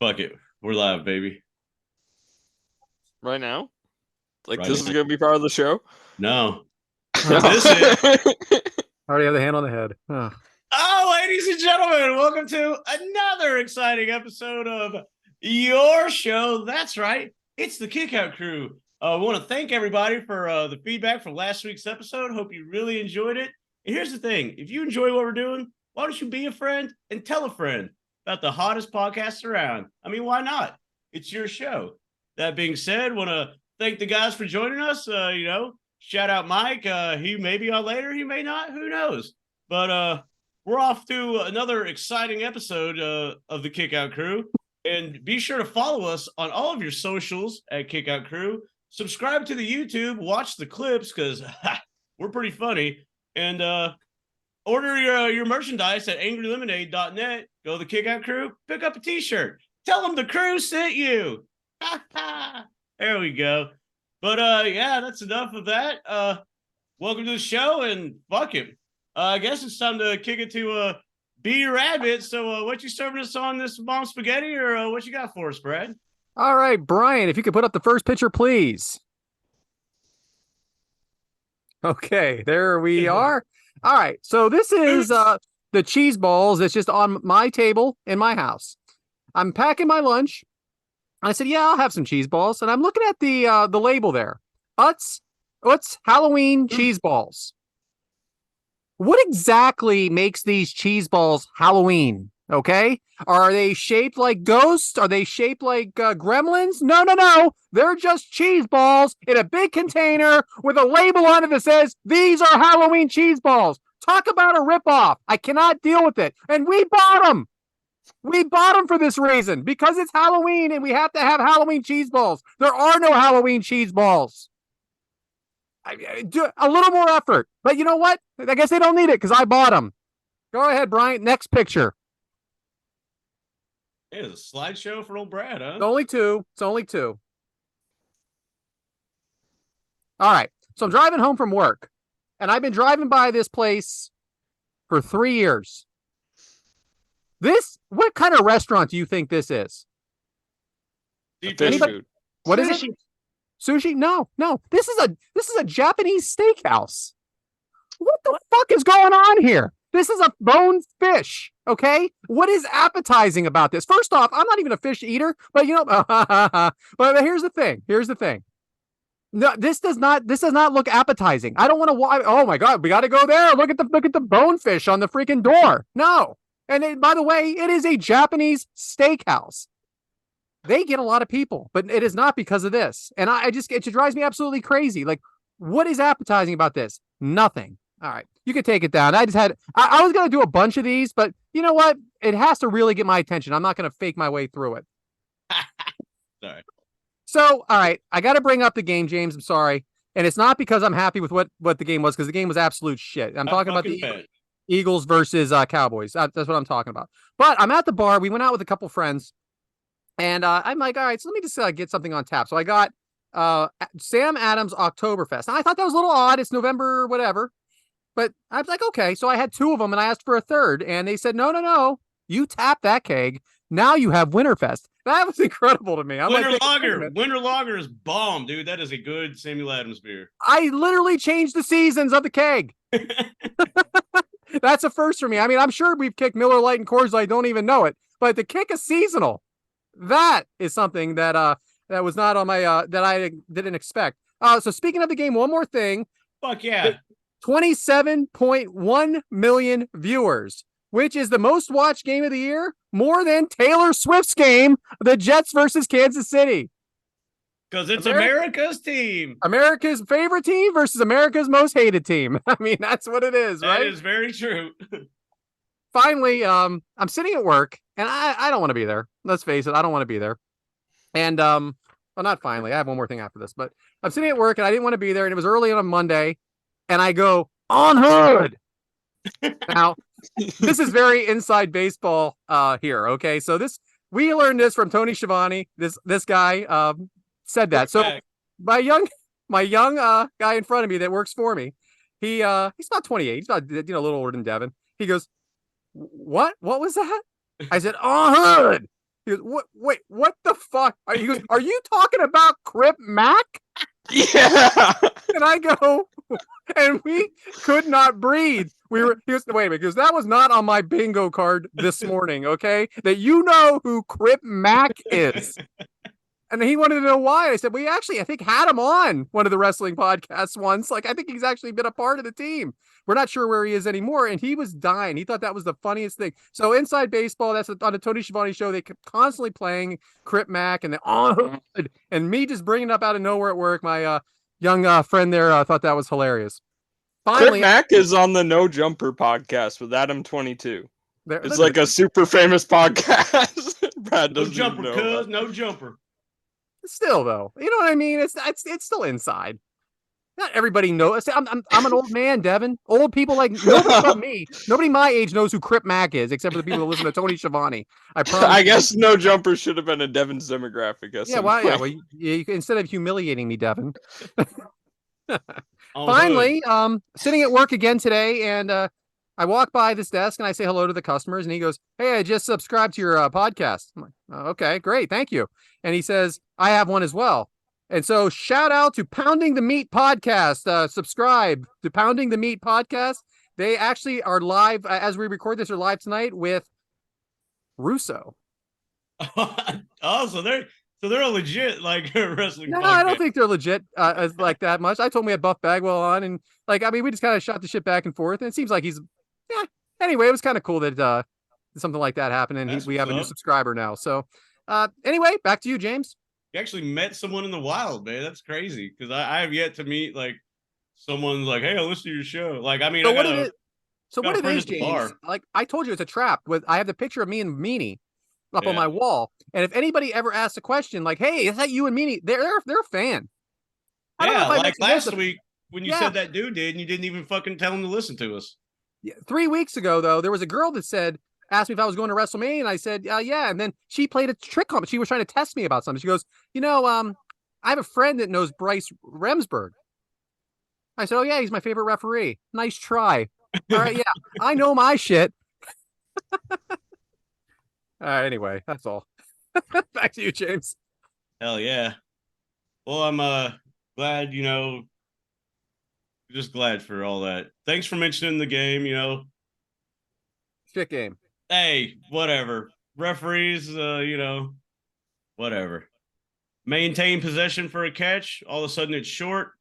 Fuck it. We're live, baby. Right now? Like, Right this is now. going to be part of the show? No. This is. I Already have the hand on the head. Oh. Oh, ladies and gentlemen, welcome to another exciting episode of your show. That's right. It's the Kickout Crew. I want to thank everybody for the feedback from last week's episode. Hope you really enjoyed it. And here's the thing. If you enjoy what we're doing, why don't you be a friend and tell a friend about the hottest podcast around? I mean, why not? It's your show. That being said, want to thank the guys for joining us. Shout out Mike. He may be on later. He may not. Who knows? But we're off to another exciting episode of the Kickout Crew. And be sure to follow us on all of your socials at Kickout Crew. Subscribe to the YouTube. Watch the clips because we're pretty funny. And order your merchandise at angrylemonade.net. Go to the Kickout Crew. Pick up a t-shirt. Tell them the crew sent you. There we go. But yeah, that's enough of that. Welcome to the show, and fuck it. I guess it's time to kick it to B Rabbit. So what you serving us on this mom spaghetti, or what you got for us, Brad? All right, Brian, if you could put up the first picture, please. Okay, there we are. All right, so this is the cheese balls that's just on my table in my house. I'm packing my lunch. I said, yeah, I'll have some cheese balls. And I'm looking at the label there. Utz Halloween cheese balls. What exactly makes these cheese balls Halloween? Okay. Are they shaped like ghosts? Are they shaped like gremlins? No. They're just cheese balls in a big container with a label on it that says, these are Halloween cheese balls. Talk about a ripoff. I cannot deal with it. And we bought them. We bought them for this reason, because it's Halloween and we have to have Halloween cheese balls. There are no Halloween cheese balls. Do a little more effort, but you know what? I guess they don't need it because I bought them. Go ahead, Brian. Next picture. Hey, it's a slideshow for old Brad, huh? It's only two. All right. So I'm driving home from work, and I've been driving by this place for 3 years. What kind of restaurant do you think this is? Fish food. What is it? Sushi? No. This is a Japanese steakhouse. What the fuck is going on here? This is a boned fish. Okay. What is appetizing about this? First off, I'm not even a fish eater, but but here's the thing. No, this does not look appetizing. I don't want to. Oh my God, we got to go there. Look at the bonefish on the freaking door. No. And by the way, it is a Japanese steakhouse. They get a lot of people, but it is not because of this. And it just drives me absolutely crazy. Like, what is appetizing about this? Nothing. All right, you can take it down. I was going to do a bunch of these, but you know what? It has to really get my attention. I'm not going to fake my way through it. Sorry. So, all right, I got to bring up the game, James. I'm sorry. And it's not because I'm happy with what the game was, because the game was absolute shit. I'm talking about the Eagles versus Cowboys. That's what I'm talking about. But I'm at the bar. We went out with a couple friends. And I'm like, all right, so let me just get something on tap. So I got Sam Adams Oktoberfest. And I thought that was a little odd. It's November, whatever. But I was like, okay. So I had two of them, and I asked for a third. And they said, no. You tap that keg. Now you have Winterfest. That was incredible to me. Winter Lager is bomb, dude. That is a good Samuel Adams beer. I literally changed the seasons of the keg. That's a first for me. I mean, I'm sure we've kicked Miller Lite and Coors Light, don't even know it. But the kick is seasonal. That is something that was not on my that I didn't expect. So speaking of the game, one more thing. Fuck yeah. 27.1 million viewers, which is the most watched game of the year, more than Taylor Swift's game, the Jets versus Kansas City. Because it's America's team. America's favorite team versus America's most hated team. I mean, that's what it is, right? That is very true. Finally, I'm sitting at work, and I don't want to be there. Let's face it, I don't want to be there. And well, not finally. I have one more thing after this, but I'm sitting at work, and I didn't want to be there, and it was early on a Monday, and I go, on hood. Now, this is very inside baseball here, okay? So we learned this from Tony Schiavone. This guy said that. So my young guy in front of me that works for me, he's about 28. He's about a little older than Devyn. He goes, What was that? I said, on hood. He goes, what? Wait, what the fuck? He goes, are you talking about Crip Mac? Yeah. And I go, and we could not breathe. He goes, wait a minute, because that was not on my bingo card this morning, okay? That you know who Crip Mac is. And he wanted to know why. I said, we actually, I think, had him on one of the wrestling podcasts once. Like, I think he's actually been a part of the team. We're not sure where he is anymore. And he was dying. He thought that was the funniest thing. So Inside Baseball, that's on the Tony Schiavone show. They kept constantly playing Crip Mac and and me just bringing it up out of nowhere at work. My young friend there thought that was hilarious. Finally, Crip Mac is on the No Jumper podcast with Adam 22. It's like a super famous podcast. Brad No doesn't jumper, even know. cuz. No jumper. Still, though, you know what I mean? It's still inside. Not everybody knows. I'm an old man, Devyn. Old people like nobody but me. Nobody my age knows who Crip Mac is, except for the people that listen to Tony Schiavone. I promise. I guess No Jumper should have been a Devyn's demographic. Yeah, well, you instead of humiliating me, Devyn. Oh, Finally, sitting at work again today, and I walk by this desk and I say hello to the customers, and he goes, "Hey, I just subscribed to your podcast." I'm like, "Oh, okay, great, thank you." And he says, "I have one as well." And so, shout out to Pounding the Meat podcast. Subscribe to Pounding the Meat podcast. They actually are live as we record this. Are live tonight with Russo. Oh, so they're a legit like wrestling. No, podcast. I don't think they're legit as like that much. I told him we had Buff Bagwell on, and like I mean, we just kind of shot the shit back and forth, and it seems like he's yeah. Anyway, it was kind of cool that something like that happened, and we have a new subscriber now. So anyway, back to you, James. You actually met someone in the wild, man. That's crazy because I have yet to meet like someone's like, "Hey, I'll listen to your show." Like, I mean, So I what it is, at the James? bar. Like I told you, it's a trap. I have the picture of me and Meanie up on my wall, and if anybody ever asks a question like, "Hey, is that you and Meanie?" They're a fan. I don't know Yeah, if I like mentioned last this, week when you said that dude did, and you didn't even fucking tell him to listen to us. Yeah, 3 weeks ago, though, there was a girl that asked me if I was going to WrestleMania, and I said, yeah. And then she played a trick on me. She was trying to test me about something. She goes, I have a friend that knows Bryce Remsburg. I said, oh, yeah, he's my favorite referee. Nice try. All right, yeah, I know my shit. Anyway, that's all. Back to you, James. Hell yeah. Well, I'm glad, just glad for all that. Thanks for mentioning the game, Shit game. Hey, whatever. Referees, whatever. Maintain possession for a catch. All of a sudden it's short.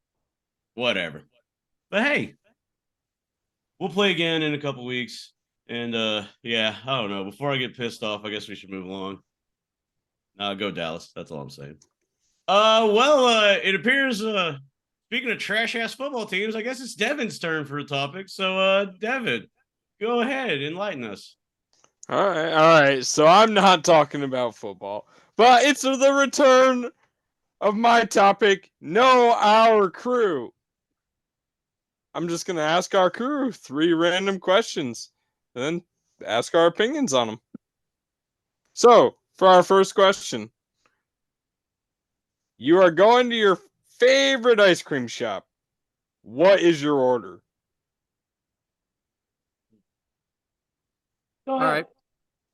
Whatever. But hey, we'll play again in a couple weeks. And yeah, I don't know. Before I get pissed off, I guess we should move along. Go Dallas. That's all I'm saying. It appears speaking of trash ass football teams, I guess it's Devyn's turn for a topic. So Devyn, go ahead, enlighten us. All right. So I'm not talking about football, but it's the return of my topic. Know our crew. I'm just gonna ask our crew 3 random questions, and then ask our opinions on them. So for our first question, you are going to your favorite ice cream shop. What is your order? Go ahead. All right.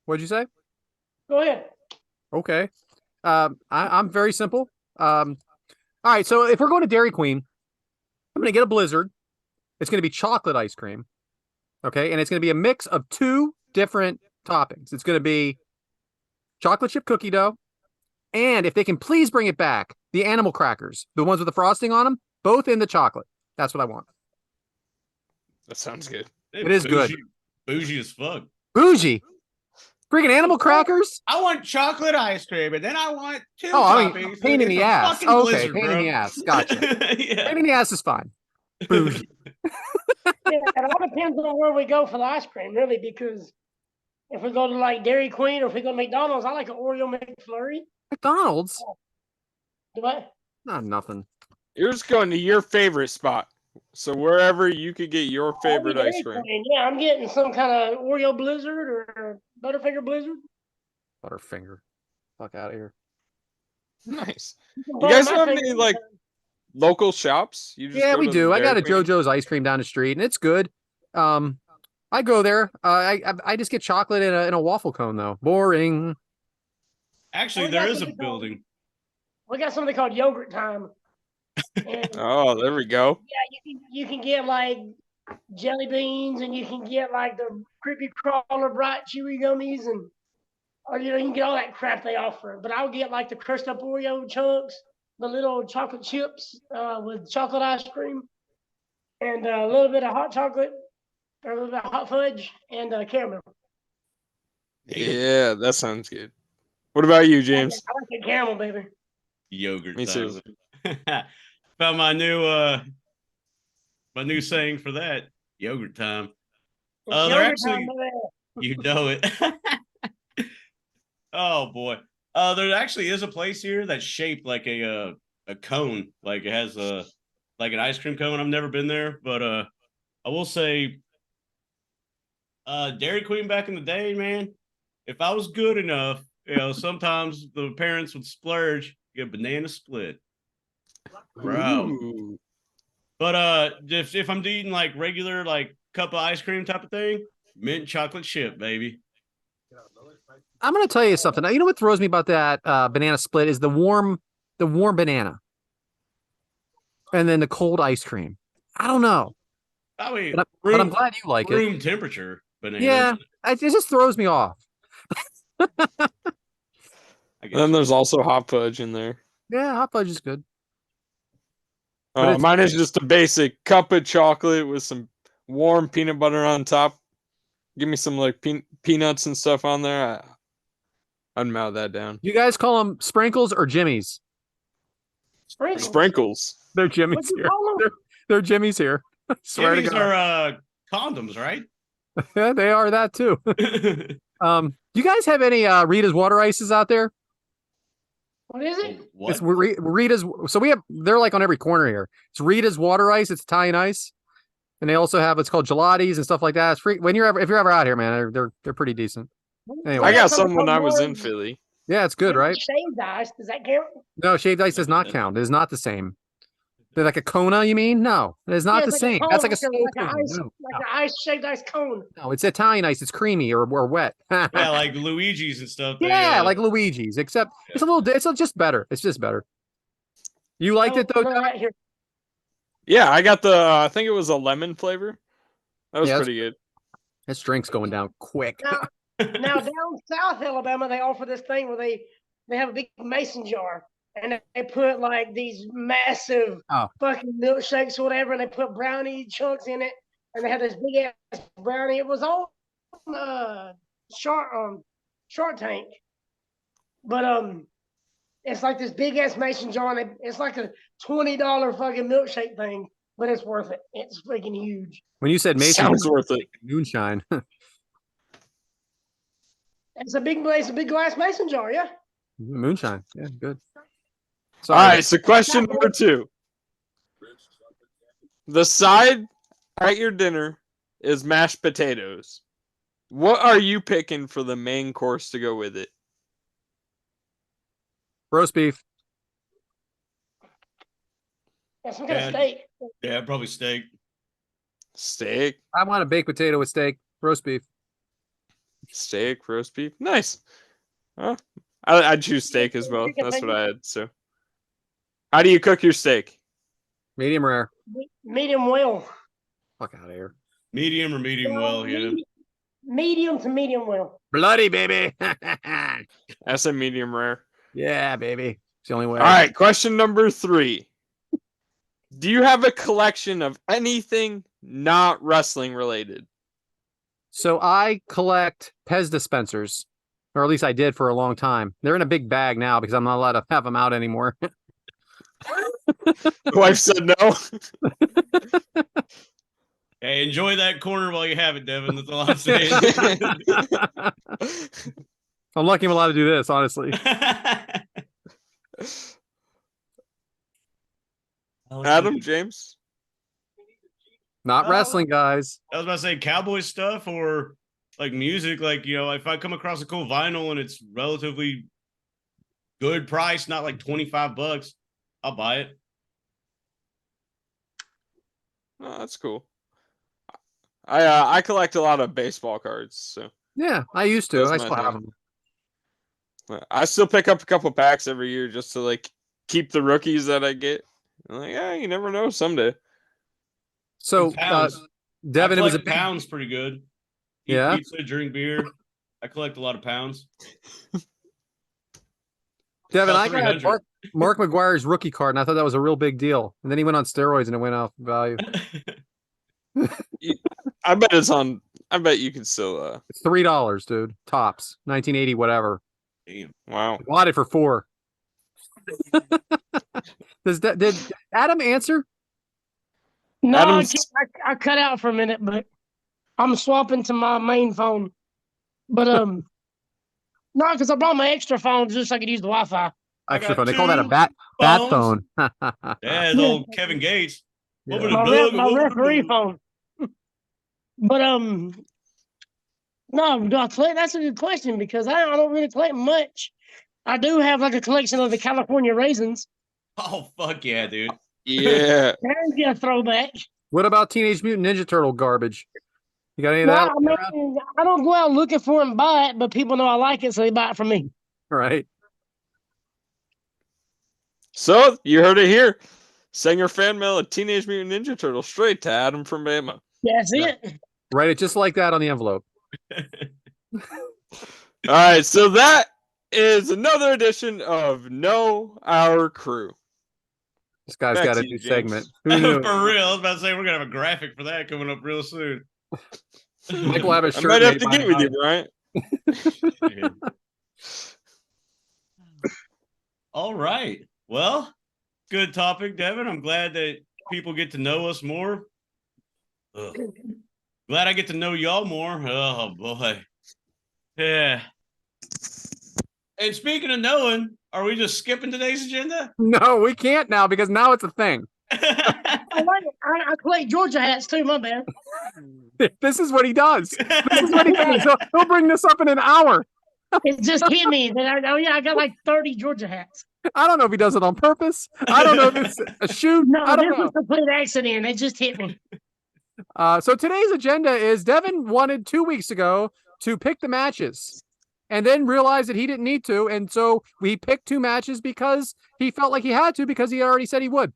What'd you say? Go ahead. Okay. I'm very simple. All right. So if we're going to Dairy Queen, I'm going to get a Blizzard. It's going to be chocolate ice cream. Okay. And it's going to be a mix of 2 different toppings. It's going to be chocolate chip cookie dough. And if they can please bring it back, the animal crackers, the ones with the frosting on them, both in the chocolate. That's what I want. That sounds good. It is good. Bougie as fuck. Bougie. Freaking animal crackers? I want chocolate ice cream, and then I want 2 toppings. Pain in the ass. Okay, Blizzard, pain in the ass. Gotcha. Yeah. Pain in the ass is fine. Bougie. Yeah, it all depends on where we go for the ice cream, really, because if we go to like Dairy Queen or if we go to McDonald's, I like an Oreo McFlurry. McDonald's? Do what? Not nothing. You're just going to your favorite spot. So wherever you could get your favorite ice cream. Yeah, I'm getting some kind of Oreo Blizzard or Butterfinger Blizzard. Butterfinger. Fuck out of here. Nice. You guys have any like local shops? Yeah, we do. I got a JoJo's ice cream down the street, and it's good. I go there. I just get chocolate in a waffle cone though. Boring. Actually, We there got is a something called- building. We got something called yogurt time. And Oh, there we go. you can get like jelly beans, and you can get like the creepy crawler bright chewy gummies, and or you can get all that crap they offer. But I'll get like the crushed up Oreo chunks, the little chocolate chips with chocolate ice cream, and a little bit of hot chocolate or a little bit of hot fudge and caramel. Yeah, that sounds good. What about you, James? I like the caramel, baby. Yogurt Me time. too. Found my new saying for that. Yogurt time. It's They're yogurt actually, time, baby. you know it. Oh boy. There actually is a place here that's shaped like a cone, like it has a like an ice cream cone. I've never been there, but I will say, Dairy Queen back in the day, man. If I was good enough, sometimes the parents would splurge, get a banana split, bro. Ooh. But if I'm eating like regular like cup of ice cream type of thing, mint chocolate chip, baby. I'm going to tell you something. Now, you know what throws me about that banana split is the warm banana, and then the cold ice cream. I don't know, I mean, but I'm glad you like it. room temperature bananas. Yeah, it just throws me off. I And guess. then there's also hot fudge in there. Yeah, hot fudge is good. But it's- Mine is just a basic cup of chocolate with some warm peanut butter on top. Give me some like peanuts and stuff on there. I'd melt that down. You guys call them sprinkles or jimmies? Sprinkles. Sprinkles. They're What jimmies you here. call them? They're jimmies here. I swear to Jimmy's God. are condoms, right? Yeah, they are that too. You guys have any Rita's water ices out there? What is it? What? It's Rita's. So they're like on every corner here. It's Rita's water ice. It's Italian ice, and they also have what's called gelatis and stuff like that. It's free if you're ever out here, man. They're pretty decent. Anyway. I got something some when called I was in Mars. Philly. Yeah, it's good, right? Shaved ice. Does that count? No, shaved ice does not count. It is not the same. They're like a Kona, you mean? No, it is not Yeah, the it's same. cone, That's like a like slow an cone. ice, No, like an ice shaved ice cone. no, it's Italian ice. It's creamy or wet. Yeah, like Luigi's and stuff. They, Yeah, like Luigi's, except it's a little. It's just better. It's just better. You liked it though? No, right here. Yeah, I got the. I think it was a lemon flavor. That was Yeah, pretty good. This drink's going down quick. Now down South Alabama, they offer this thing where they have a big mason jar, and they put like these massive Oh. fucking milkshakes or whatever, and they put brownie chunks in it, and they had this big ass brownie. It was on Shark Tank, but it's like this big ass mason jar, and it's like a $20 fucking milkshake thing, but it's worth it. It's freaking huge. When you said Mason, Sounds worth it. moonshine. It's a big glass mason jar, yeah. Moonshine. Yeah, good. All Sorry. right, so question number 2. The side at your dinner is mashed potatoes. What are you picking for the main course to go with it? Roast beef. Yeah, some kind of Yeah. steak. Yeah, probably steak. Steak, I want a baked potato with steak. Roast beef. roast beef. Nice. Huh? I'd choose steak as well. That's what I had. So, how do you cook your steak? Medium rare. Medium well. Fuck out of here. Medium or medium well, yeah. Medium to medium well. Bloody baby. That's a medium rare. Yeah, baby. It's the only way. All right, question number 3. Do you have a collection of anything not wrestling related? So I collect Pez dispensers, or at least I did for a long time. They're in a big bag now because I'm not allowed to have them out anymore. Wife said no. Hey, enjoy that corner while you have it, Devin. That's all I'm saying. I'm lucky I'm allowed to do this, honestly. Adam, James? Not wrestling, guys. I was about to say cowboy stuff or like music. Like, if I come across a cool vinyl and it's relatively good price, not like $25, I'll buy it. Oh, that's cool. I collect a lot of baseball cards, so Yeah, I used to. That's I my still have thing. them. I still pick up a couple packs every year just to like keep the rookies that I get. I'm like, yeah, you never know someday. So, Pounds. Devin, it was a collect big, pounds pretty good. Eat Yeah? pizza, drink beer. I collect a lot of pounds. Devin, About I got 300. Mark McGuire's rookie card, and I thought that was a real big deal. And then he went on steroids, and it went off value. I bet it's on. I bet you can still. It's $3, dude. Tops, 1980, whatever. Damn. Wow. Bought it for $4. Did Adam answer? No, Adam's- I cut out for a minute, but I'm swapping to my main phone. But no, because I brought my extra phone just so I could use the Wi-Fi. I Extra got phone. They call that a two bat phone. Yeah, it's Yeah. old Kevin Gates. Yeah. Over the My, bug, my over the referee bug. phone. But no, do I collect? That's a good question because I don't really collect much. I do have like a collection of the California raisins. Oh fuck yeah, dude. Yeah. There's a throwback. What about Teenage Mutant Ninja Turtle garbage? You got any of No, that? I mean, I don't go out looking for it and buy it, but people know I like it, so they buy it from me. Right. So you heard it here. Send your fan mail a Teenage Mutant Ninja Turtle straight to Adam from Bama. That's Yeah. it. Write it just like that on the envelope. All right, so that is another edition of Know Our Crew. This guy's Back got a to you, new James. segment. Who knew? For real. I was about to say we're gonna have a graphic for that coming up real soon. Mike will have a I shirt might have made to by get with you, Mike. Bryant. All right. Well, good topic, Devin. I'm glad that people get to know us more. Ugh. Glad I get to know y'all more. Oh boy. Yeah. And speaking of knowing, are we just skipping today's agenda? No, we can't now because now it's a thing. I like it. I collect Georgia hats too, my bad. This is what he does. This is what he does. He'll bring this up in an hour. It just hit me that I got like 30 Georgia hats. I don't know if he does it on purpose. I don't know if it's a shoot. No, I don't this know. was a complete accident. It just hit me. So today's agenda is Devin wanted 2 weeks ago to pick the matches and then realized that he didn't need to. And so we picked 2 matches because he felt like he had to because he already said he would.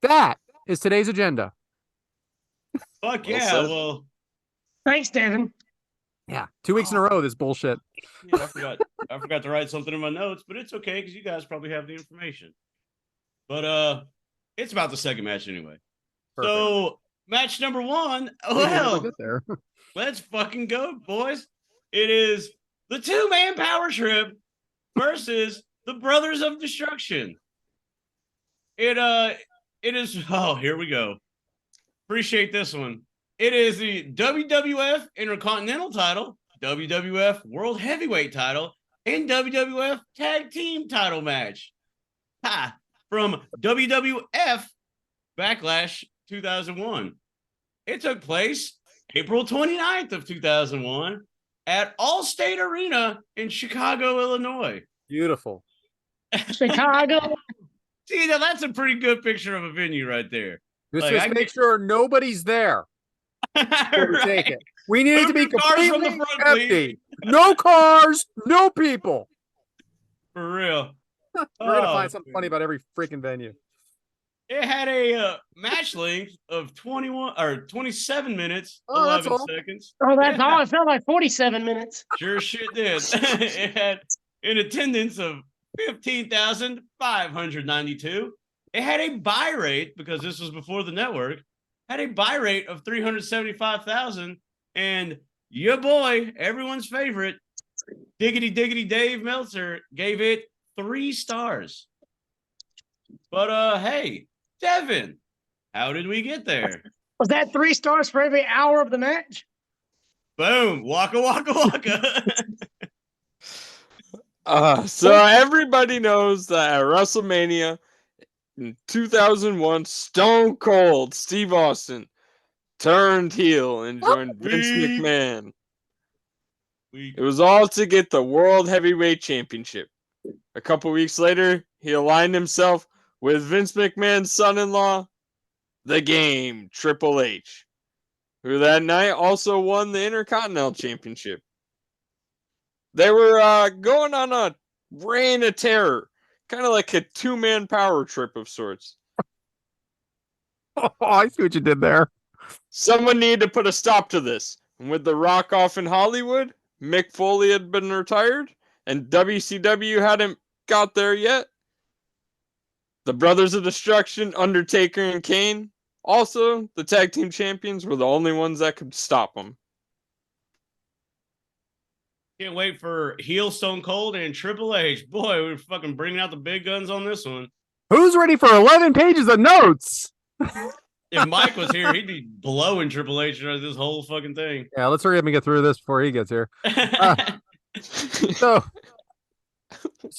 That is today's agenda. Fuck Well yeah. said. Well, Thanks, Devin. Yeah. 2 weeks in a row, this bullshit. yeah, I forgot to write something in my notes, but it's okay because you guys probably have the information. But it's about the second match anyway. Perfect. So match number 1. We can never Well, get there. let's fucking go, boys. It is the 2-man power trip versus the Brothers of Destruction. It is here we go. Appreciate this one. It is the WWF Intercontinental title, WWF World Heavyweight title, and WWF Tag Team title match. From WWF Backlash 2001. It took place April 29th of 2001 at Allstate Arena in Chicago, Illinois. Beautiful. Chicago. See, now that's a pretty good picture of a venue right there. Just, Like, make sure nobody's there. before we take Right. it. We need it to be Move your cars from completely the front, please. empty. No cars, no people. For real. We're gonna Oh, find something funny about every freaking venue. It had a match length of 21 or 27 minutes, Oh, that's 11 all. seconds. Oh, that's Yeah. all. It felt like 47 minutes. Sure shit did. It had an attendance of 15,592. It had a buy rate, because this was before the network, had a buy rate of 375,000. And your boy, everyone's favorite, Diggity Dave Meltzer, gave it 3 stars. But hey, Devin, how did we get there? Was that 3 stars for every hour of the match? Boom, waka waka waka. So everybody knows that at WrestleMania in 2001, Stone Cold Steve Austin turned heel and joined Vince Weak. McMahon. It was all to get the World Heavyweight Championship. A couple weeks later, he aligned himself with Vince McMahon's son-in-law, The Game, Triple H, who that night also won the Intercontinental Championship. They were going on a reign of terror. Kind of like a two-man power trip of sorts. Oh, I see what you did there. Someone needed to put a stop to this. And with The Rock off in Hollywood, Mick Foley had been retired, and WCW hadn't got there yet. The Brothers of Destruction, Undertaker, and Kane, also the tag team champions, were the only ones that could stop them. Can't wait for heel Stone Cold and Triple H. Boy, we're fucking bringing out the big guns on this one. Who's ready for 11 pages of notes? If Mike was here, he'd be blowing Triple H out of this whole fucking thing. Yeah, let's hurry up and get through this before he gets here. So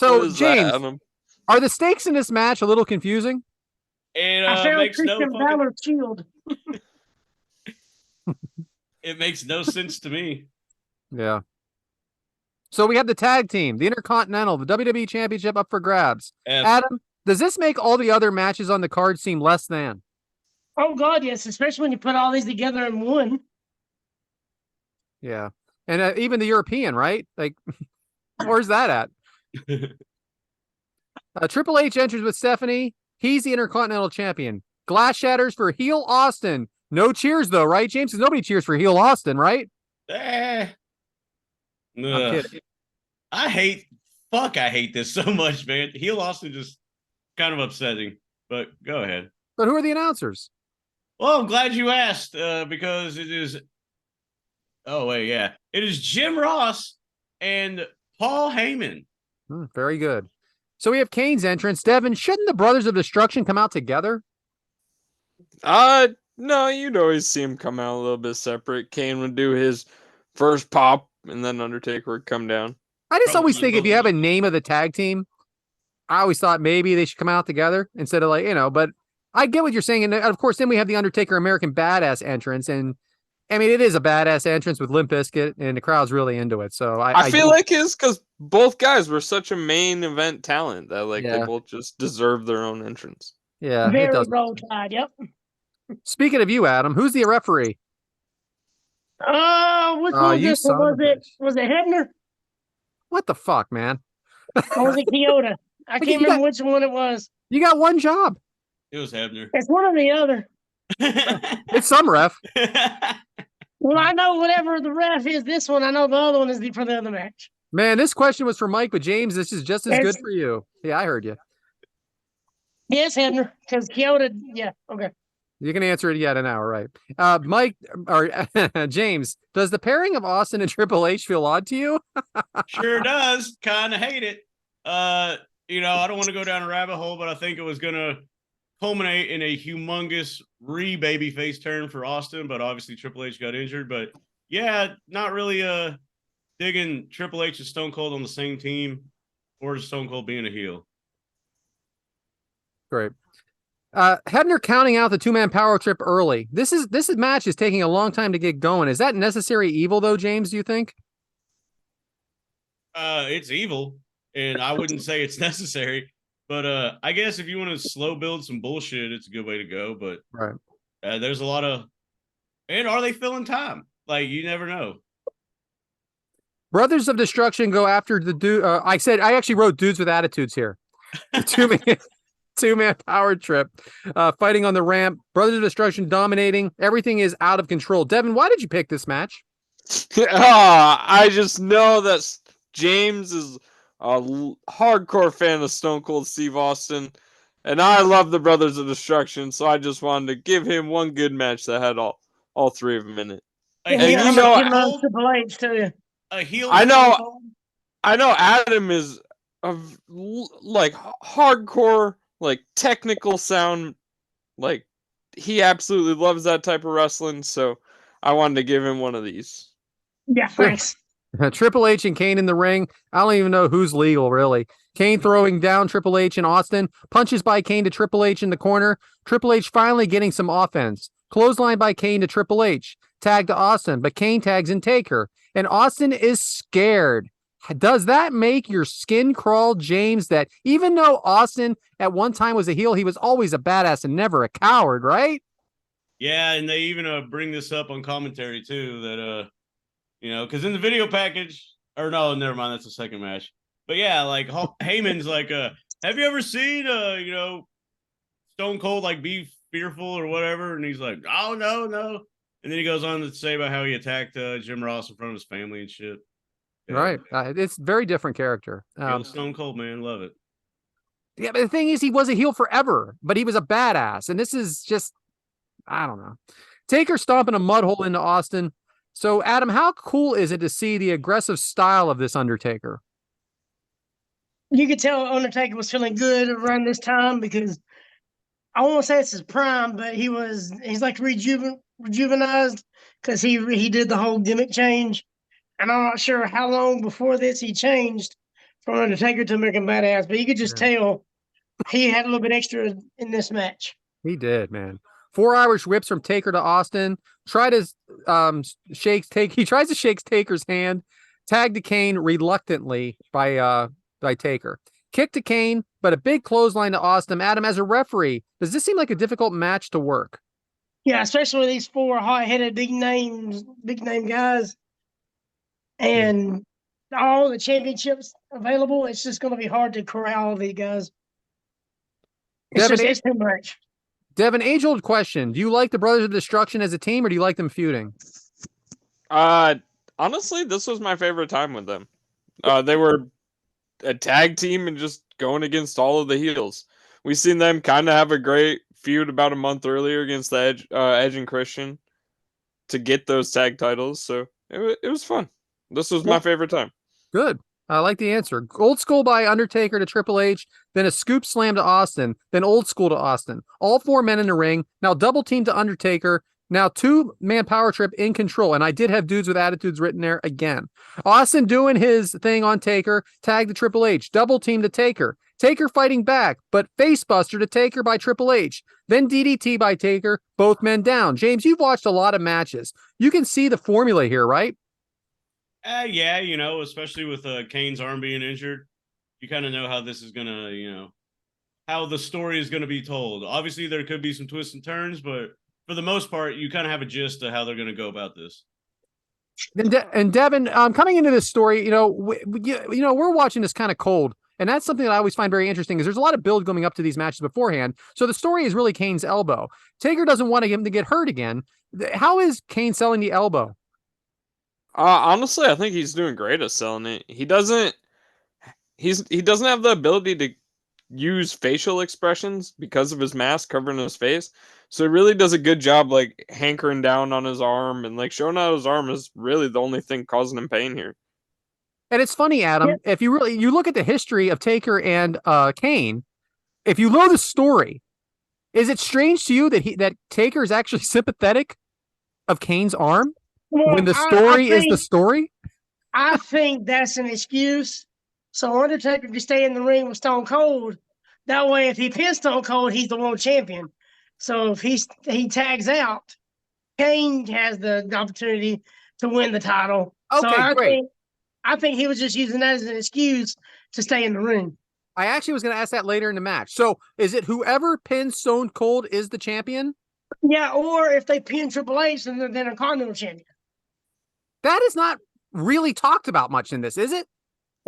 What is James, that, Adam? are the stakes in this match a little confusing? It I found makes no Christian fucking, Balor's shield. it makes no sense to me. Yeah. So we have the tag team, the Intercontinental, the WWE Championship up for grabs. F. Adam, does this make all the other matches on the card seem less than? Oh God, yes, especially when you put all these together in one. Yeah. And even the European, right? Like, where's that at? Triple H enters with Stephanie. He's the Intercontinental Champion. Glass shatters for heel Austin. No cheers, though, right, James? 'Cause nobody cheers for heel Austin, right? I'm kidding. I hate this so much, man. Heel Austin just kind of upsetting, but go ahead. But who are the announcers? Well, I'm glad you asked because it is. Oh, wait, yeah. It is Jim Ross and Paul Heyman. Very good. So we have Kane's entrance. Devyn, shouldn't the Brothers of Destruction come out together? No, you'd always see him come out a little bit separate. Kane would do his first pop, and then Undertaker would come down. I just Probably always think if you have a both. name of the tag team, I always thought maybe they should come out together instead of like, but I get what you're saying. And of course, then we have the Undertaker American Badass entrance. And I mean, it is a badass entrance with Limp Bizkit, and the crowd's really into it. So I feel like it's because both guys were such a main event talent that Yeah. they both just deserve their own entrance. yeah, it Very does. roll tide. Yep. Speaking of you, Adam, who's the referee? Which one you this one? son Was of a it? bitch. Was it Hebner What the fuck, man? or was it Kyoto? I Okay, can't you remember which one it was. You got one job. It was Hebner. It's one or the other. It's some ref. Well, I know whatever the ref is. This one, I know the other one is for the other match. Man, this question was for Mike, but James, this is just as Yes. good for you. Yeah, I heard you. Yes, Hebner, because Kyoto. Yeah. Okay. You can answer it yet an hour, right? Mike or James, does the pairing of Austin and Triple H feel odd to you? Sure does. Kind of hate it. I don't want to go down a rabbit hole, but I think it was going to culminate in a humongous babyface turn for Austin, but obviously Triple H got injured. But yeah, not really digging Triple H and Stone Cold on the same team or Stone Cold being a heel. Great. Hebner counting out the two-man power trip early. This match is taking a long time to get going. Is that necessary evil, though, James, do you think? It's evil, and I wouldn't say it's necessary. But I guess if you want to slow build some bullshit, it's a good way to go. But Right. there's a lot of, and are they filling time? Like, you never know. Brothers of Destruction go after the dude. I actually wrote dudes with attitudes here. The two-man power trip, fighting on the ramp. Brothers of Destruction dominating. Everything is out of control. Devyn, why did you pick this match? I just know that James is a hardcore fan of Stone Cold Steve Austin, and I love the Brothers of Destruction, so I just wanted to give him one good match that had all three of them in it. A And heel you know, Stone He loves Cold- Triple H too. a heel. I know- Stone Cold? I know Adam is like hardcore, like technical sound, like he absolutely loves that type of wrestling, so I wanted to give him one of these. Yeah, thanks. Triple H and Kane in the ring. I don't even know who's legal, really. Kane throwing down Triple H and Austin. Punches by Kane to Triple H in the corner. Triple H finally getting some offense. Clothesline by Kane to Triple H. Tag to Austin, but Kane tags in Taker. And Austin is scared. Does that make your skin crawl, James, that even though Austin at one time was a heel, he was always a badass and never a coward, right? Yeah, and they even bring this up on commentary too, that because in the video package, or no, never mind, that's the second match. But yeah, like Heyman's like, have you ever seen Stone Cold like be fearful or whatever? And he's like, oh no, no. And then he goes on to say about how he attacked Jim Ross in front of his family and shit. Yeah. Right. It's very different character. Stone Cold, man, love it. Yeah, but the thing is, he was a heel forever, but he was a badass. And this is just, I don't know. Taker stomping a mud hole into Austin. So, Adam, how cool is it to see the aggressive style of this Undertaker? You could tell Undertaker was feeling good around this time because I won't say it's his prime, but he's like rejuvenized because he did the whole gimmick change. And I'm not sure how long before this he changed from Undertaker to American Badass, but you could just tell he had a little bit extra in this match. He did, man. 4 Irish whips from Taker to Austin. He tries to shake Taker's hand. Tag to Kane reluctantly by Taker. Kick to Kane, but a big clothesline to Austin. Adam, as a referee, does this seem like a difficult match to work? Yeah, especially with these 4 hot-headed big name guys. And all the championships available, it's just going to be hard to corral all these guys. It's too much. Devyn, age-old question. Do you like the Brothers of Destruction as a team, or do you like them feuding? Honestly, this was my favorite time with them. They were a tag team and just going against all of the heels. We seen them kind of have a great feud about a month earlier against the Edge and Christian to get those tag titles. So it was fun. This was my favorite time. Good. I like the answer. Old school by Undertaker to Triple H, then a scoop slam to Austin, then old school to Austin. All 4 men in the ring. Now double team to Undertaker. Now 2-man power trip in control. And I did have dudes with attitudes written there again. Austin doing his thing on Taker. Tag to Triple H. Double team to Taker. Taker fighting back, but facebuster to Taker by Triple H. Then DDT by Taker. Both men down. James, you've watched a lot of matches. You can see the formula here, right? Yeah, especially with Kane's arm being injured, you kind of know how this is going to, how the story is going to be told. Obviously, there could be some twists and turns, but for the most part, you kind of have a gist of how they're going to go about this. And Devyn, coming into this story, we're watching this kind of cold. And that's something that I always find very interesting is there's a lot of build coming up to these matches beforehand. So the story is really Kane's elbow. Taker doesn't want him to get hurt again. How is Kane selling the elbow? Honestly, I think he's doing great at selling it. He doesn't have the ability to use facial expressions because of his mask covering his face. So he really does a good job like hankering down on his arm and like showing out his arm is really the only thing causing him pain here. And it's funny, Adam, if you look at the history of Taker and Kane, if you know the story, is it strange to you that Taker is actually sympathetic of Kane's arm? Well, when the story is the story? I think that's an excuse. So Undertaker can stay in the ring with Stone Cold. That way, if he pins Stone Cold, he's the world champion. So if he tags out, Kane has the opportunity to win the title. Okay, so great. I think he was just using that as an excuse to stay in the ring. I actually was going to ask that later in the match. So is it whoever pins Stone Cold is the champion? Yeah, or if they pin Triple H, then they're a Continental champion. That is not really talked about much in this, is it?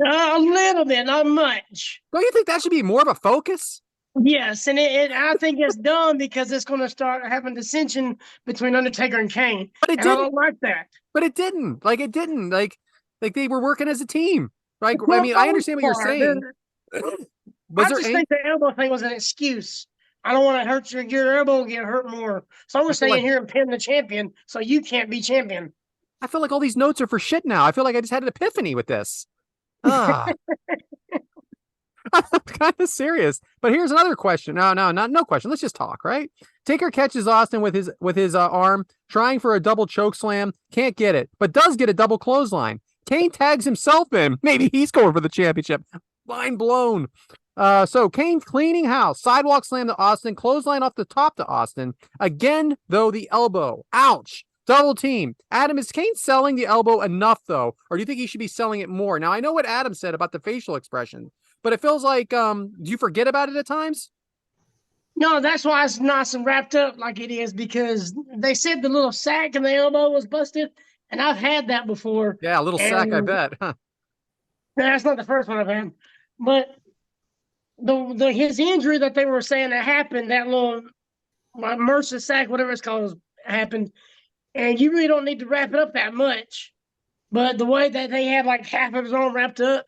A little bit, not much. Don't you think that should be more of a focus? Yes, and I think it's done because it's going to start having dissension between Undertaker and Kane. But it and didn't. I don't like that. But it didn't. Like, it didn't. Like they were working as a team. Right? I mean, I understand what you're saying. I just think the elbow thing was an excuse. I don't want to hurt your elbow will get hurt more. So I'm going to stay in here and pin the champion so you can't be champion. I feel like all these notes are for shit now. I feel like I just had an epiphany with this. I'm kind of serious. But here's another question. No question. Let's just talk, right? Taker catches Austin with his arm, trying for a double choke slam. Can't get it, but does get a double clothesline. Kane tags himself in. Maybe he's going for the championship. Mind blown. So Kane cleaning house. Sidewalk slam to Austin. Clothesline off the top to Austin. Again, though, the elbow. Ouch. Double team. Adam, is Kane selling the elbow enough, though? Or do you think he should be selling it more? Now, I know what Adam said about the facial expression, but it feels like, do you forget about it at times? No, that's why it's nice and wrapped up like it is, because they said the little sack in the elbow was busted, and I've had that before. Yeah, a little sack, I bet. Huh. That's not the first one I've had. But his injury that they were saying that happened, that little MRSA sack, whatever it's called, happened. And you really don't need to wrap it up that much. But the way that they had like half of his arm wrapped up,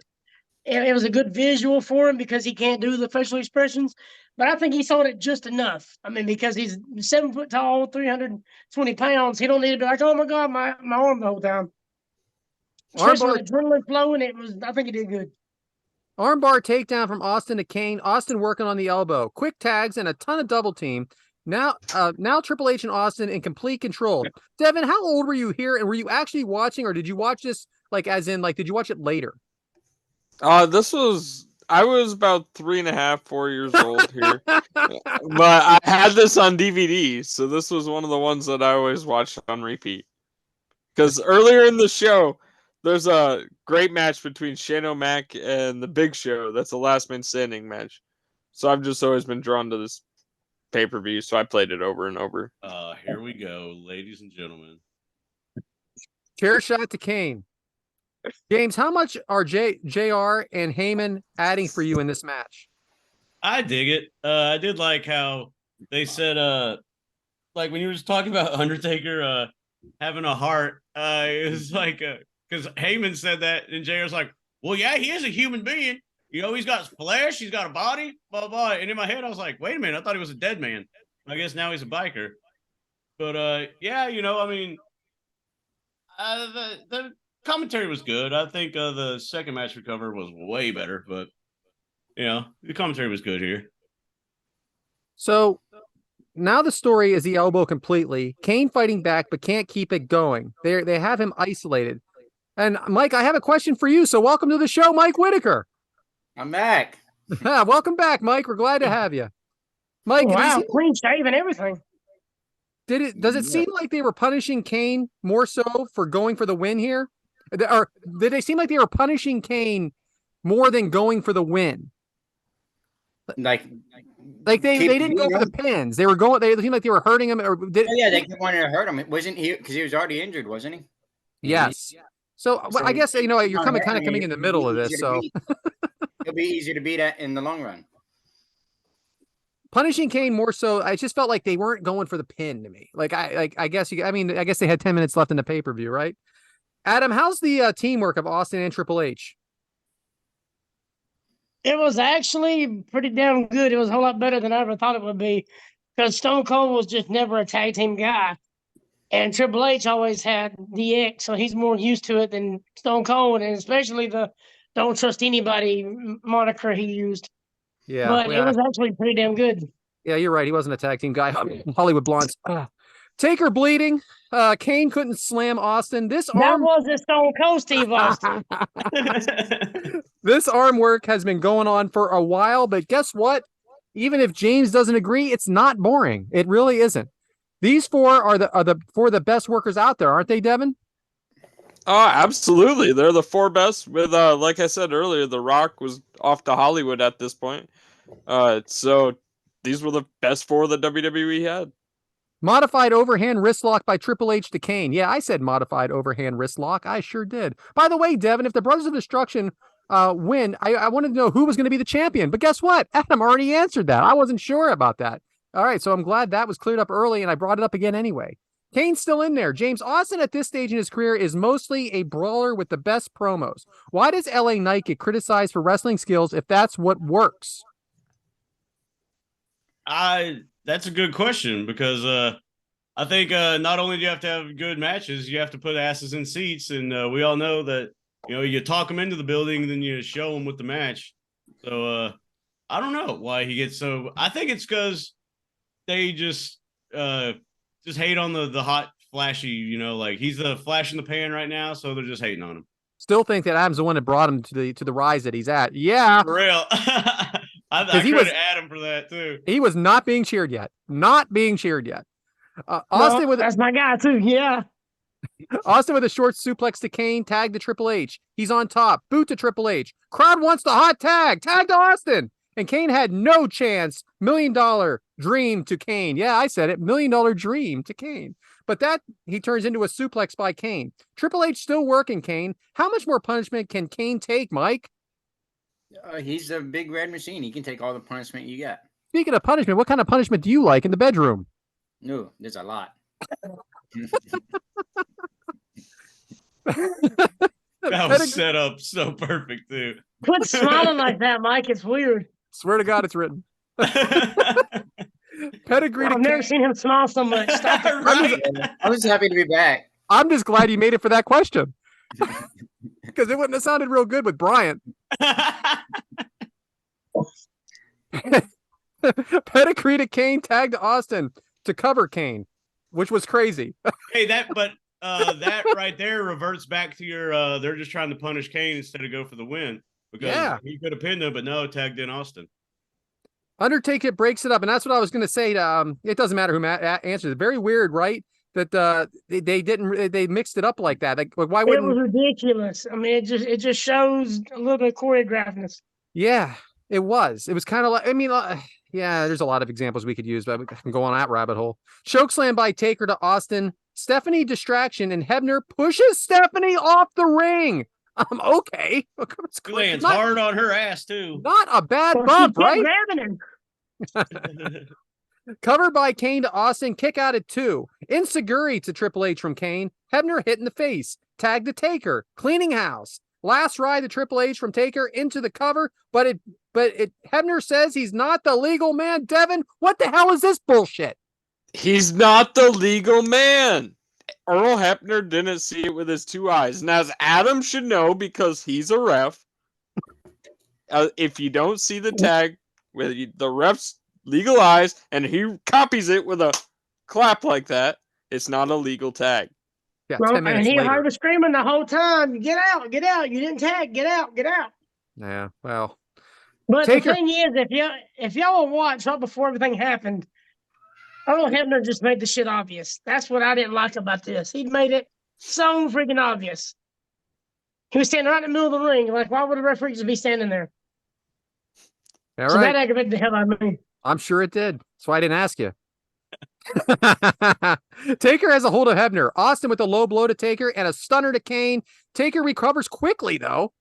it was a good visual for him because he can't do the facial expressions. But I think he sold it just enough. I mean, because he's 7 foot tall, 320 pounds, he don't need to be like, oh my God, my arm the whole time. Especially with adrenaline flowing, I think he did good. Armbar takedown from Austin to Kane. Austin working on the elbow. Quick tags and a ton of double team. Now Triple H and Austin in complete control. Devyn, how old were you here? And were you actually watching, or did you watch this did you watch it later? I was about 3.5, 4 years old here. But I had this on DVD, so this was one of the ones that I always watched on repeat. Because earlier in the show, there's a great match between Shane O'Mac and the Big Show. That's a last man standing match. So I've just always been drawn to this pay-per-view, so I played it over and over. Here we go, ladies and gentlemen. Chair shot to Kane. James, how much are JR and Heyman adding for you in this match? I dig it. I did like how they said, like when you were just talking about Undertaker having a heart, it was like, because Heyman said that, and JR's like, well, yeah, he is a human being. You know, he's got flesh, he's got a body, blah, blah. And in my head, I was like, wait a minute, I thought he was a dead man. I guess now he's a biker. But, yeah, you know, I mean, the commentary was good. I think the second match we covered was way better, but, you know, the commentary was good here. So now the story is the elbow completely. Kane fighting back, but can't keep it going. They have him isolated. And, Mike, I have a question for you. So welcome to the show, Mike Whitaker. I'm back. Welcome back, Mike. We're glad to have you. Mike, wow, clean shave and everything. Does it seem like they were punishing Kane more so for going for the win here? Or did they seem like they were punishing Kane more than going for the win? Like they didn't go for the pins. They seemed like they were hurting him. They wanted to hurt him. Wasn't he? Because he was already injured, wasn't he? Yes. So I guess you're coming in the middle of this. So it'll be easier to beat in the long run. Punishing Kane more so, I just felt like they weren't going for the pin to me. I guess they had 10 minutes left in the pay-per-view, right? Adam, how's the teamwork of Austin and Triple H? It was actually pretty damn good. It was a whole lot better than I ever thought it would be, because Stone Cold was just never a tag team guy, and Triple H always had the X, so he's more used to it than Stone Cold, and especially the "don't trust anybody" moniker he used. Yeah, but it was actually pretty damn good. Yeah, you're right. He wasn't a tag team guy. Hollywood Blondes. Taker bleeding. Kane couldn't slam Austin. That wasn't Stone Cold Steve Austin. This arm work has been going on for a while, but guess what? Even if James doesn't agree, it's not boring. It really isn't. These four are the four of the best workers out there, aren't they, Devyn? Oh, absolutely. They're the four best. With like I said earlier, The Rock was off to Hollywood at this point. So these were the best four that WWE had. Modified overhand wrist lock by Triple H to Kane. Yeah, I said modified overhand wrist lock. I sure did. By the way, Devyn, if the Brothers of Destruction win, I wanted to know who was going to be the champion. But guess what? Adam already answered that. I wasn't sure about that. All right, so I'm glad that was cleared up early, and I brought it up again anyway. Kane's still in there. James, Austin at this stage in his career is mostly a brawler with the best promos. Why does LA Knight get criticized for wrestling skills if that's what works? That's a good question, because I think not only do you have to have good matches, you have to put asses in seats, and we all know that, you talk them into the building, then you show them with the match. So I don't know why he gets so. I think it's because they just hate on the hot, flashy. Like he's the flash in the pan right now, so they're just hating on him. Still think that Adam's the one that brought him to the rise that he's at. Yeah, for real. I credit Adam for that too. He was not being cheered yet. Austin that's my guy too. Yeah. Austin with a short suplex to Kane, tag to Triple H. He's on top. Boot to Triple H. Crowd wants the hot tag. Tag to Austin. And Kane had no chance. $1 million dream to Kane. Yeah, I said it. $1 million dream to Kane. But that he turns into a suplex by Kane. Triple H still working Kane. How much more punishment can Kane take, Mike? He's a big red machine. He can take all the punishment you got. Speaking of punishment, what kind of punishment do you like in the bedroom? No, there's a lot. That was set up so perfect, too. Quit smiling like that, Mike. It's weird. Swear to God, it's written. Pedigree to I've never Kane. seen him smile so much. Stop it. Right? I was happy to be back. I'm just glad he made it for that question. Because it wouldn't have sounded real good with Bryant. Pedigree to Kane, tag to Austin to cover Kane, which was crazy. Hey, that right there reverts back to your they're just trying to punish Kane instead of go for the win. Because he could have pinned him, but no, tagged in Austin. Undertaker breaks it up, and that's what I was going to say. It doesn't matter who answers it. Very weird, right? That they mixed it up like that. Like why It wouldn't? was ridiculous. I mean, it just shows a little bit of choreographedness. Yeah, it was. It was kind of like, I mean, yeah, there's a lot of examples we could use, but we can go on that rabbit hole. Chokeslam by Taker to Austin. Stephanie distraction, and Hebner pushes Stephanie off the ring. Okay. Lands hard on her ass, too. Not a bad Well, bump, she kept right? grabbing him. Covered by Kane to Austin, kick out at 2. Insecurity to Triple H from Kane. Hebner hit in the face. Tag to Taker. Cleaning house. Last ride to Triple H from Taker into the cover, but Hebner says he's not the legal man. Devyn, what the hell is this bullshit? He's not the legal man. Earl Hebner didn't see it with his 2 eyes. And as Adam should know, because he's a ref, if you don't see the tag with the ref's legal eyes and he copies it with a clap like that, it's not a legal tag. Yeah, Well, 10 minutes and he later. heard her screaming the whole time, get out, get out. You didn't tag, get out, get out. Yeah, well. But Taker- the thing is, if y'all will watch right before everything happened, Earl Hebner just made the shit obvious. That's what I didn't like about this. He made it so freaking obvious. He was standing right in the middle of the ring. Like, why would a referee just be standing there? All So right. that aggravated the hell out of me. I'm sure it did. That's why I didn't ask you. Taker has a hold of Hebner. Austin with a low blow to Taker and a stunner to Kane. Taker recovers quickly, though.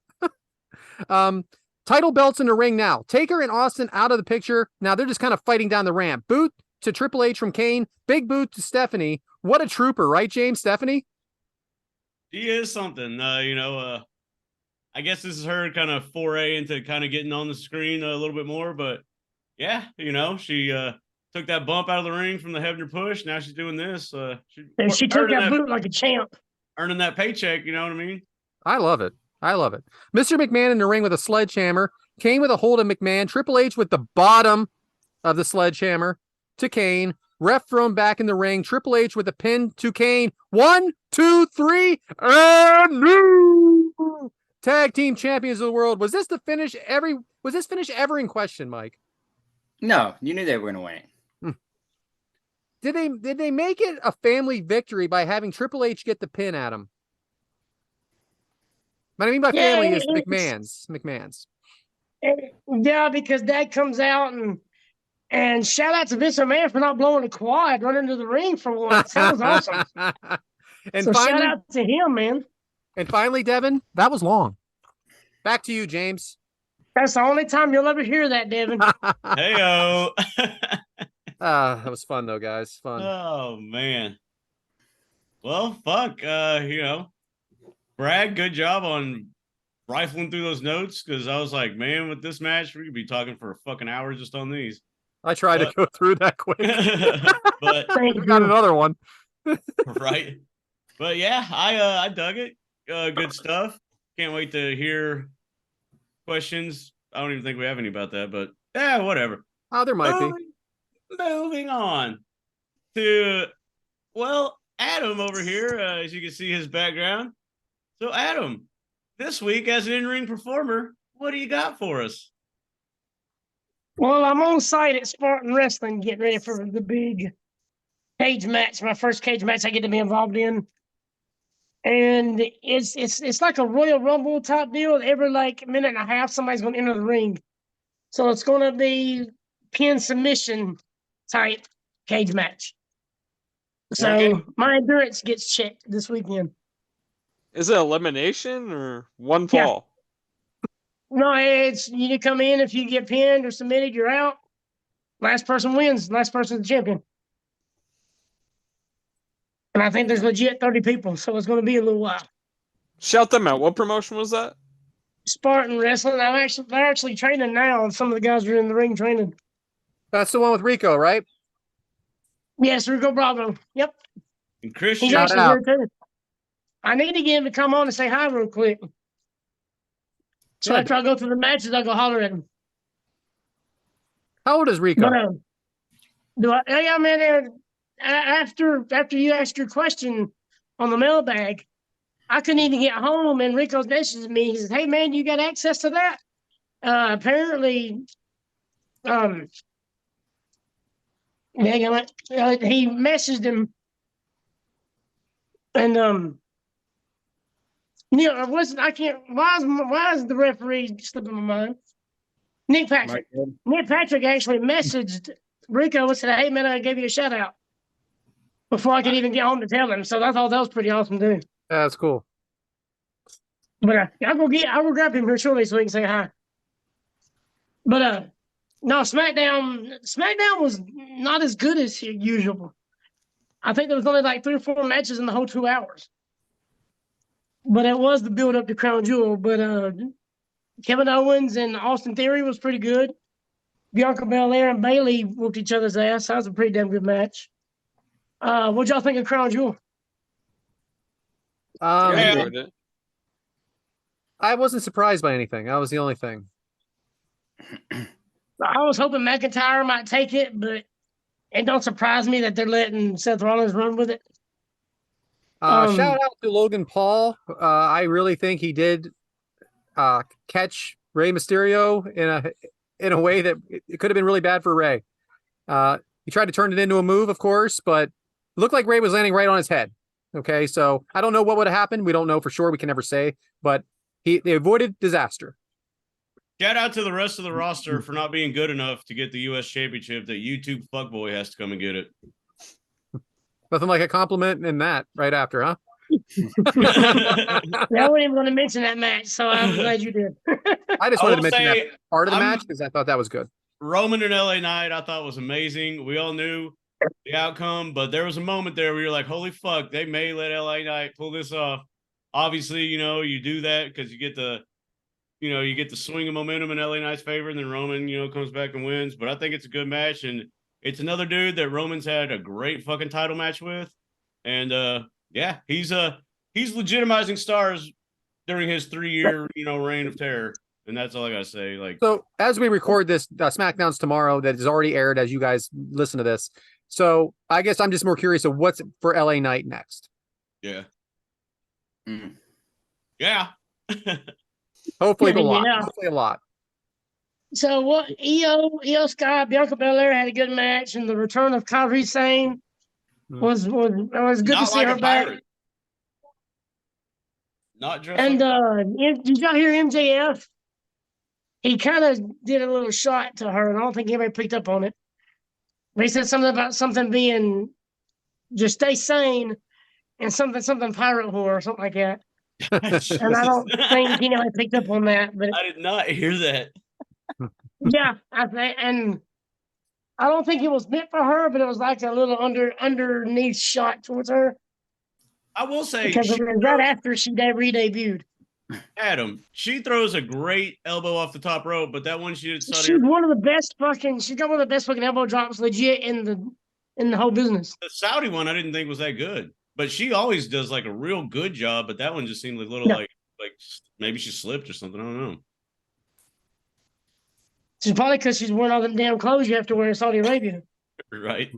Title belts in the ring now. Taker and Austin out of the picture. Now they're just kind of fighting down the ramp. Boot to Triple H from Kane. Big boot to Stephanie. What a trooper, right, James? Stephanie? She is something. I guess this is her kind of foray into kind of getting on the screen a little bit more. But yeah, she took that bump out of the ring from the Hebner push. Now she's doing this. And she took that boot like a champ. Earning that paycheck, you know what I mean? I love it. I love it. Mr. McMahon in the ring with a sledgehammer. Kane with a hold of McMahon. Triple H with the bottom of the sledgehammer to Kane. Ref thrown back in the ring. Triple H with a pin to Kane. 1, 2, 3, and new tag team champions of the world. Was this finish ever in question, Mike? No, you knew they were going to win it. Did they make it a family victory by having Triple H get the pin at him? What I mean by family is McMahon's. Yeah, because Dad comes out and shout out to Vince McMahon for not blowing a quad running into the ring for once. That was awesome. And so finally, shout out to him, man. And finally, Devyn, that was long. Back to you, James. That's the only time you'll ever hear that, Devyn. Heyo. That was fun though, guys. Fun. Oh man. Well, fuck. Brad, good job on rifling through those notes, because I was like, man, with this match, we could be talking for a fucking hour just on these. I tried to go through that quick. But Thank we got you. another one. right. But yeah, I dug it. Good stuff. Can't wait to hear questions. I don't even think we have any about that, but yeah, whatever. Oh, there might be. Moving on to, well, Adam over here, as you can see his background. So Adam, this week as an in-ring performer, what do you got for us? Well, I'm on site at Spartan Wrestling getting ready for the big cage match, my first cage match I get to be involved in. And it's like a Royal Rumble type deal. Every minute and a half, somebody's going to enter the ring. So it's going to be pin submission type cage match. So Okay. my endurance gets checked this weekend. Is it elimination or one Yeah. fall? No, it's you need to come in. If you get pinned or submitted, you're out. Last person wins. Last person's the champion. And I think there's legit 30 people, so it's going to be a little while. Shout them out. What promotion was that? Spartan Wrestling. They're actually training now, and some of the guys are in the ring training. That's the one with Rico, right? Yes, Rico Bravo. Yep, And he's Christian, Shout actually out. here too. I need to get him to come on and say hi real quick. So Yeah. after I go through the matches, I'll go holler at him. How old is Rico? But yeah, man. After you asked your question on the mailbag, I couldn't even get home, and Rico's messaged me. He says, "Hey, man, you got access to that?" Apparently, he messaged him, and I wasn't. I can't. Why is the referee slipping my mind? Nick Patrick. Nick Patrick actually messaged Rico and said, "Hey, man, I gave you a shout out," before I could even get home to tell him. So I thought that was pretty awesome too. That's cool. But I will grab him here shortly so he can say hi. But no, SmackDown was not as good as usual. I think there was only like 3 or 4 matches in the whole 2 hours. But it was the build up to Crown Jewel. But Kevin Owens and Austin Theory was pretty good. Bianca Belair and Bayley whooped each other's ass. That was a pretty damn good match. What y'all think of Crown Jewel? I Yeah. enjoyed it. I wasn't surprised by anything. That was the only thing. I was hoping McIntyre might take it, but it don't surprise me that they're letting Seth Rollins run with it. Shout out to Logan Paul. I really think he did catch Rey Mysterio in a way that it could have been really bad for Rey. He tried to turn it into a move, of course, but it looked like Rey was landing right on his head. Okay, so I don't know what would have happened. We don't know for sure. We can never say, but they avoided disaster. shout out to the rest of the roster for not being good enough to get the U.S. Championship. That YouTube fuckboy has to come and get it. Nothing like a compliment in that right after, huh? I wasn't even going to mention that match, so I'm glad you did. I just I wanted to will mention say, that part of the I'm- match because I thought that was good. Roman and LA Knight, I thought was amazing. We all knew the outcome, but there was a moment there where you're like, holy fuck, they may let LA Knight pull this off. Obviously, you do that because you get the swing of momentum in LA Knight's favor, and then Roman, comes back and wins. But I think it's a good match, and it's another dude that Roman's had a great fucking title match with. And yeah, he's legitimizing stars during his 3-year, reign of terror. And that's all I gotta say. Like, So as we record this, SmackDown's tomorrow that is already aired as you guys listen to this. So I guess I'm just more curious of what's for LA Knight next. yeah. Mm. Yeah. Hopefully a Yeah, lot. yeah. Hopefully a lot. So what? Io Sky, Bianca Belair had a good match, and the return of Kairi Sane was good Not to see like her a back. pirate. Not dressed And like did y'all hear MJF? He kind of did a little shot to her, and I don't think anybody picked up on it. They said something about something being just stay sane and something pirate whore or something like that. And I don't think anybody picked up on that, but I did not hear that. yeah, I think, and I don't think it was meant for her, but it was like a little underneath shot towards her I will say, because it was right after she re-debuted. Adam, she throws a great elbow off the top rope, but that one she did Saudi She's one of the best she's got one of the best fucking elbow drops legit in the whole business. the Saudi one I didn't think was that good. But she always does like a real good job, but that one just seemed a little Yeah. like maybe she slipped or something. I don't know. She's probably because she's wearing all them damn clothes you have to wear in Saudi Arabia. Right?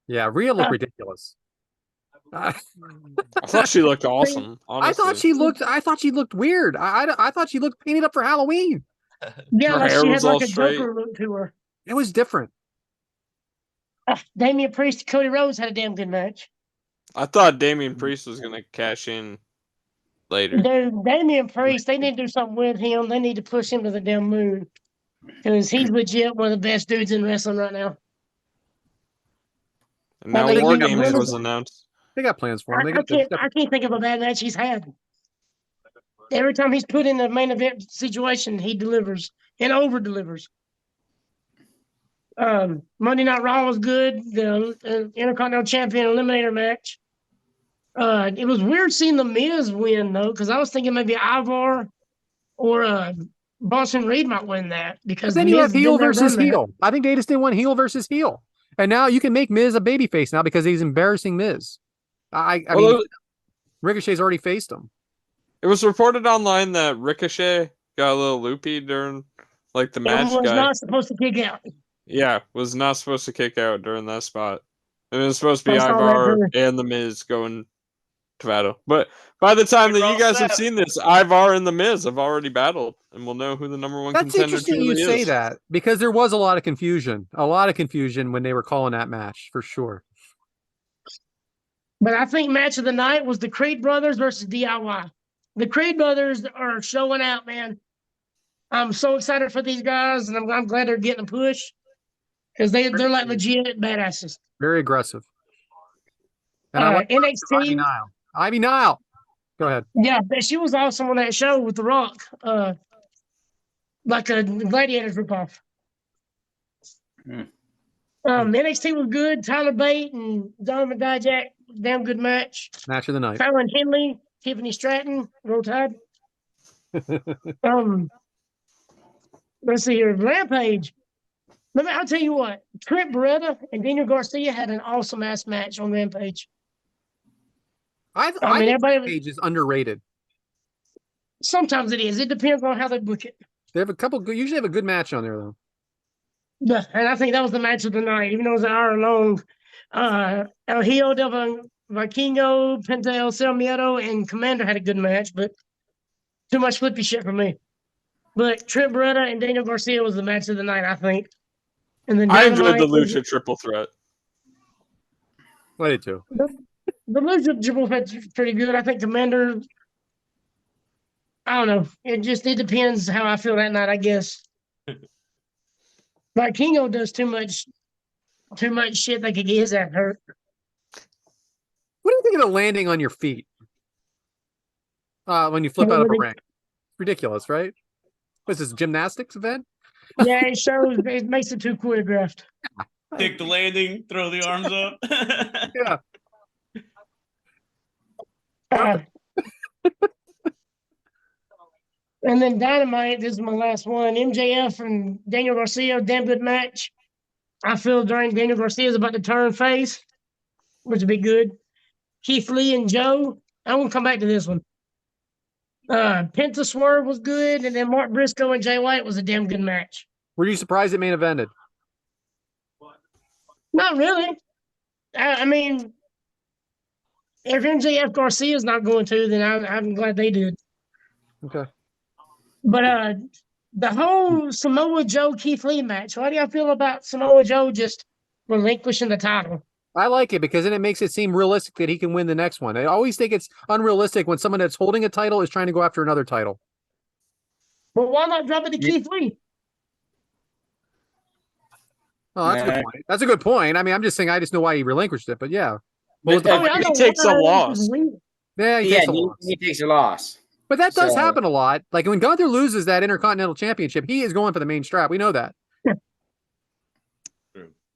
Yeah, Rhea looked ridiculous. I thought she looked awesome. I Honestly. thought she looked weird. I thought she looked painted up for Halloween. Yeah, Her like hair she was had all like a straight. Joker look to her. It was different. Damian Priest, Cody Rhodes had a damn good match. I thought Damian Priest was gonna cash in later. Dude, Damian Priest, they need to do something with him. They need to push him to the damn moon. Because he's legit one of the best dudes in wrestling right now. And now think War he got Games plans was for him. announced. They got plans for him. They I got can't. I can't think of a bad match he's had. Every time he's put in the main event situation, he delivers and over delivers. Monday Night Raw was good. The Intercontinental Champion Eliminator match. It was weird seeing the Miz win though, because I was thinking maybe Ivar or Boston Reed might win that because But then the you Miz have has heel been there, versus done that. heel. I think they just didn't want heel versus heel. And now you can make Miz a babyface now because he's embarrassing Miz. I Well, mean, Ricochet's already faced him. it was reported online that Ricochet got a little loopy during like the And match was guy. not supposed to kick out. Yeah, was not supposed to kick out during that spot. And it was supposed to be I saw that Ivar too. and the Miz going to battle. But by the time that We're you all guys have set. seen this, Ivar and the Miz have already battled, and we'll know who the number one That's contender interesting truly you say is. that because there was a lot of confusion when they were calling that match for sure. But I think match of the night was the Creed brothers versus DIY. The Creed brothers are showing out, man. I'm so excited for these guys, and I'm glad they're getting a push because they're like legit badasses. Very aggressive. And I like Ivy NXT. Nile. Ivy Nile. Go ahead. Yeah, she was awesome on that show with The Rock, like a Gladiators ripoff. NXT was good. Tyler Bate and Donovan Dijak, damn good match. Match of the night. Fallon Henley, Tiffany Stratton, Roll Tide. Let's see here. Rampage. I'll tell you what. Trent Beretta and Daniel Garcia had an awesome ass match on Rampage. I mean, think everybody. Rampage is underrated. Sometimes it is. It depends on how they book it. They have a couple good, usually have a good match on there though. Yeah, and I think that was the match of the night, even though it was an hour long. El Hijo del Vikingo, Penta El Miedo, and Commander had a good match, but too much flippy shit for me. But Trent Beretta and Daniel Garcia was the match of the night, I think. And then I enjoyed the Dynamite Lucha Triple Threat. I did too. The Lucha Triple Threat's pretty good. I think Commander. I don't know. It depends how I feel that night, I guess. Like Kingo does too much shit that could get his ass hurt. What do you think of the landing on your feet? When you flip out of a ring. Ridiculous, right? What's this, gymnastics event? Yeah, it makes it too choreographed. Take the landing, throw the arms up. Yeah. And then Dynamite, this is my last one. MJF and Daniel Garcia, damn good match. I feel Daniel Garcia is about to turn face, which would be good. Keith Lee and Joe. I'm going to come back to this one. Penta Swerve was good, and then Mark Briscoe and Jay White was a damn good match. Were you surprised it main evented? Not really. I mean, if MJF Garcia is not going to, then I'm glad they did. Okay. But the whole Samoa Joe Keith Lee match, how do y'all feel about Samoa Joe just relinquishing the title? I like it because then it makes it seem realistic that he can win the next one. I always think it's unrealistic when someone that's holding a title is trying to go after another title. But why not drop it to Keith Lee? Oh, that's a good point. That's a good point. I mean, I'm just saying I just know why he relinquished it, but yeah. But he takes a loss. Yeah, he takes a loss. He takes a loss. But that does happen a lot. Like when Gunther loses that Intercontinental Championship, he is going for the main strap. We know that.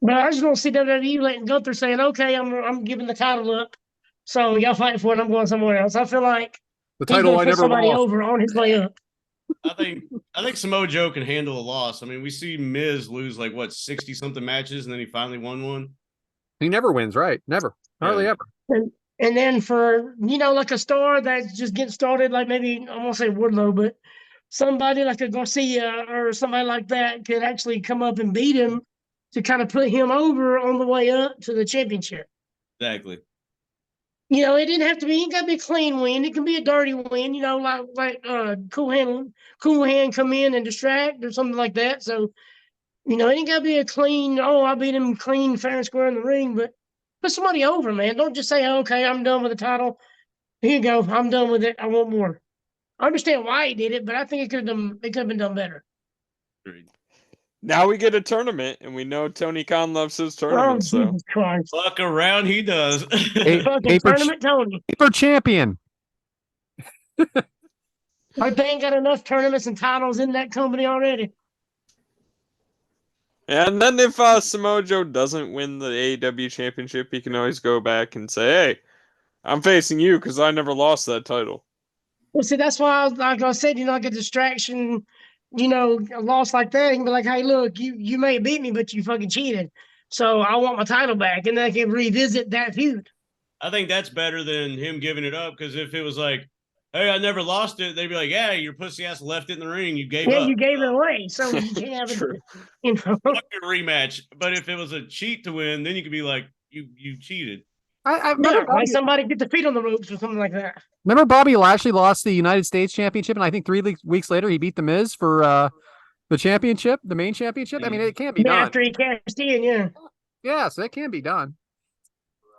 But I just don't see WWE letting Gunther saying, "Okay, I'm giving the title up, so y'all fight for it. I'm going somewhere else." I feel like the title I never somebody lost. over on his way up. I think Samoa Joe can handle a loss. I mean, we see Miz lose like 60 something matches, and then he finally won one. He never wins, right? Never, hardly ever. And then for like a star that's just getting started, like maybe I won't say Wardlow, but somebody like a Garcia or somebody like that could actually come up and beat him to kind of put him over on the way up to the championship. Exactly. It didn't have to be. It got to be a clean win. It can be a dirty win. Like Cool Hand come in and distract or something like that. So, it ain't got to be a clean. Oh, I beat him clean, fair and square in the ring. But put somebody over, man. Don't just say, "Okay, I'm done with the title. Here you go. I'm done with it. I want more." I understand why he did it, but I think it could have been done better. Agreed. Now we get a tournament, and we know Tony Khan loves his Oh, tournaments. So Jesus Christ. Fuck around, he does. Hey, Fucking paper tournament Tony. paper champion. I they ain't got enough tournaments and titles in that company already. and then if Samoa Joe doesn't win the AEW championship, he can always go back and say, "Hey, I'm facing you because I never lost that title." Well, see, that's why like I said, like a distraction, a loss like that. You can be like, hey, look, you may have beat me, but you fucking cheated. So I want my title back. And then I can revisit that feud. I think that's better than him giving it up, because if it was like, hey, I never lost it, they'd be like, yeah, your pussy ass left it in the ring. You gave Yeah, up. you gave it away. So you can't have it. True. Fuck your rematch. But if it was a cheat to win, then you could be like, you cheated. I Yeah, remember like somebody get the feet on the ropes or something like that. Remember Bobby Lashley lost the United States Championship, and I think 3 weeks later he beat The Miz for the championship, the main championship. I mean, it can't be Yeah, done. after he cashed in, yeah. Yeah, so that can be done.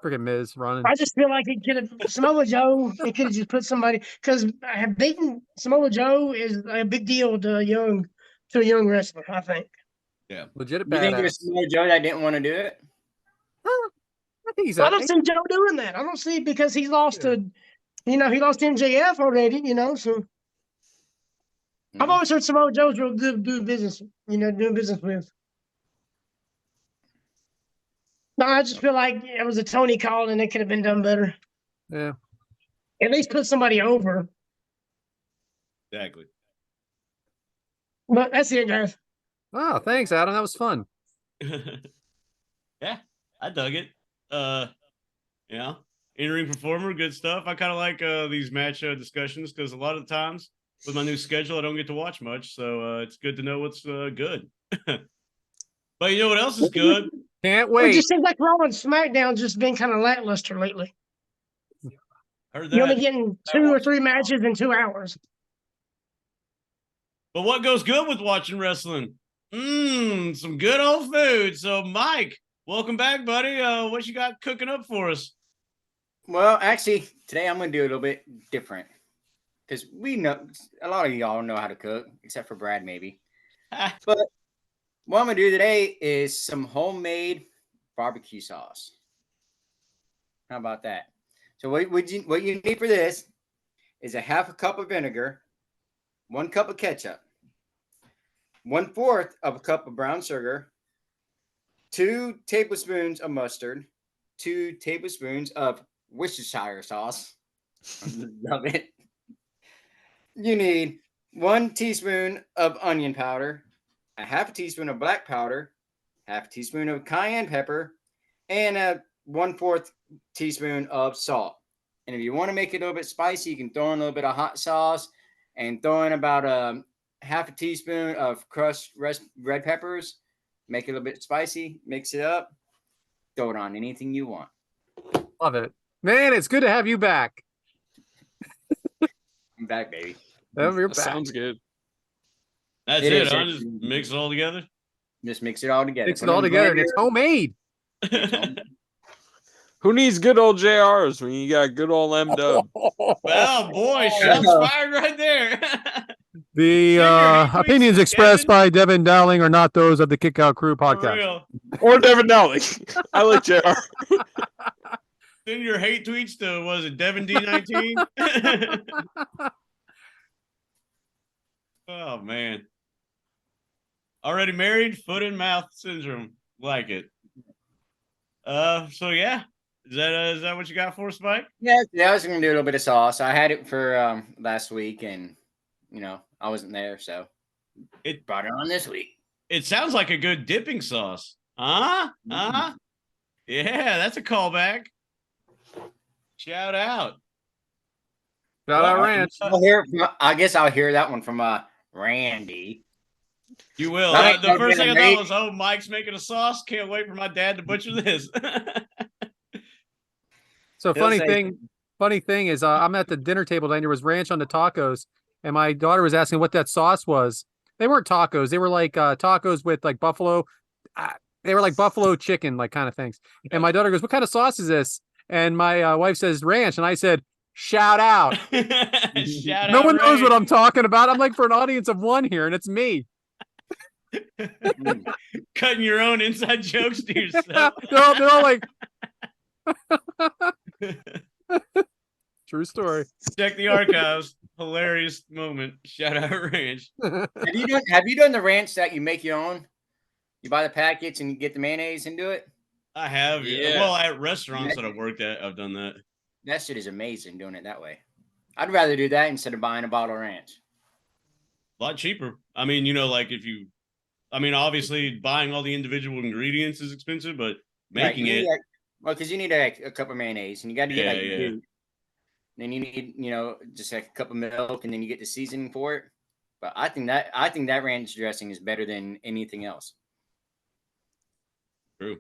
Freaking Miz running. I just feel like it could have Samoa Joe. It could have just put somebody because beating Samoa Joe is a big deal to a young wrestler. I think. Legit You think badass. there's more Joe that didn't want to do it? I think he's I don't see Joe doing that. I don't see because he lost to, he lost MJF already. So I've always heard Samoa Joe's real good doing business. Doing business with. No, I just feel like it was a Tony call and it could have been done better. Yeah. At least put somebody over. Exactly. But that's it, guys. Oh, thanks, Adam. That was fun. Yeah, I dug it. In-ring performer, good stuff. I kind of like these match discussions because a lot of the times with my new schedule, I don't get to watch much. So it's good to know what's good. But you know what else is good? Can't It wait. just seems like Raw and SmackDown just been kind of lackluster lately. Heard You're only that. getting 2 or 3 matches in 2 hours. But what goes good with watching wrestling? Some good old food. So, Mike, welcome back, buddy. What you got cooking up for us? Well, actually, today I'm going to do a little bit different because we know a lot of y'all know how to cook, except for Brad, maybe. But what I'm going to do today is some homemade barbecue sauce. How about that? So what you need for this is a half a cup of vinegar, 1 cup of ketchup, 1/4 of a cup of brown sugar, 2 tablespoons of mustard, 2 tablespoons of Worcestershire sauce. Love it. You need 1 teaspoon of onion powder, a half a teaspoon of black powder, half a teaspoon of cayenne pepper, and a 1/4 teaspoon of salt. And if you want to make it a little bit spicy, you can throw in a little bit of hot sauce and throw in about half a teaspoon of crushed red peppers. Make it a little bit spicy, mix it up, throw it on anything you want. Love it. Man, it's good to have you back. I'm back, baby. You're back. Sounds good. That's It it, is. huh? Just mix it all together. Just mix it all together. Mix it Put all in a together, and it's blender. homemade. Who needs good old JRs when you got good old M Dub? Well, boy, shots fired right there. The Send your hate tweets opinions to expressed Devyn. by Devyn Dowling are not those of the Kick Out Crew For podcast. real. Or Devin Dowling. I like JR. Send your hate tweets to, was it Devin D19? Oh, man. Already married, foot and mouth syndrome. Like it. So yeah. Is that what you got for us, Mike? Yeah, I was gonna do a little bit of sauce. I had it for last week, and I wasn't there, so It brought it on this week. It sounds like a good dipping sauce. Huh? Huh? Yeah, that's a callback. Shout out. Shout out Ranch. I guess I'll hear that one from Randy. You will. Right, The first thing I great. thought was, oh, Mike's making a sauce. Can't wait for my dad to butcher this. So He'll say funny thing is, I'm at the dinner table and there was ranch on the tacos, and my daughter was asking what that sauce was. They weren't tacos; they were like tacos with like buffalo. They were like buffalo chicken, like kind of things. And my daughter goes, "What kind of sauce is this?" And my wife says, "Ranch," and I said, "Shout out!" Shout No out one knows Ray. what I'm talking about. I'm like for an audience of one here, and it's me. Cutting your own inside jokes to yourself. they're all like, true story. Check the archives. Hilarious moment. Shout out ranch. Have you done the ranch that you make your own? You buy the packets and you get the mayonnaise into it? I have. Yeah. Well, at restaurants that I've worked at, I've done that. That shit is amazing doing it that way. I'd rather do that instead of buying a bottle of ranch. A lot cheaper. I mean, you know, like if you, I mean, obviously buying all the individual ingredients is expensive, but making it. Well, because you need a cup of mayonnaise and you got to get Yeah. two. Then you need, just like a cup of milk, and then you get the seasoning for it. But I think that ranch dressing is better than anything else. True.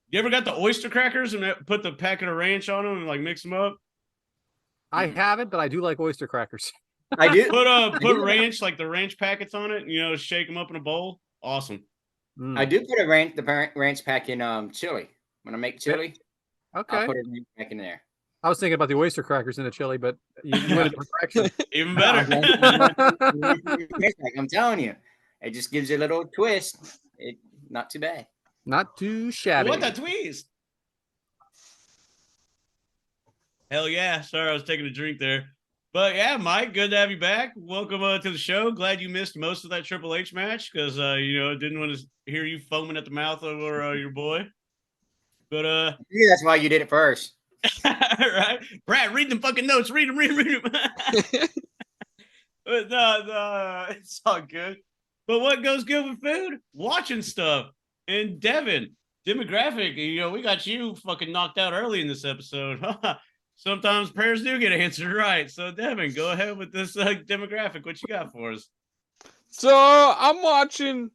You ever got the oyster crackers and put the packet of ranch on them and like mix them up? I haven't, but I do like oyster crackers. I do. Put ranch, like the ranch packets on it, and, shake them up in a bowl. Awesome. I do put the ranch pack in chili. When I make chili, Okay. I'll put it back in there. I was thinking about the oyster crackers in the chili, but you went a different direction. Even better. I'm telling you, it just gives it a little twist. Not too bad. Not too shabby. What a twist. Hell yeah. Sorry, I was taking a drink there. But yeah, Mike, good to have you back. Welcome to the show. Glad you missed most of that Triple H match because, didn't want to hear you foaming at the mouth over your boy. But yeah, that's why you did it first. Right? Brad, read them fucking notes. Read them. But no, it's all good. But what goes good with food? Watching stuff. And Devyn, demographic, we got you fucking knocked out early in this episode. Sometimes prayers do get answered right. So Devyn, go ahead with this demographic. What you got for us? So I'm watching,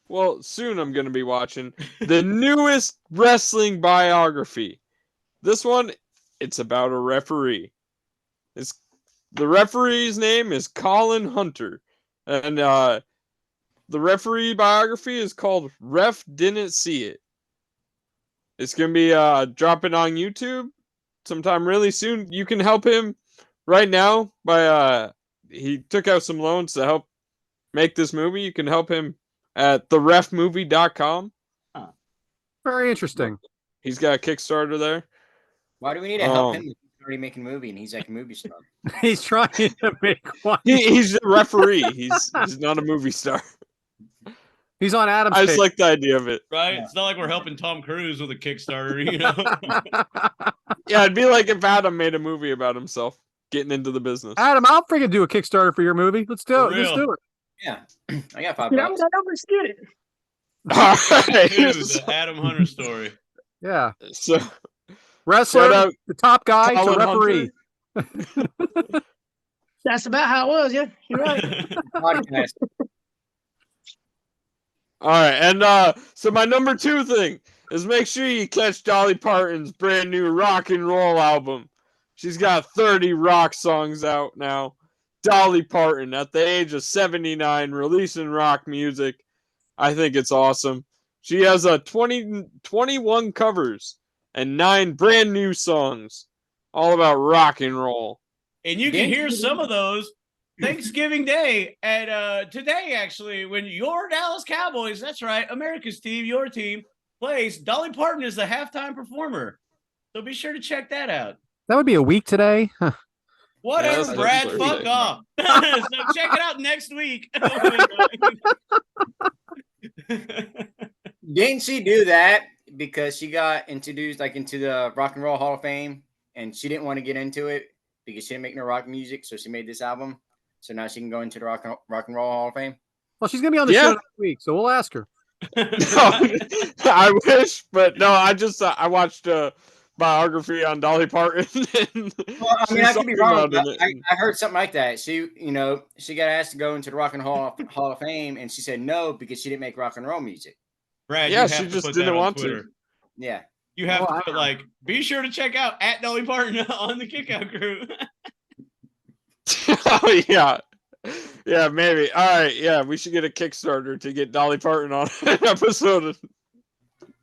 well, soon I'm going to be watching the newest wrestling biography. This one, it's about a referee. The referee's name is Colin Hunter. And the referee biography is called Ref Didn't See It. It's going to be dropping on YouTube sometime really soon. You can help him right now by he took out some loans to help make this movie. You can help him at therefmovie.com. Very interesting. He's got a Kickstarter there. Why do we need to help him? He's already making a movie, and he's like a movie star. He's trying to make one. He's a referee. He's not a movie star. He's on Adam's I just page. like the idea of it. Right? Yeah. It's not like we're helping Tom Cruise with a Kickstarter, Yeah, it'd be like if Adam made a movie about himself getting into the business. Adam, I'll freaking do a Kickstarter for your movie. Let's do it. Let's do it. Yeah. I got $5. Let's get it. All right. Dude, the Adam Hunter story. Yeah. So wrestler, the top guy to Colin referee. That's about how it was, yeah. You're right. All right, and so my number 2 thing is make sure you catch Dolly Parton's brand new rock and roll album. She's got 30 rock songs out now. Dolly Parton, at the age of 79, releasing rock music. I think it's awesome. She has 21 covers and 9 brand new songs, all about rock and roll. And you can hear some of those Thanksgiving Day at today, actually, when your Dallas Cowboys, that's right, America's team, your team, plays. Dolly Parton is the halftime performer. So be sure to check that out. That would be a week today. Whatever, Yeah, Brad, fuck off. So check it out next week. Didn't she do that because she got introduced into the Rock and Roll Hall of Fame, and she didn't want to get into it because she didn't make no rock music, so she made this album. So now she can go into the Rock and Roll Hall of Fame. Well, she's gonna be on the show next week, so we'll ask her. No, I wish, but no, I watched a biography on Dolly Parton. Well, I mean, I could be wrong. I heard something like that. She got asked to go into the Rock and Roll Hall of Fame, and she said no because she didn't make rock and roll music. Brad, yeah, she just didn't want to. Yeah. You have to put be sure to check out at Dolly Parton on the Kickout Crew. Oh yeah. Yeah, maybe. All right, yeah, we should get a Kickstarter to get Dolly Parton on an episode.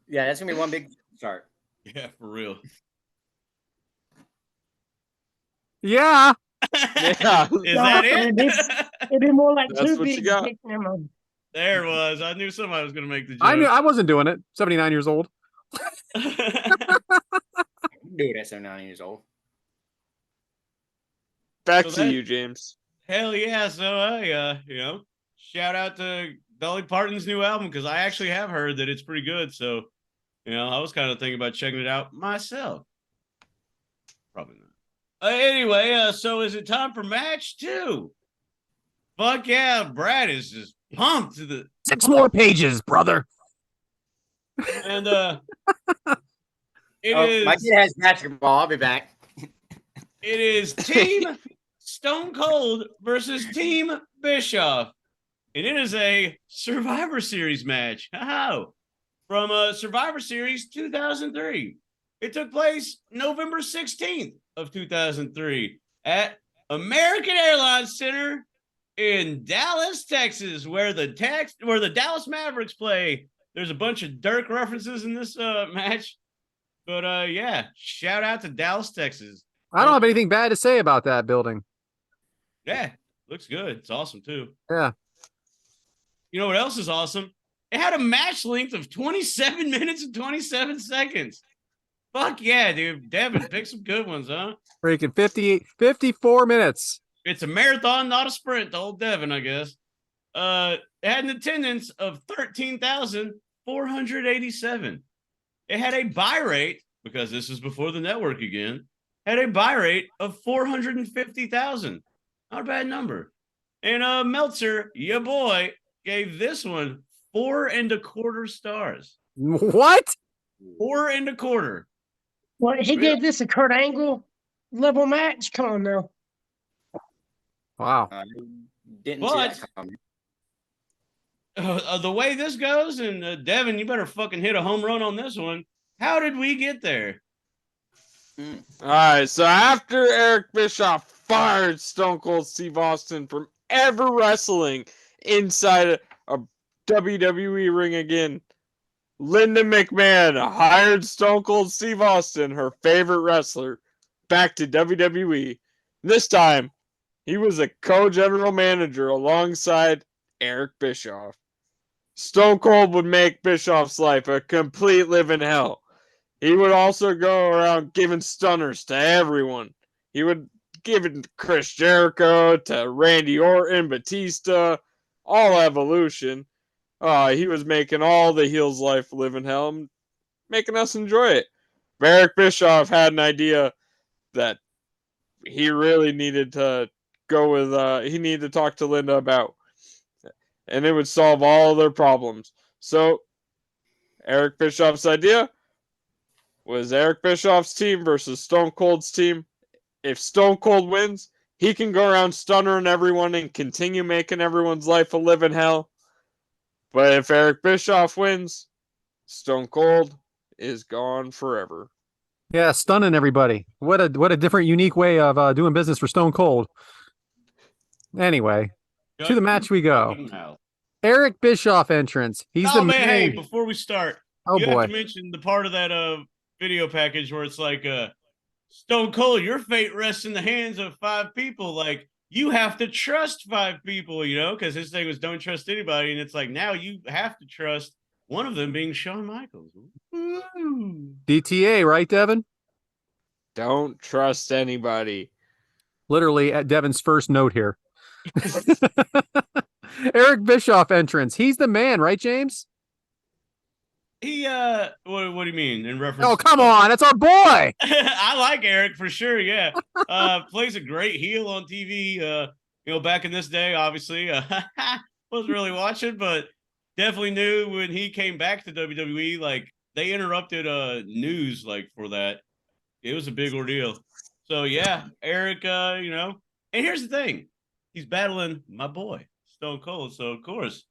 Yeah, that's gonna be one big start. Yeah, for real. Yeah. Yeah. Is that it? It'd be more like That's two what you big got. dicks. Never mind. There it was. I knew somebody was going to make the joke. I knew I wasn't doing it. 79 years old. Dude, at 79 years old. Back So to that- you, James. Hell yeah. So, shout out to Dolly Parton's new album because I actually have heard that it's pretty good. So, I was kind of thinking about checking it out myself. Probably not. Anyway, so is it time for match 2? Fuck yeah. Brad is just pumped to the 6 more pages, brother. and it is My kid has basketball. I'll be back. it is Team Stone Cold versus Team Bischoff. And it is a Survivor Series match. How? From Survivor Series 2003. It took place November 16th of 2003 at American Airlines Center in Dallas, Texas, where the Dallas Mavericks play. There's a bunch of Dirk references in this match. But yeah, shout out to Dallas, Texas. I don't have anything bad to say about that building. Yeah, looks good. It's awesome too. Yeah. You know what else is awesome? It had a match length of 27 minutes and 27 seconds. Fuck yeah, dude. Devyn, pick some good ones, huh? Freaking 54 minutes. It's a marathon, not a sprint, to old Devyn, I guess. It had an attendance of 13,487. It had a buy rate, because this is before the network again, had a buy rate of 450,000. Not a bad number. And Meltzer, your boy, gave this one 4.25 stars. What? 4.25. Well, he gave this a Kurt Angle level match. Come on now. Wow. Didn't see But- that coming. The way this goes, and Devyn, you better fucking hit a home run on this one. How did we get there? All right, so after Eric Bischoff fired Stone Cold Steve Austin from ever wrestling inside a WWE ring again, Linda McMahon hired Stone Cold Steve Austin, her favorite wrestler, back to WWE. This time, he was a co-general manager alongside Eric Bischoff. Stone Cold would make Bischoff's life a complete living hell. He would also go around giving stunners to everyone. He would give it to Chris Jericho, to Randy Orton, Batista, all Evolution. He was making all the heels' life living hell, making us enjoy it. But Eric Bischoff had an idea that he really needed to go with, he needed to talk to Linda about. And it would solve all their problems. So, Eric Bischoff's idea was Eric Bischoff's team versus Stone Cold's team. If Stone Cold wins, he can go around stunnering everyone and continue making everyone's life a living hell. But if Eric Bischoff wins, Stone Cold is gone forever. Yeah, stunning everybody. What a different, unique way of doing business for Stone Cold. Anyway, to the match we go. Eric Bischoff entrance. He's the man, hey, main. before we start, Oh you boy. have to mention the part of that video package where it's like Stone Cold, your fate rests in the hands of 5 people. Like, you have to trust 5 people, because his thing was don't trust anybody. And it's like, now you have to trust one of them being Shawn Michaels. Ooh. DTA, right, Devyn? Don't trust anybody. Literally at Devyn's first note here. Eric Bischoff entrance. He's the man, right, James? He, what do you mean in reference? Oh, come on. That's our boy. I like Eric for sure. Yeah. Plays a great heel on TV. Back in this day, obviously, wasn't really watching, but definitely knew when he came back to WWE, like they interrupted, news like for that. It was a big ordeal. So yeah, Eric, and here's the thing. He's battling my boy, Stone Cold. So of course,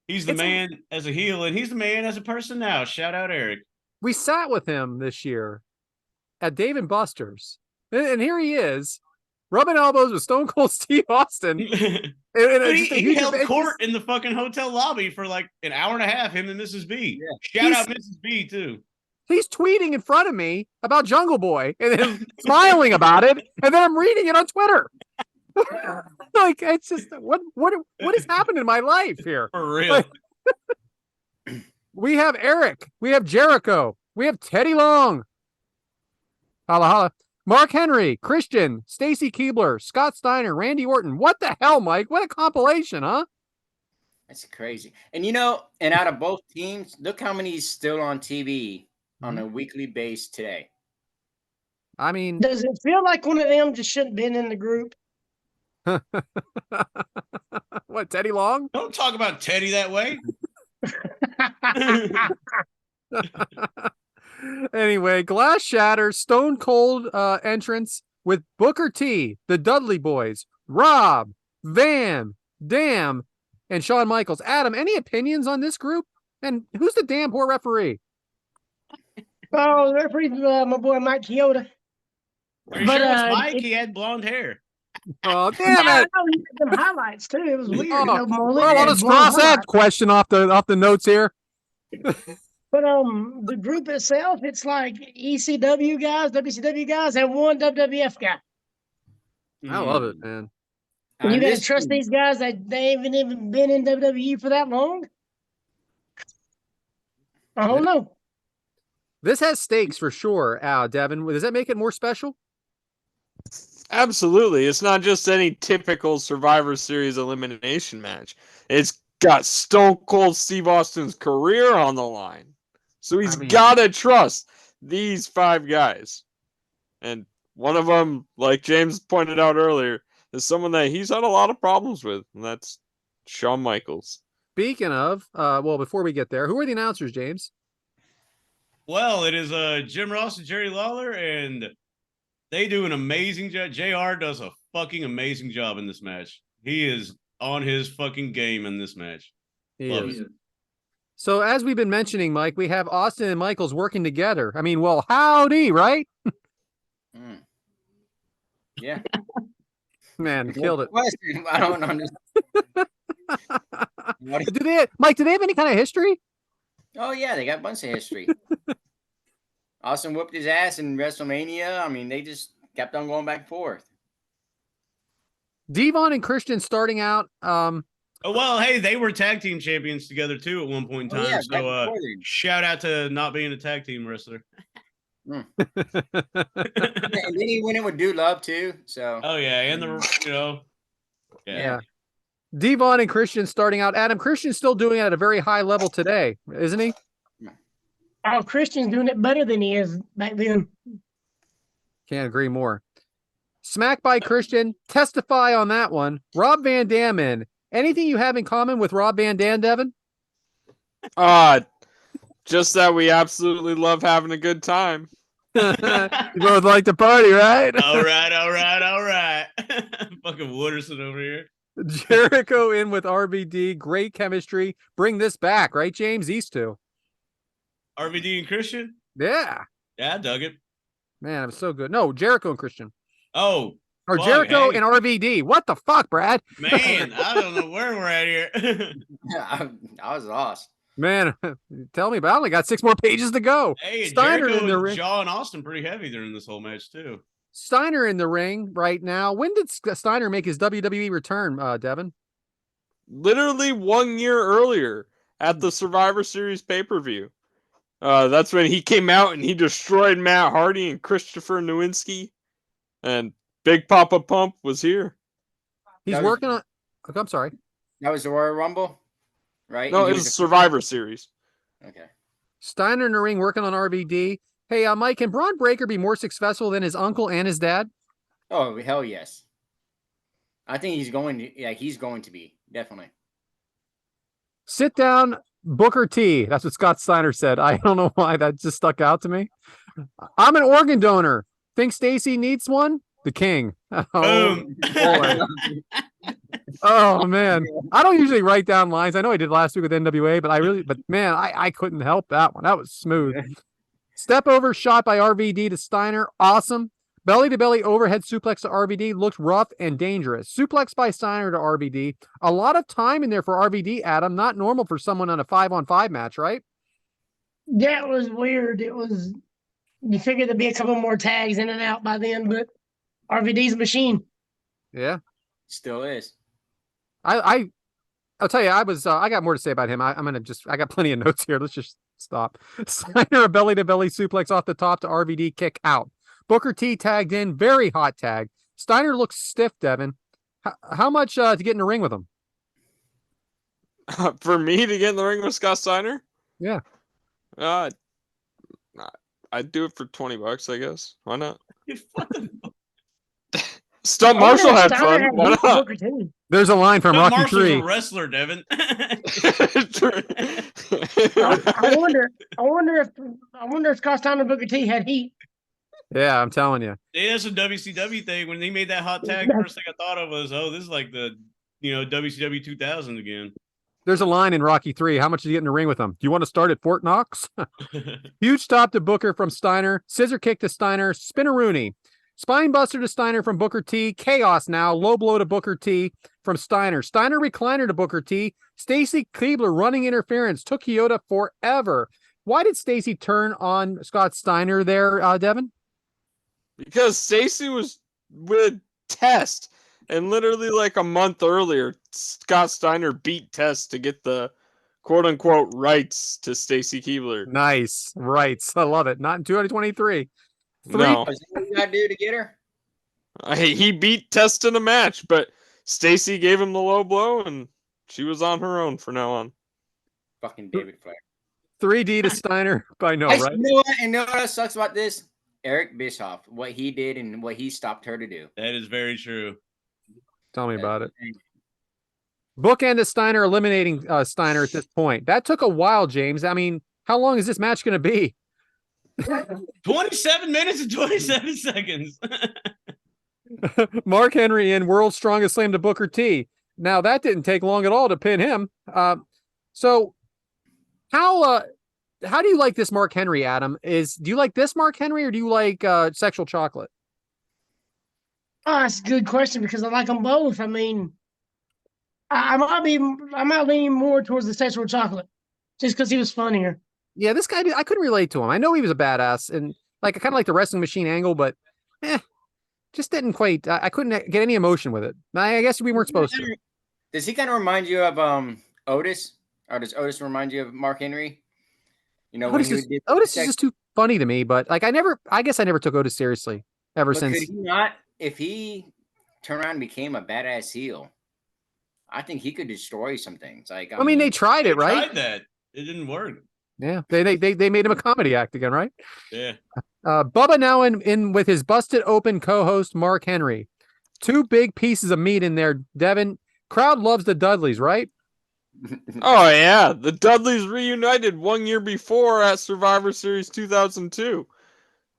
he's the man as a heel, and he's the man as a person now. Shout out Eric. We sat with him this year at Dave and Buster's. And here he is, rubbing elbows with Stone Cold Steve Austin. Dude, he held court in the fucking hotel lobby for like an hour and a half, him and Mrs. B. Yeah. Shout out Mrs. B, too. He's tweeting in front of me about Jungle Boy and then smiling about it, and then I'm reading it on Twitter. Like, it's just what is happening in my life here? For real. Like, we have Eric, we have Jericho, we have Teddy Long, holla holla, Mark Henry, Christian, Stacy Keebler, Scott Steiner, Randy Orton. What the hell, Mike? What a compilation, huh? That's crazy. And and out of both teams, look how many is still on TV on a weekly base today. I mean, Does it feel like one of them just shouldn't have been in the group? what, Teddy Long? Don't talk about Teddy that way. Anyway, Glass Shatter, Stone Cold entrance with Booker T, the Dudley Boys, Rob, Van, Dam, and Shawn Michaels. Adam, any opinions on this group? And who's the damn poor referee? Oh, the referee's my boy Mike Chioda. Are you But, sure it's Mike? He had blonde hair. Oh, damn I it! know he had some highlights too. It was weird. Oh, No more well, I'll just cross that question off the notes here. But the group itself, it's like ECW guys, WCW guys, and one WWF guy. I love it, man. And you got to This trust team- these guys that they haven't even been in WWE for that long. I don't know. This has stakes for sure, Devin. Does that make it more special? Absolutely. It's not just any typical Survivor Series elimination match. It's got Stone Cold Steve Austin's career on the line. So he's got to trust these 5 guys. And one of them, like James pointed out earlier, is someone that he's had a lot of problems with, and that's Shawn Michaels. Speaking of, well, before we get there, who are the announcers, James? Well, it is Jim Ross and Jerry Lawler, and they do an amazing job. JR does a fucking amazing job in this match. He is on his fucking game in this match. Love it. So as we've been mentioning, Mike, we have Austin and Michaels working together. I mean, well, howdy, right? Yeah. Man, killed it. Question. I don't understand. Mike, do they have any kind of history? Oh, yeah, they got a bunch of history. Austin whooped his ass in WrestleMania. I mean, they just kept on going back and forth. Devon and Christian starting out. Oh, well, hey, they were tag team champions together too at one point in time. Oh, yeah, so shout out to not being a tag team wrestler. And then he went in with Dude Love too. So Oh yeah, and yeah. Devon and Christian starting out. Adam, Christian's still doing it at a very high level today, isn't he? Oh, Christian's doing it better than he is back then. Can't agree more. Smack by Christian. Testify on that one. Rob Van Dam in. Anything you have in common with Rob Van Dam, Devin? Just that we absolutely love having a good time. You both like to party, right? All right. Fucking Wooderson over here. Jericho in with RVD. Great chemistry. Bring this back, right, James? These two. RVD and Christian? Yeah. Yeah, I dug it. Man, it was so good. No, Jericho and Christian. Oh. Or fuck, Jericho hey. and RVD. What the fuck, Brad? Man, I don't know where we're at here. I was lost. Man, tell me about it. I only got 6 more pages to go. Hey, Steiner Jericho in the and ring. Shaw and Austin pretty heavy during this whole match too. Steiner in the ring right now. When did Steiner make his WWE return, Devin? Literally 1 year earlier at the Survivor Series pay-per-view. That's when he came out and he destroyed Matt Hardy and Christopher Nowinski. And Big Papa Pump was here. He's working on... I'm sorry. That was the Royal Rumble, right? No, it was Survivor Series. Okay. Steiner in the ring working on RVD. Hey, Mike, can Braun Breaker be more successful than his uncle and his dad? Oh, hell yes. I think he's going to. Yeah, he's going to be definitely. Sit down, Booker T. That's what Scott Steiner said. I don't know why that just stuck out to me. I'm an organ donor. Think Stacy needs one? The king. Oh, Boom. boy. Oh man. I don't usually write down lines. I know I did last week with NWA, but man, I couldn't help that one. That was smooth. Step over shot by RVD to Steiner. Awesome. Belly to belly overhead suplex to RVD looked rough and dangerous. Suplex by Steiner to RVD. A lot of time in there for RVD, Adam. Not normal for someone on a 5-on-5 match, right? That was weird. It was, you figured there'd be a couple more tags in and out by then, but RVD's a machine. Yeah. Still is. I'll tell you, I got more to say about him. I got plenty of notes here. Let's just stop. Steiner, a belly to belly suplex off the top to RVD kick out. Booker T tagged in, very hot tag. Steiner looks stiff, Devin. How much to get in the ring with him? For me to get in the ring with Scott Steiner? Yeah. I'd do it for $20, I guess. Why not? What the Stump I wonder Marshall if had Steiner fun. had Why heat for not? Booker T. There's a line from Rocky Marshall's 3. a wrestler, Devin. I wonder if Scott Steiner and Booker T had heat. Yeah, I'm telling you. Yeah, that's a WCW thing. When they made that hot tag, the first thing I thought of was, oh, this is like the WCW 2000 again. There's a line in Rocky 3. How much did you get in the ring with him? Do you want to start at Fort Knox? Huge stop to Booker from Steiner. Scissor kick to Steiner. Spinaroonie. Spine buster to Steiner from Booker T. Chaos now. Low blow to Booker T from Steiner. Steiner recliner to Booker T. Stacy Keibler running interference. Took Kyoto forever. Why did Stacy turn on Scott Steiner there, Devin? Because Stacy was with Test, and literally like a month earlier, Scott Steiner beat Test to get the quote-unquote rights to Stacy Keibler. Nice. Rights. I love it. Not in 2023. No. Is that what you gotta do to get her? He beat Test in a match, but Stacy gave him the low blow, and she was on her own from now on. Fucking David Flair. 3D to Steiner. I know, right? You know what sucks about this? Eric Bischoff, what he did and what he stopped her to do. That is very true. Tell me about it. Bookend to Steiner eliminating Steiner at this point. That took a while, James. I mean, how long is this match going to be? 27 minutes and 27 seconds. Mark Henry in World's Strongest Slam to Booker T. Now, that didn't take long at all to pin him. So how do you like this Mark Henry, Adam? Do you like this Mark Henry or do you like Sexual Chocolate? Oh, that's a good question because I like them both. I mean, I might lean more towards the sexual chocolate just because he was funnier. Yeah, this guy, I couldn't relate to him. I know he was a badass and like I kind of like the wrestling machine angle, but just didn't quite. I couldn't get any emotion with it. I guess we weren't supposed to. Does he kind of remind you of Otis, or does Otis remind you of Mark Henry? You know, Otis is just too funny to me. But like, I guess I never took Otis seriously ever since. Could he not? If he turned around and became a badass heel, I think he could destroy some things. Like, I mean, they tried it, right? Tried that. It didn't work. Yeah, they made him a comedy act again, right? Yeah. Bubba now in with his busted open co-host Mark Henry. Two big pieces of meat in there. Devin, crowd loves the Dudleys, right? Oh yeah, the Dudleys reunited 1 year before at Survivor Series 2002.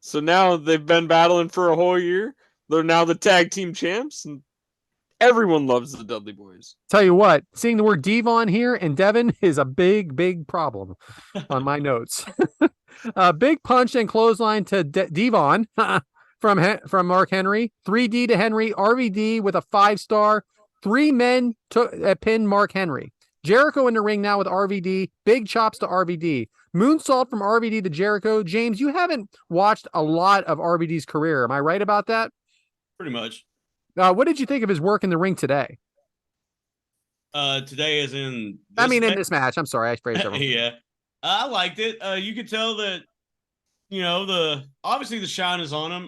So now they've been battling for a whole year. They're now the tag team champs, and everyone loves the Dudley Boys. Tell you what, seeing the word Devon here and Devin is a big problem on my notes. Big punch and clothesline to Devon from Mark Henry. 3D to Henry. RVD with a 5-star. 3 men pinned Mark Henry. Jericho in the ring now with RVD. Big chops to RVD. Moonsault from RVD to Jericho. James, you haven't watched a lot of RVD's career. Am I right about that? Pretty much. What did you think of his work in the ring today? Today is in. In this match. I'm sorry, I phrased it wrong. Yeah, I liked it. You could tell that, obviously the shine is on him.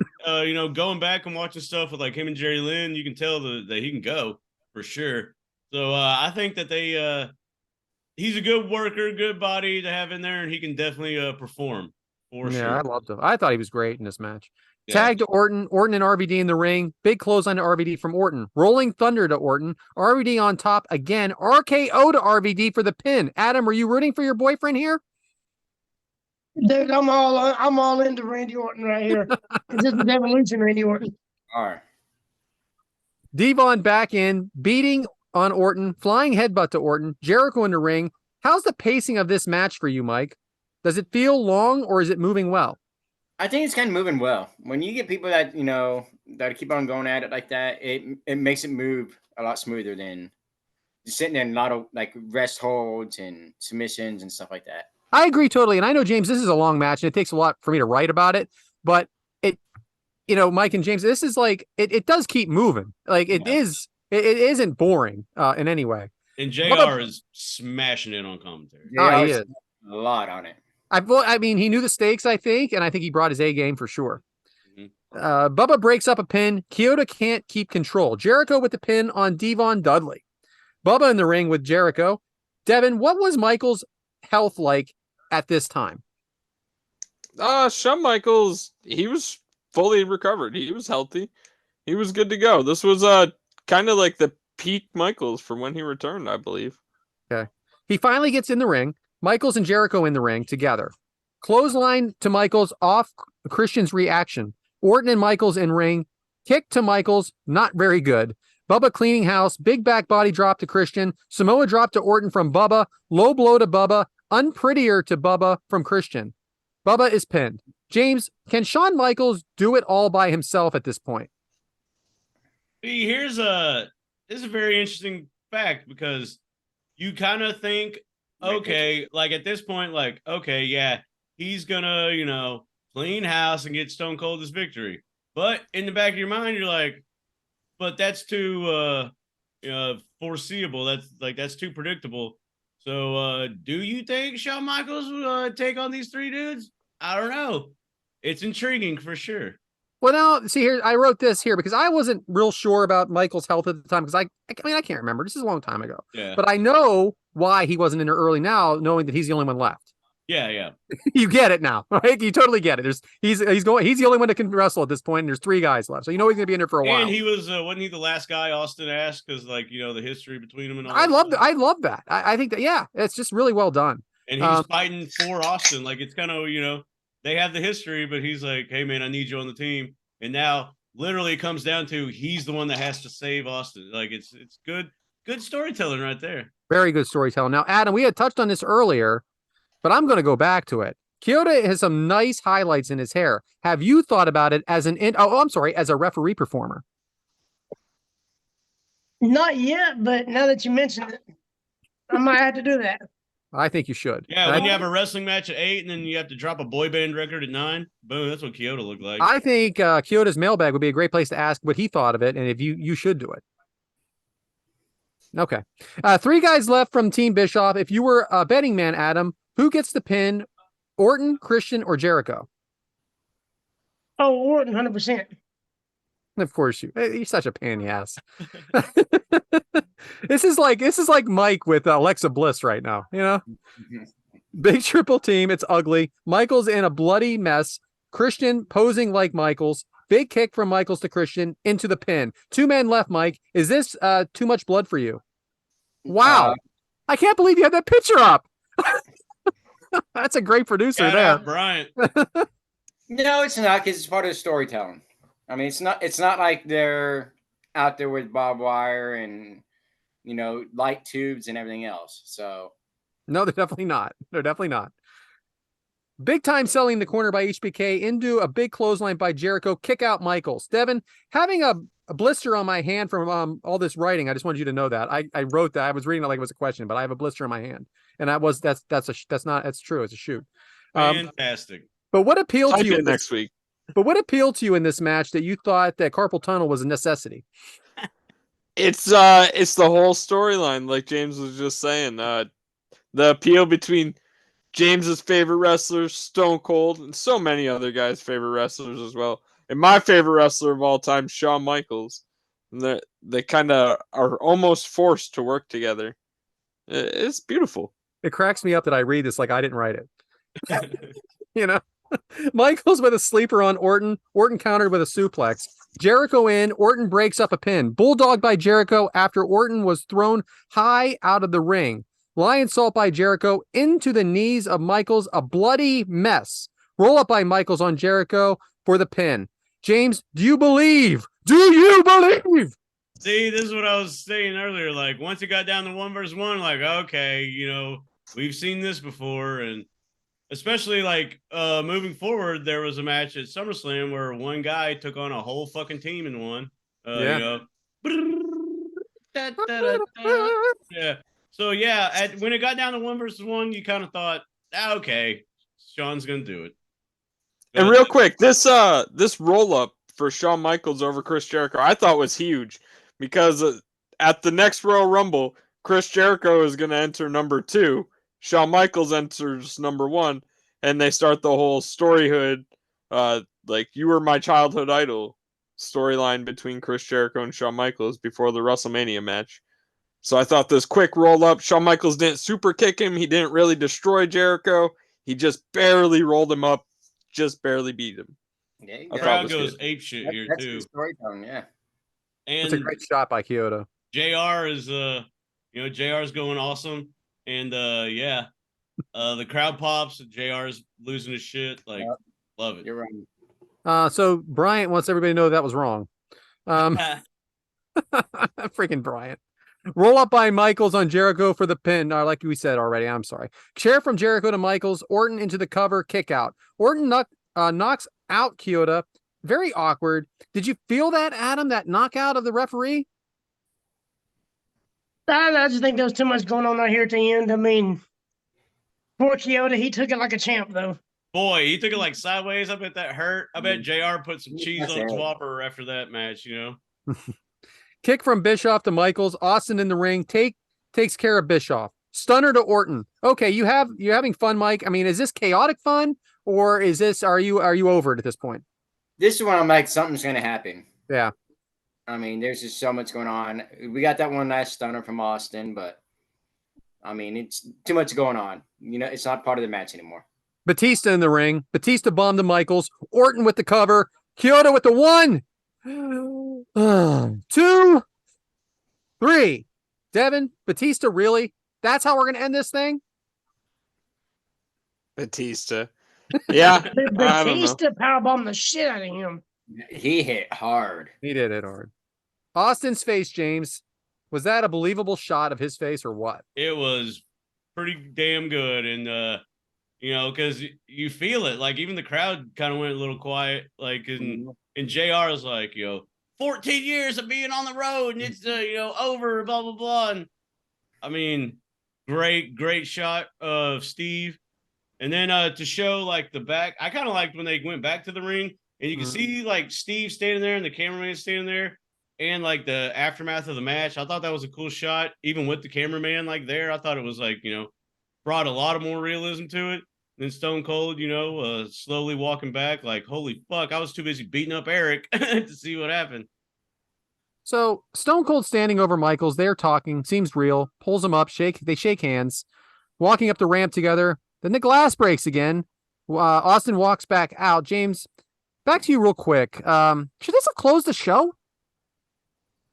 Going back and watching stuff with like him and Jerry Lynn, you can tell that he can go for sure. So I think that he's a good worker, good body to have in there, and he can definitely perform for sure. Yeah, I loved him. I thought he was great in this match. Yeah. Tag to Orton and RVD in the ring. Big clothesline to RVD from Orton. Rolling Thunder to Orton. RVD on top again. RKO to RVD for the pin. Adam, are you rooting for your boyfriend here? Dude, I'm all into Randy Orton right here. This is Evolution Randy Orton. All right. Devon back in, beating on Orton, flying headbutt to Orton. Jericho in the ring. How's the pacing of this match for you, Mike? Does it feel long or is it moving well? I think it's kind of moving well. When you get people that, that keep on going at it like that, it makes it move a lot smoother than just sitting there in a lot of like rest holds and submissions and stuff like that. I agree totally. And I know, James, this is a long match and it takes a lot for me to write about it, but Mike and James, this is like, it does keep moving. Like it It isn't boring in any way. And JR is smashing it on commentary. He is. A lot on it. I mean, he knew the stakes, I think, and I think he brought his A game for sure. Mhm. Bubba breaks up a pin. Kyoto can't keep control. Jericho with the pin on Devon Dudley. Bubba in the ring with Jericho. Devyn, what was Michaels' health like at this time? Shawn Michaels, he was fully recovered. He was healthy. He was good to go. This was kind of like the peak Michaels from when he returned, I believe. Okay. He finally gets in the ring. Michaels and Jericho in the ring together. Clothesline to Michaels off Christian's reaction. Orton and Michaels in ring. Kick to Michaels, not very good. Bubba cleaning house. Big back body drop to Christian. Samoa drop to Orton from Bubba. Low blow to Bubba. Unprettier to Bubba from Christian. Bubba is pinned. James, can Shawn Michaels do it all by himself at this point? See, this is a very interesting fact because you kind of think, okay, like at this point, like, okay, yeah, he's gonna, clean house and get Stone Cold this victory. But in the back of your mind, you're like, but that's too foreseeable. That's too predictable. So do you think Shawn Michaels will take on these three dudes? I don't know. It's intriguing for sure. Well, now, see here, I wrote this here because I wasn't real sure about Michael's health at the time because I mean, I can't remember. This is a long time ago. Yeah. But I know why he wasn't in there early now, knowing that he's the only one left. Yeah. You get it now, right? You totally get it. He's the only one that can wrestle at this point, and there's 3 guys left. So you know he's gonna be in there for a while. And he was wasn't he the last guy Austin asked because the history between them and all I love that. I love that. I think that it's just really well done. And he's fighting for Austin. Like it's kind of they have the history, but he's like, hey man, I need you on the team. And now literally it comes down to he's the one that has to save Austin. Like it's good storytelling right there. Very good storytelling. Now, Adam, we had touched on this earlier, but I'm going to go back to it. Kyoto has some nice highlights in his hair. Have you thought about it as as a referee performer? Not yet, but now that you mentioned it, I might have to do that. I think you should. Yeah, when you have a wrestling match at 8 and then you have to drop a boy band record at 9, boom, that's what Kyoto looked like. I think Kyoto's mailbag would be a great place to ask what he thought of it, and if you should do it. Okay. 3 guys left from Team Bischoff. If you were a betting man, Adam, who gets the pin? Orton, Christian, or Jericho? Oh, Orton, 100%. Of course you're such a pain in the ass. This is like Mike with Alexa Bliss right now, Big triple team, it's ugly. Michaels in a bloody mess. Christian posing like Michaels. Big kick from Michaels to Christian into the pin. 2 men left, Mike. Is this too much blood for you? Wow. I can't believe you had that picture up. That's a great producer there. Bryant. No, it's not because it's part of the storytelling. I mean, it's not like they're out there with barbed wire and light tubes and everything else. So no, they're definitely not. Big time selling the corner by HBK into a big clothesline by Jericho. Kick out Michaels. Devyn, having a blister on my hand from all this writing. I just wanted you to know that I wrote that. I was reading it like it was a question, but I have a blister on my hand, and that's true. It's a shoot. Fantastic. But what appealed to you next week? But what appealed to you in this match that you thought that carpal tunnel was a necessity? It's the whole storyline, like James was just saying. The appeal between James's favorite wrestler, Stone Cold, and so many other guys' favorite wrestlers as well. And my favorite wrestler of all time, Shawn Michaels. And they kind of are almost forced to work together. It's beautiful. It cracks me up that I read this like I didn't write it. Michaels with a sleeper on Orton. Orton countered with a suplex. Jericho in. Orton breaks up a pin. Bulldog by Jericho after Orton was thrown high out of the ring. Lion salt by Jericho into the knees of Michaels. A bloody mess. Roll up by Michaels on Jericho for the pin. James, do you believe? Do you believe? See, this is what I was saying earlier. Like, once it got down to 1 versus 1, like, okay, we've seen this before. And especially, like, moving forward, there was a match at SummerSlam where one guy took on a whole fucking team in one. Yeah. So, yeah, when it got down to 1 versus 1, you kind of thought, okay, Shawn's going to do it. And real quick, this roll-up for Shawn Michaels over Chris Jericho, I thought was huge because at the next Royal Rumble, Chris Jericho is going to enter number 2. Shawn Michaels enters number 1, and they start the whole storyhood, like you were my childhood idol storyline between Chris Jericho and Shawn Michaels before the WrestleMania match. So I thought this quick roll up, Shawn Michaels didn't super kick him. He didn't really destroy Jericho. He just barely rolled him up, just barely beat him. Yeah, The crowd goes ape shit here that's too. good storytelling, yeah. And It's a great shot by Kyoto. JR is JR is going awesome. And the crowd pops, JR is losing his shit. Like, love it. You're right. So Bryant wants everybody to know that was wrong. Freaking Bryant. Roll up by Michaels on Jericho for the pin. Like we said already, I'm sorry. Chair from Jericho to Michaels. Orton into the cover, kick out. Orton knocks out Kyoto. Very awkward. Did you feel that, Adam, that knockout of the referee? I just think there was too much going on right here at the end. I mean, poor Kyoto, he took it like a champ, though. Boy, he took it like sideways. I bet that hurt. I bet JR put some cheese on his Whopper after that match, Kick from Bischoff to Michaels. Austin in the ring. Takes care of Bischoff. Stunner to Orton. Okay, you having fun, Mike? I mean, is this chaotic fun, or is this are you over it at this point? This is when I'm like, something's gonna happen. Yeah. I mean, there's just so much going on. We got that one nice stunner from Austin, but I mean, it's too much going on. It's not part of the match anymore. Batista in the ring. Batista bomb to Michaels. Orton with the cover. Kyoto with the 1. 2. 3. Devyn, Batista, really? That's how we're going to end this thing? Batista. Yeah. Batista powerbombed the shit out of him. He hit hard. He did it hard. Austin's face, James. Was that a believable shot of his face or what? It was pretty damn good. And, because you feel it. Like, even the crowd kind of went a little quiet. Like, and JR is like, 14 years of being on the road and it's, over, blah, blah, blah. And, I mean, great shot of Steve. And then to show, like, the back, I kind of liked when they went back to the ring. And you can see, like, Steve standing there and the cameraman standing there. And, like, the aftermath of the match. I thought that was a cool shot. Even with the cameraman, like, there. I thought it was, like, brought a lot of more realism to it. Then Stone Cold, slowly walking back, like, holy fuck, I was too busy beating up Eric to see what happened. So Stone Cold standing over Michaels, they're talking, seems real, pulls him up, they shake hands, walking up the ramp together. Then the glass breaks again. Austin walks back out. James, back to you real quick. Should this have closed the show?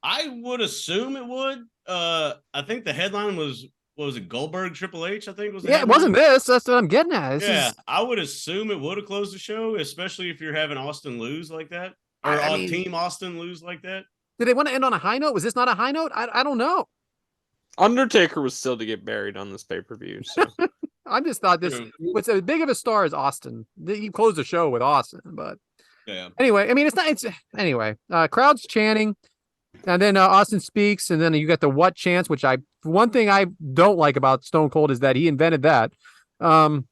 I would assume it would. I think the headline was, what was it, Goldberg Triple H, I think was the Yeah, headline? It wasn't this. That's what I'm getting at. I would assume it would have closed the show, especially if you're having Austin lose like that. Or Team Austin lose like that. Did they want to end on a high note? Was this not a high note? I don't know. Undertaker was still to get buried on this pay-per-view. So. I just thought this what's as big of a star as Austin. You close the show with Austin, but anyway, I mean anyway. Crowd's chanting, and then Austin speaks, and then you got the what chants, which one thing I don't like about Stone Cold is that he invented that. But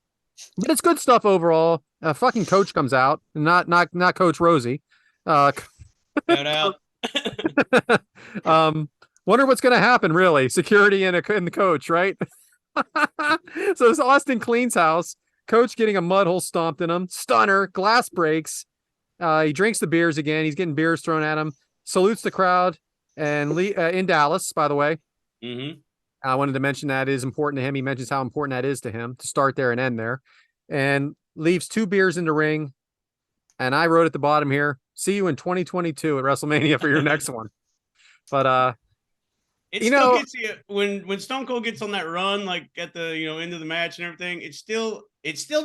it's good stuff overall. Fucking Coach comes out, not Coach Rosie. Shout out. Wonder what's going to happen, really. Security and the coach, right? So it's Austin cleans house. Coach getting a mud hole stomped in him. Stunner. Glass breaks. He drinks the beers again. He's getting beers thrown at him. Salutes the crowd. And in Dallas, by the way. Mm-hmm. I wanted to mention that is important to him. He mentions how important that is to him to start there and end there. And leaves 2 beers in the ring. And I wrote at the bottom here, see you in 2022 at WrestleMania for your next one. But it still gets you when Stone Cold gets on that run, like at the end of the match and everything. It still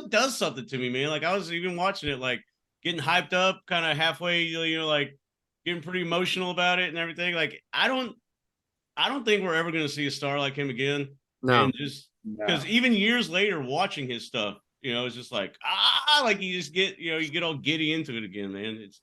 does something to me, man. Like I was even watching it, like getting hyped up, kind of halfway, like getting pretty emotional about it and everything. Like I don't think we're ever going to see a star like him again. No, and just because even years later, watching his stuff, it's just like like you just get you get all giddy into it again, man. It's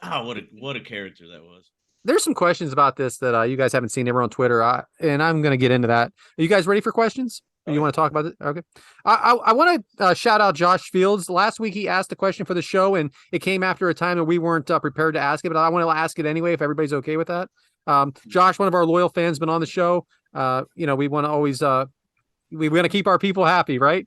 what a character that was. There's some questions about this that you guys haven't seen over on Twitter, and I'm going to get into that. Are you guys ready for questions? You want to talk about it? Okay. I want to shout out Josh Fields. Last week, he asked a question for the show, and it came after a time that we weren't prepared to ask it, but I want to ask it anyway, if everybody's okay with that. Josh, one of our loyal fans, been on the show. We want to always we want to keep our people happy, right?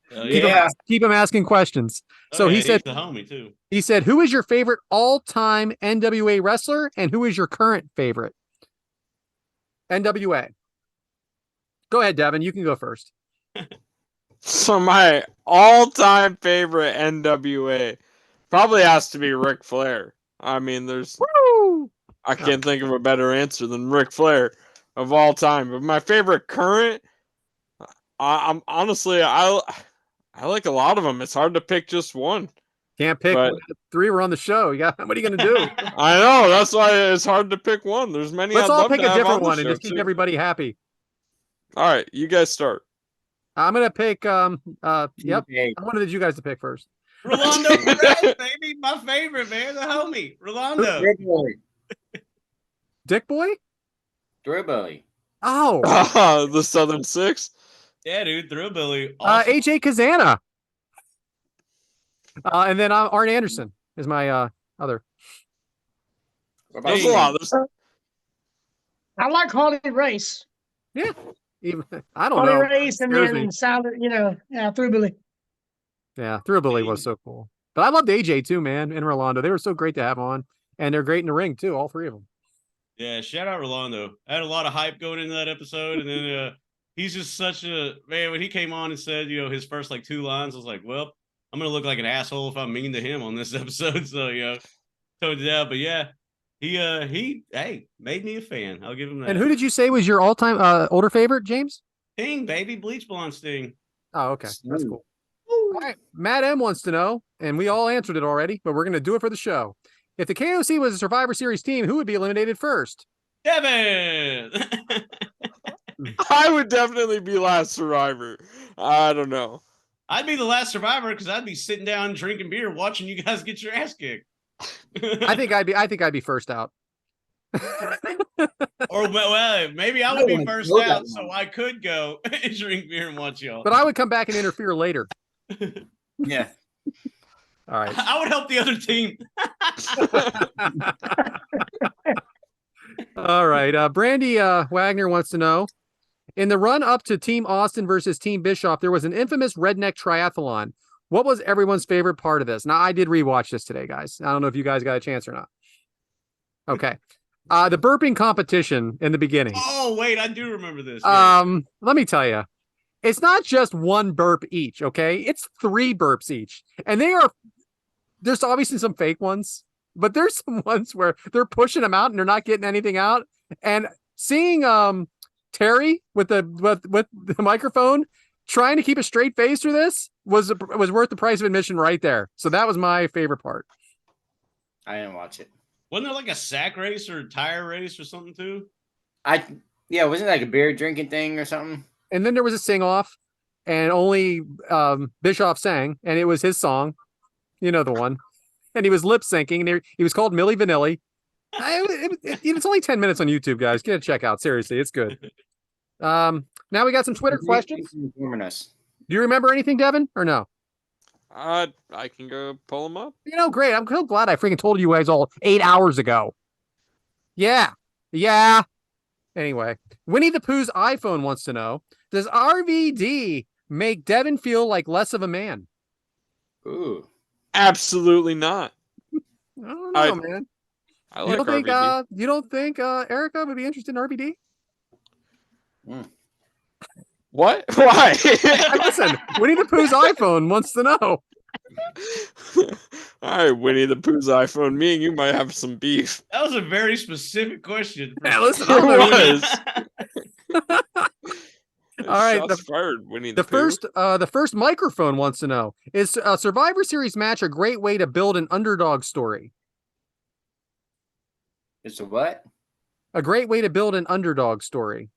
Yeah. Keep them asking questions. So he he's said the homie too. He said, "Who is your favorite all-time NWA wrestler, and who is your current favorite NWA?" Go ahead, Devyn. You can go first. So my all-time favorite NWA probably has to be Ric Flair. I mean, Woo! I can't think of a better answer than Ric Flair of all time. But my favorite current, I'm honestly, I like a lot of them. It's hard to pick just one. Can't pick. But 3 were on the show. Yeah, what are you gonna do? I know that's why it's hard to pick one. There's many. Let's I'd all love pick to a have different on the one and show, just keep too. everybody happy. All right, you guys start. I'm gonna pick. Yep. Okay. I wanted you guys to pick first. Rolando Perez, baby, my favorite man, the homie, Rolando. Drew Boy. Dick Boy. Drew Boy. Oh, The Southern Six. Yeah, dude, Thrillbilly. Awesome. AJ Kazana. And then Arn Anderson is my other. What about There's a you? lot. There's I like Harley Race. Even, I don't Harley know. Race and Scares then me. Silent, Throughbilly. Yeah, Thrillbilly was so cool. But I loved AJ too, man, and Rolando. They were so great to have on, and they're great in the ring too. All 3 of them. Yeah, shout out Rolando. I had a lot of hype going into that episode, and then he's just such a man. When he came on and said, his first 2 lines, I was like, well, I'm gonna look like an asshole if I'm mean to him on this episode. So toned it down. But yeah, he made me a fan. I'll give him that. And who did you say was your all-time older favorite, James? Sting, baby, Bleach Blonde Sting. Oh, okay, that's Ooh. cool. All right, Matt M wants to know, and we all answered it already, but we're gonna do it for the show. If the KOC was a Survivor Series team, who would be eliminated first? Devyn. I would definitely be last survivor. I don't know. I'd be the last survivor because I'd be sitting down drinking beer, watching you guys get your ass kicked. I think I'd be first out. Or well, maybe I would be first out, so I could go and drink beer and watch y'all. But I would come back and interfere later. Yeah. All right. I would help the other team. All right. Brandy Wagner wants to know, in the run up to Team Austin versus Team Bischoff, there was an infamous redneck triathlon. What was everyone's favorite part of this? Now, I did rewatch this today, guys. I don't know if you guys got a chance or not. Okay. The burping competition in the beginning. Oh, wait, I do remember this. Let me tell you, it's not just 1 burp each, okay? It's 3 burps each. And there's obviously some fake ones, but there's some ones where they're pushing them out and they're not getting anything out. And seeing Terry with the microphone trying to keep a straight face through this was worth the price of admission right there. So that was my favorite part. I didn't watch it. Wasn't there a sack race or tire race or something too? Wasn't it like a beer drinking thing or something? And then there was a sing off, and only Bischoff sang, and it was his song, the one, and he was lip syncing, and he was called Milli Vanilli. It's only 10 minutes on YouTube, guys. Get a check out. Seriously, it's good. Now we got some Twitter questions. Do you remember anything, Devyn, or no? I can go pull them up. Great. I'm so glad I freaking told you guys all 8 hours ago. Yeah. Anyway, Winnie the Pooh's iPhone wants to know, does RVD make Devyn feel like less of a man? Ooh. Absolutely not. I don't know, man. I like RVD. You don't think Erica would be interested in RVD? What? Why? Listen, Winnie the Pooh's iPhone wants to know. All right, Winnie the Pooh's iPhone. Me and you might have some beef. That was a very specific question. Yeah, listen, It was. All right, Shots fired, Winnie the first microphone wants to know, is a Survivor Series match a great way to build an underdog story? It's a what? A great way to build an underdog story.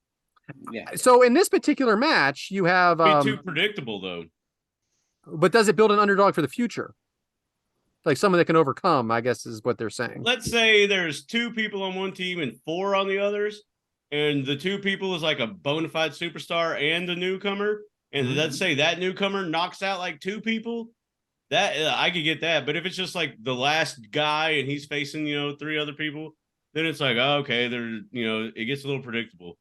Yeah. So in this particular match, you have Be too predictable though. but does it build an underdog for the future? Like someone that can overcome, I guess is what they're saying. Let's say there's 2 people on one team and 4 on the others, and the 2 people is like a bona fide superstar and a newcomer, and let's say that newcomer knocks out 2 people. That I could get that, but if it's just the last guy and he's facing 3 other people, then it's like, oh, okay, it gets a little predictable.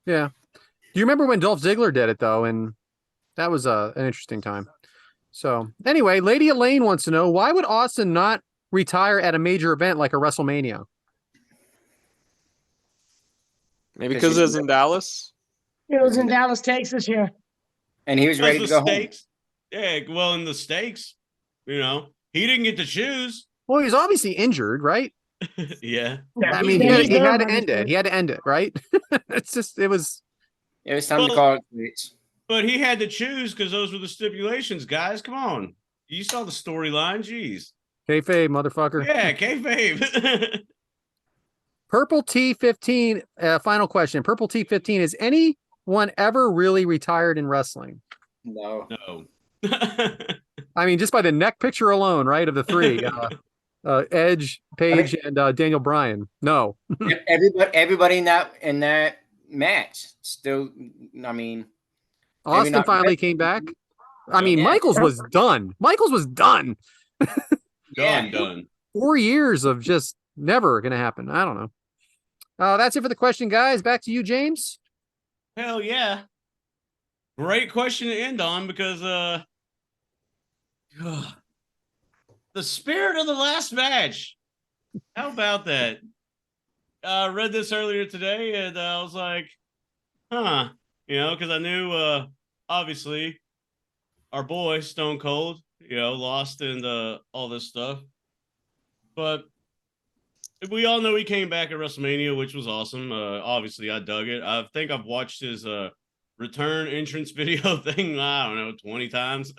Yeah. Do you remember when Dolph Ziggler did it though? And that was an interesting time. So anyway, Lady Elaine wants to know, why would Austin not retire at a major event like a WrestleMania? Maybe because it's in Dallas. It was in Dallas, Texas, yeah. And he was ready to go home. Yeah, well, in the stakes, he didn't get to choose. Well, he's obviously injured, right? Yeah. I mean, he had to end it. He had to end it, right? It was time to call it quits. But he had to choose because those were the stipulations, guys. Come on. You saw the storyline. Jeez. Kayfabe, motherfucker. Yeah, kayfabe. Purple T15, final question. Purple T15, has anyone ever really retired in wrestling? No. I mean, just by the neck picture alone, right, of the three. Edge, Paige, and Daniel Bryan. No. Everybody in that match still, I mean, Austin finally came back. I mean, Michaels was done. Done. Done. 4 years of just never going to happen. I don't know. That's it for the question, guys. Back to you, James. Hell yeah. Great question to end on because the spirit of the last match. How about that? I read this earlier today and I was like, huh. Because I knew, obviously, our boy, Stone Cold, lost and all this stuff. But we all know he came back at WrestleMania, which was awesome. Obviously, I dug it. I think I've watched his return entrance video thing, I don't know, 20 times.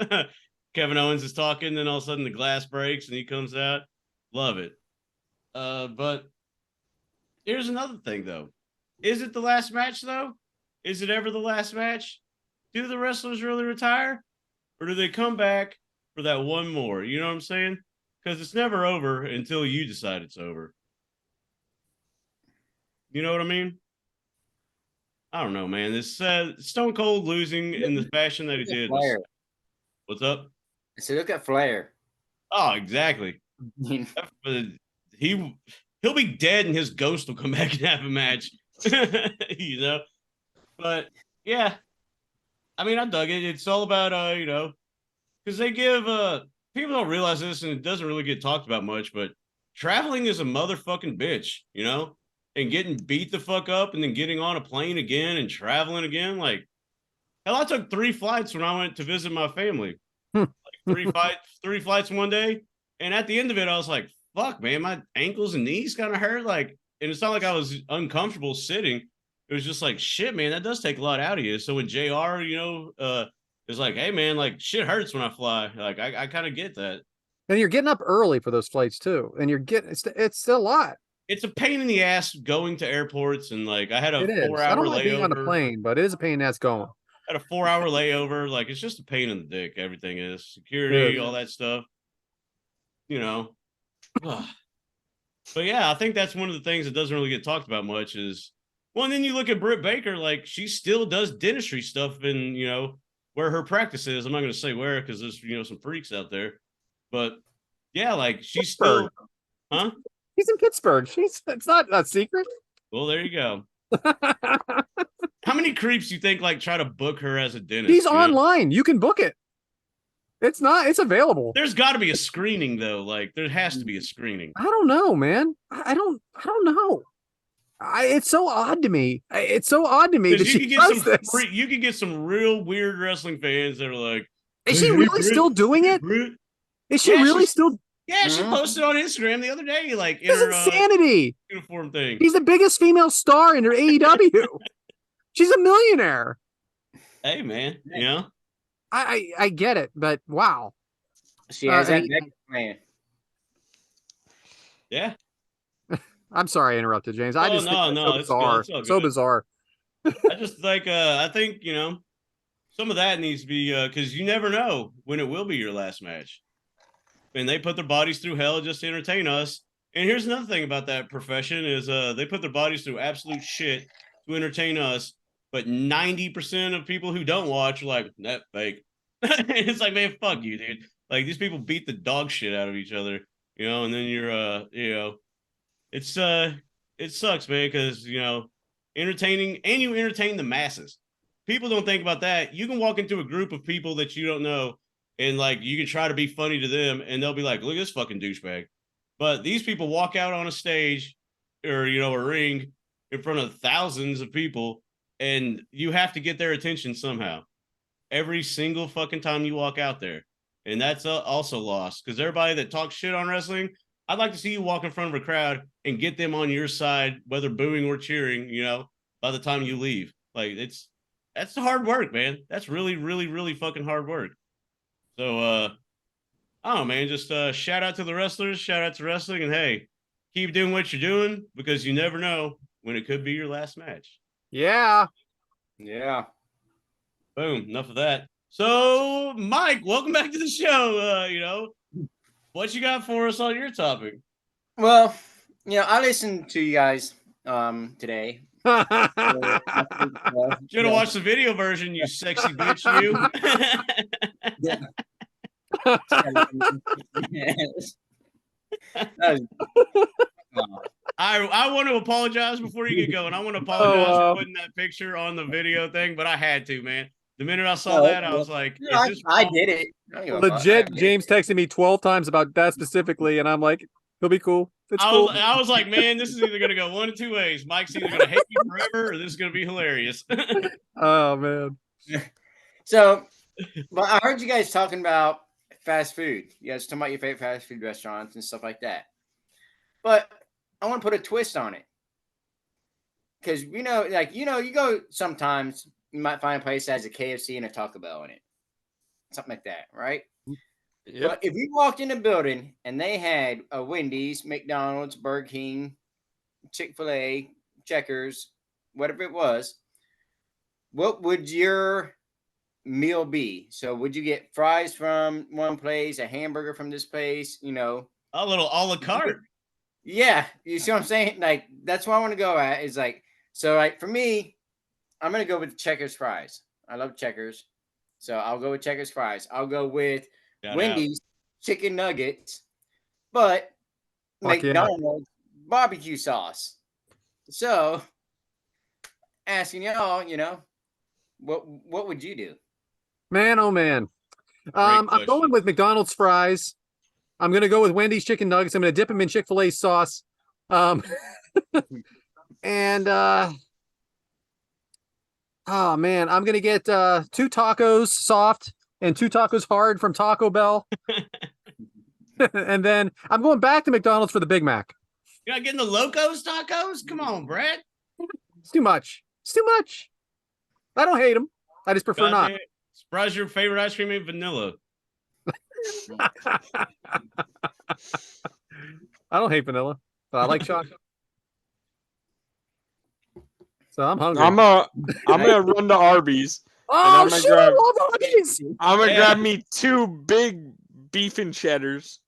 Kevin Owens is talking, then all of a sudden the glass breaks and he comes out. Love it. But here's another thing, though. Is it the last match, though? Is it ever the last match? Do the wrestlers really retire? Or do they come back for that one more? You know what I'm saying? Because it's never over until you decide it's over. You know what I mean? I don't know, man. This Stone Cold losing in the fashion that he did. What's up? So look at Flair. Oh, exactly. He'll be dead and his ghost will come back and have a match. But yeah, I mean, I dug it. It's all about because they give people don't realize this and it doesn't really get talked about much, but traveling is a motherfucking bitch, and getting beat the fuck up and then getting on a plane again and traveling again. Like, hell, I took 3 flights when I went to visit my family. Like 3 flights one day. And at the end of it, I was like, fuck, man, my ankles and knees kind of hurt. Like, and it's not like I was uncomfortable sitting. It was just like, shit, man, that does take a lot out of you. So when JR, is like, hey, man, like, shit hurts when I fly. Like, I kind of get that. And you're getting up early for those flights, too. And you're getting, it's a lot. It's a pain in the ass going to airports. And, like, I had a 4-hour layover. I don't like being on a plane, but it is a pain in the ass going. I had a 4-hour layover. Like, it's just a pain in the dick. Everything is. Security, all that stuff. But, yeah, I think that's one of the things that doesn't really get talked about much is, well, and then you look at Britt Baker, like, she still does dentistry stuff in, where her practice is. I'm not going to say where because there's, some freaks out there. But, yeah, like, she's still... Huh? She's in Pittsburgh. It's not a secret. Well, there you go. How many creeps do you think, like, try to book her as a dentist? She's online. You can book it. It's available. There's got to be a screening, though. Like, there has to be a screening. I don't know, man. I don't know. It's so odd to me. It's so odd to me that she does this. You could get some real weird wrestling fans that are like, is she really still doing it? Is she really still? Yeah, she posted on Instagram the other day, like, in her insanity uniform thing. She's the biggest female star in her AEW. She's a millionaire. Hey, man, I get it, but wow. She has that plan. Yeah. I'm sorry I interrupted, James. I just think it's so bizarre. Good. So bizarre. I just like I think, some of that needs to be because you never know when it will be your last match. And they put their bodies through hell just to entertain us. And here's another thing about that profession is they put their bodies through absolute shit to entertain us. But 90% of people who don't watch are like, that fake. It's like, man, fuck you, dude. Like, these people beat the dog shit out of each other, and then you're, it's it sucks, man, because you entertain the masses. People don't think about that. You can walk into a group of people that you don't know, and like you can try to be funny to them, and they'll be like, "Look at this fucking douchebag." But these people walk out on a stage or a ring in front of thousands of people, and you have to get their attention somehow. Every single fucking time you walk out there. And that's also lost because everybody that talks shit on wrestling, I'd like to see you walk in front of a crowd and get them on your side, whether booing or cheering, by the time you leave. Like that's the hard work, man. That's really, really, really fucking hard work. So I don't know, man. Just shout out to the wrestlers, shout out to wrestling, and hey, keep doing what you're doing because you never know when it could be your last match. Yeah. Yeah. Boom, enough of that. So, Mike, welcome back to the show. What you got for us on your topic? Well, I listened to you guys today. Should have watched the video version, you sexy bitch, you. I want to apologize before you get going. I want to apologize for putting that picture on the video thing, but I had to, man. The minute I saw that, I was like, I did it. Legit, James texted me 12 times about that specifically, and I'm like, he'll be cool. It's cool. I was like, man, this is either going to go one of two ways. Mike's either going to hate me forever or this is going to be hilarious. Oh, man. So, but I heard you guys talking about fast food. You guys talking about your favorite fast food restaurants and stuff like that. But I want to put a twist on it. Because, you go sometimes, you might find a place that has a KFC and a Taco Bell in it. Something like that, right? Yep. But if you walked in a building and they had a Wendy's, McDonald's, Burger King, Chick-fil-A, Checkers, whatever it was, what would your meal be? So would you get fries from one place, a hamburger from this place, A little a la carte. Yeah, you see what I'm saying? Like, that's what I want to go at is like, so like for me, I'm going to go with Checkers fries. I love Checkers. So I'll go with Checkers fries. I'll go with Wendy's chicken nuggets, but McDonald's barbecue sauce. So asking y'all, what would you do? Man, oh man. I'm going with McDonald's fries. I'm going to go with Wendy's chicken nuggets. I'm going to dip them in Chick-fil-A sauce. And oh man, I'm going to get 2 tacos soft and 2 tacos hard from Taco Bell. And then I'm going back to McDonald's for the Big Mac. You're not getting the Locos tacos? Come on, Brad. It's too much. It's too much. I don't hate them. I just prefer not. Surprise, your favorite ice cream ain't vanilla. I don't hate vanilla, but I like chocolate. So I'm hungry. I'm gonna run to Arby's. Oh I'm gonna shit! I love Arby's. I'm gonna grab me 2 big beef and cheddars.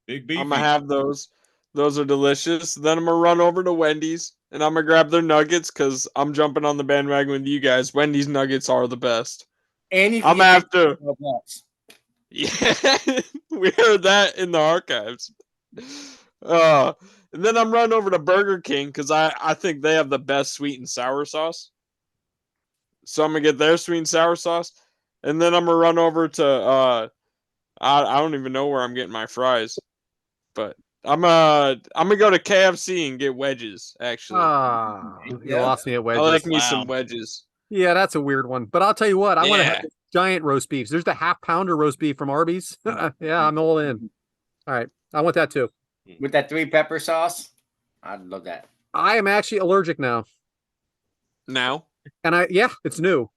Big beef. I'm gonna have those. Those are delicious. Then I'm gonna run over to Wendy's and I'm gonna grab their nuggets because I'm jumping on the bandwagon with you guys. Wendy's nuggets are the best. And I'm gonna have to. Yeah, we heard that in the archives. And then I'm running over to Burger King because I think they have the best sweet and sour sauce. So I'm gonna get their sweet and sour sauce, and then I'm gonna run over to I don't even know where I'm getting my fries, but I'm gonna go to KFC and get wedges. Actually, you lost me at wedges. I like me some wedges. Yeah, that's a weird one, but I'll tell you what, I want to have giant roast beefs. There's the half-pounder roast beef from Arby's. Yeah, I'm all in. All right, I want that too. With that 3 pepper sauce, I'd love that. I am actually allergic now. Now? And it's new.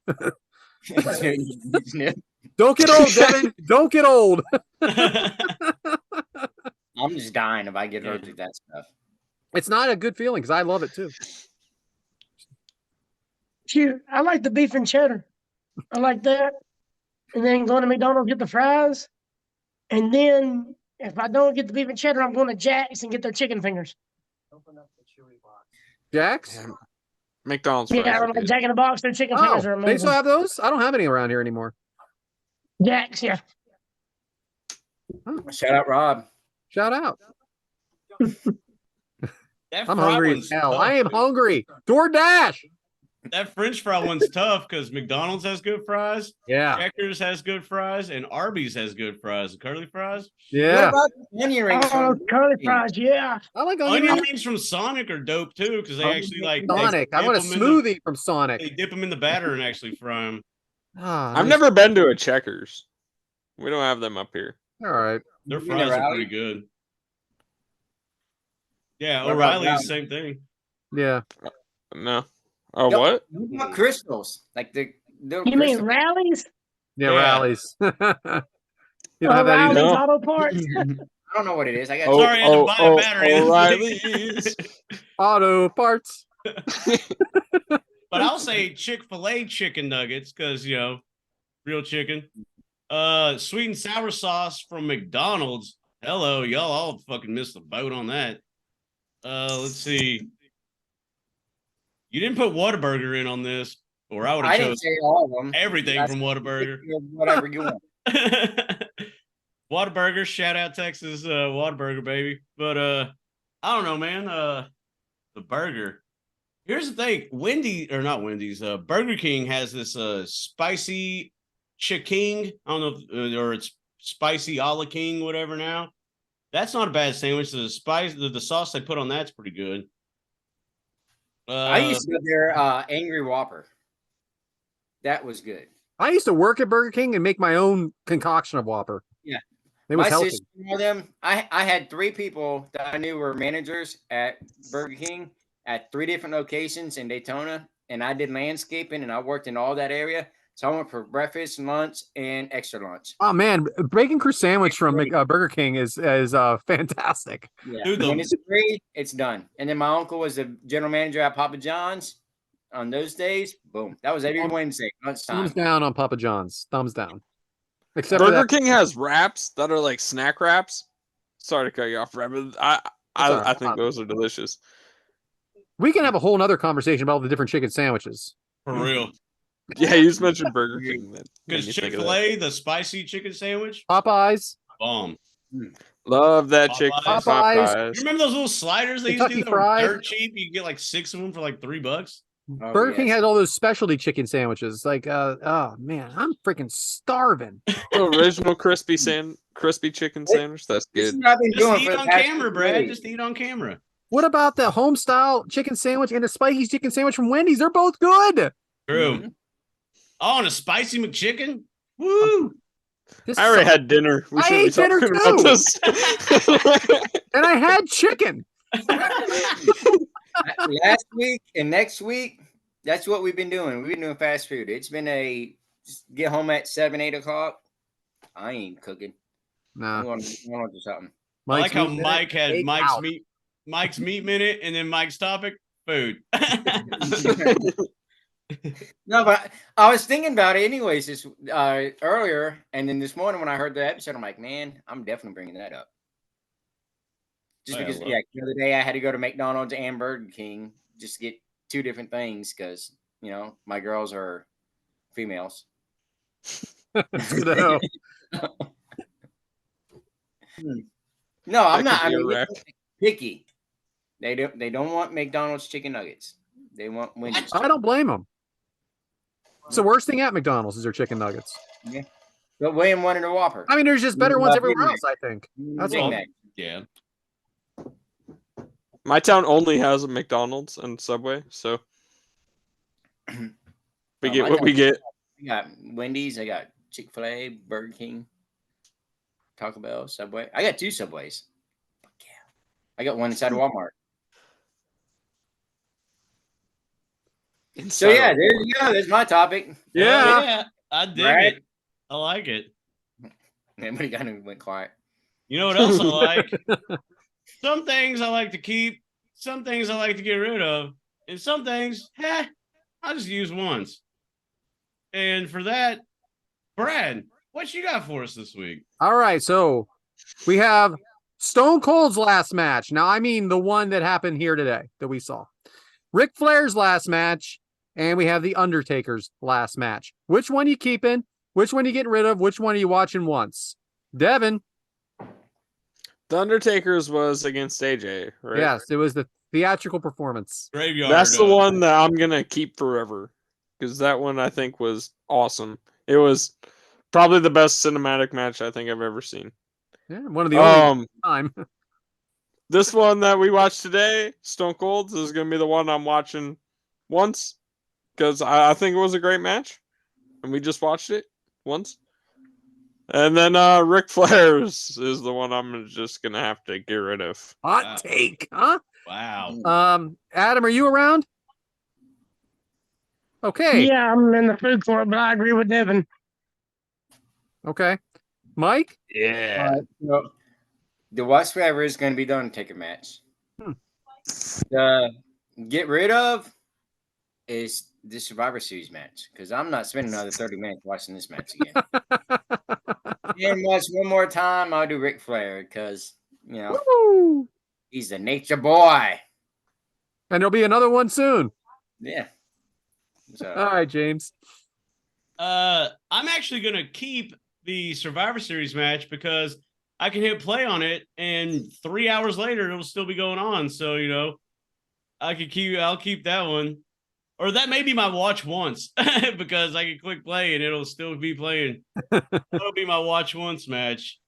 It's new. Don't get old, Devyn. Don't get old. I'm just dying if I get allergic to that stuff. It's not a good feeling because I love it too. Shoot, I like the beef and cheddar. I like that. And then going to McDonald's, get the fries. And then if I don't get the beef and cheddar, I'm going to Jack's and get their chicken fingers. Jack's? Yeah. McDonald's. Yeah, like Jack in the Box, their chicken fingers are amazing. They still have those? I don't have any around here anymore. Jack's, yeah. Shout out, Rob. Shout out. That I'm fry hungry as one's hell. tough, I am dude. hungry. DoorDash. That French fry one's tough because McDonald's has good fries, Yeah. Checkers has good fries, and Arby's has good fries. The curly fries. What Yeah. about the onion rings? Oh, from curly Burger King? fries, yeah. I like onion Onion rings. rings from Sonic are dope too because they actually like Sonic. I dip want a them in the- smoothie from Sonic. They dip them in the batter and actually fry them. Ah, I've nice. never been to a Checkers. We don't have them up here. All right. Their You been to fries are Rally? pretty good. Yeah, What about O'Reilly's Rally? same thing. Yeah. No. Oh, Yo, what? What about crystals? Like the little You mean crystal. rallies? Yeah. Yeah. Rallies. You don't have that O'Reilly's either. No. Auto Parts? I don't know what it is. I got Oh, Sorry, I had to buy a battery this O'Reilly's. Auto parts. But I'll say Chick-fil-A chicken nuggets because real chicken. Sweet and sour sauce from McDonald's. Hello, y'all all fucking missed the boat on that. Let's see. You didn't put Whataburger in on this, or I would I have didn't chose say all of them. everything That's- from Whataburger. Whatever you want. Whataburger, shout out Texas Whataburger, baby. But I don't know, man. The burger. Here's the thing: Burger King has this spicy chicken. I don't know, or it's spicy a la king, whatever. Now, that's not a bad sandwich. The sauce they put on that's pretty good. I used to go there, Angry Whopper. That was good. I used to work at Burger King and make my own concoction of Whopper. Yeah. It was My healthy. sister, one of them, I had 3 people that I knew were managers at Burger King at 3 different locations in Daytona, and I did landscaping and I worked in all that area. So I went for breakfast, lunch, and extra lunch. Oh man, bacon crew sandwich from Burger King is fantastic. Yeah. Dude, When it's free, it's done. And then my uncle was the general manager at Papa John's. On those days, boom, that was every Wednesday lunchtime. Thumbs down on Papa John's. Thumbs down. Except for Burger that. King has wraps that are like snack wraps. Sorry to cut you off, Brad, but all I right. think those are delicious. We can have a whole nother conversation about all the different chicken sandwiches. For real. Yeah, you just mentioned Burger King. That made Because me think of that. Chick-fil-A, the spicy chicken sandwich, Popeyes. bomb. Love that chicken Popeyes. You Popeyes. remember those little sliders they used to Kentucky do that were Fried. dirt cheap? You could get like 6 of them for like $3. Oh, Burger King yes. has all those specialty chicken sandwiches. Like, oh man, I'm freaking starving. The original crispy chicken sandwich. That's This is good. what I've been Just doing eat for the on past camera, 2 Brad. days. Just eat on camera. What about the home style chicken sandwich and the spicy chicken sandwich from Wendy's? They're both good. True. Mhm. Oh, and a spicy McChicken. Woo! This I already is- had dinner. We I shouldn't be ate dinner talking about too. this. and I had chicken. Last week and next week, that's what we've been doing. We've been doing fast food. It's been just get home at 7, 8 o'clock. I ain't cooking. Nah. I'm going to do something. I like how Mike's meat Mike had minute, Mike's meat minute, and then Mike's topic, food. No, but I was thinking about it anyways this earlier, and then this morning when I heard the episode, I'm like, man, I'm definitely bringing that up. Just Oh, yeah, because, I love the other day I had to go to McDonald's and Burger King just to get 2 different things because my girls are females. That's good to know. No, I'm That not. could I be a mean, wreck. picky. They don't want McDonald's chicken nuggets. They want Wendy's. I don't blame them. It's the worst thing at McDonald's is their chicken nuggets. But William wanted a Whopper. I mean, there's just better ones Big everywhere Mac. else, I think. That's Big all. Mac. Yeah. My town only has a McDonald's and Subway, so we get my what we town- get. I got Wendy's. I got Chick-fil-A, Burger King, Taco Bell, Subway. I got 2 Subways. Fuck yeah. I got one inside of Walmart. So yeah, there you go. There's my topic. Yeah. Yeah, I dig Right? it. I like it. Everybody kind of went quiet. You know what else I like? Some things I like to keep, some things I like to get rid of, and some things, I just use once. And for that, Brad, what you got for us this week? All right, so we have Stone Cold's last match. Now, I mean the one that happened here today that we saw. Ric Flair's last match, and we have the Undertaker's last match. Which one you keeping? Which one you getting rid of? Which one are you watching once? Devyn. The Undertaker's was against AJ, right? Yes, it was the theatrical performance. Graveyard. That's the one that I'm gonna keep forever, because that one I think was awesome. It was probably the best cinematic match I think I've ever seen. Yeah, one of the only time. This one that we watched today, Stone Cold, is gonna be the one I'm watching once, because I think it was a great match, and we just watched it once. And then Ric Flair's is the one I'm just gonna have to get rid of. Hot take, huh? Wow. Adam, are you around? Okay. Yeah, I'm in the food court, but I agree with Devyn. Okay. Mike? Yeah. The worst forever is going to be the Undertaker match. Hmm. The get rid of is the Survivor Series match, because I'm not spending another 30 minutes watching this match again. And watch one more time, I'll do Ric Flair, because, you know, Woo! he's a nature boy. And there'll be another one soon. Yeah. So, All right, James. I'm actually gonna keep the Survivor Series match because I can hit play on it, and 3 hours later it'll still be going on. So I'll keep that one, or that may be my watch once because I can click play and it'll still be playing. That'll be my watch once match.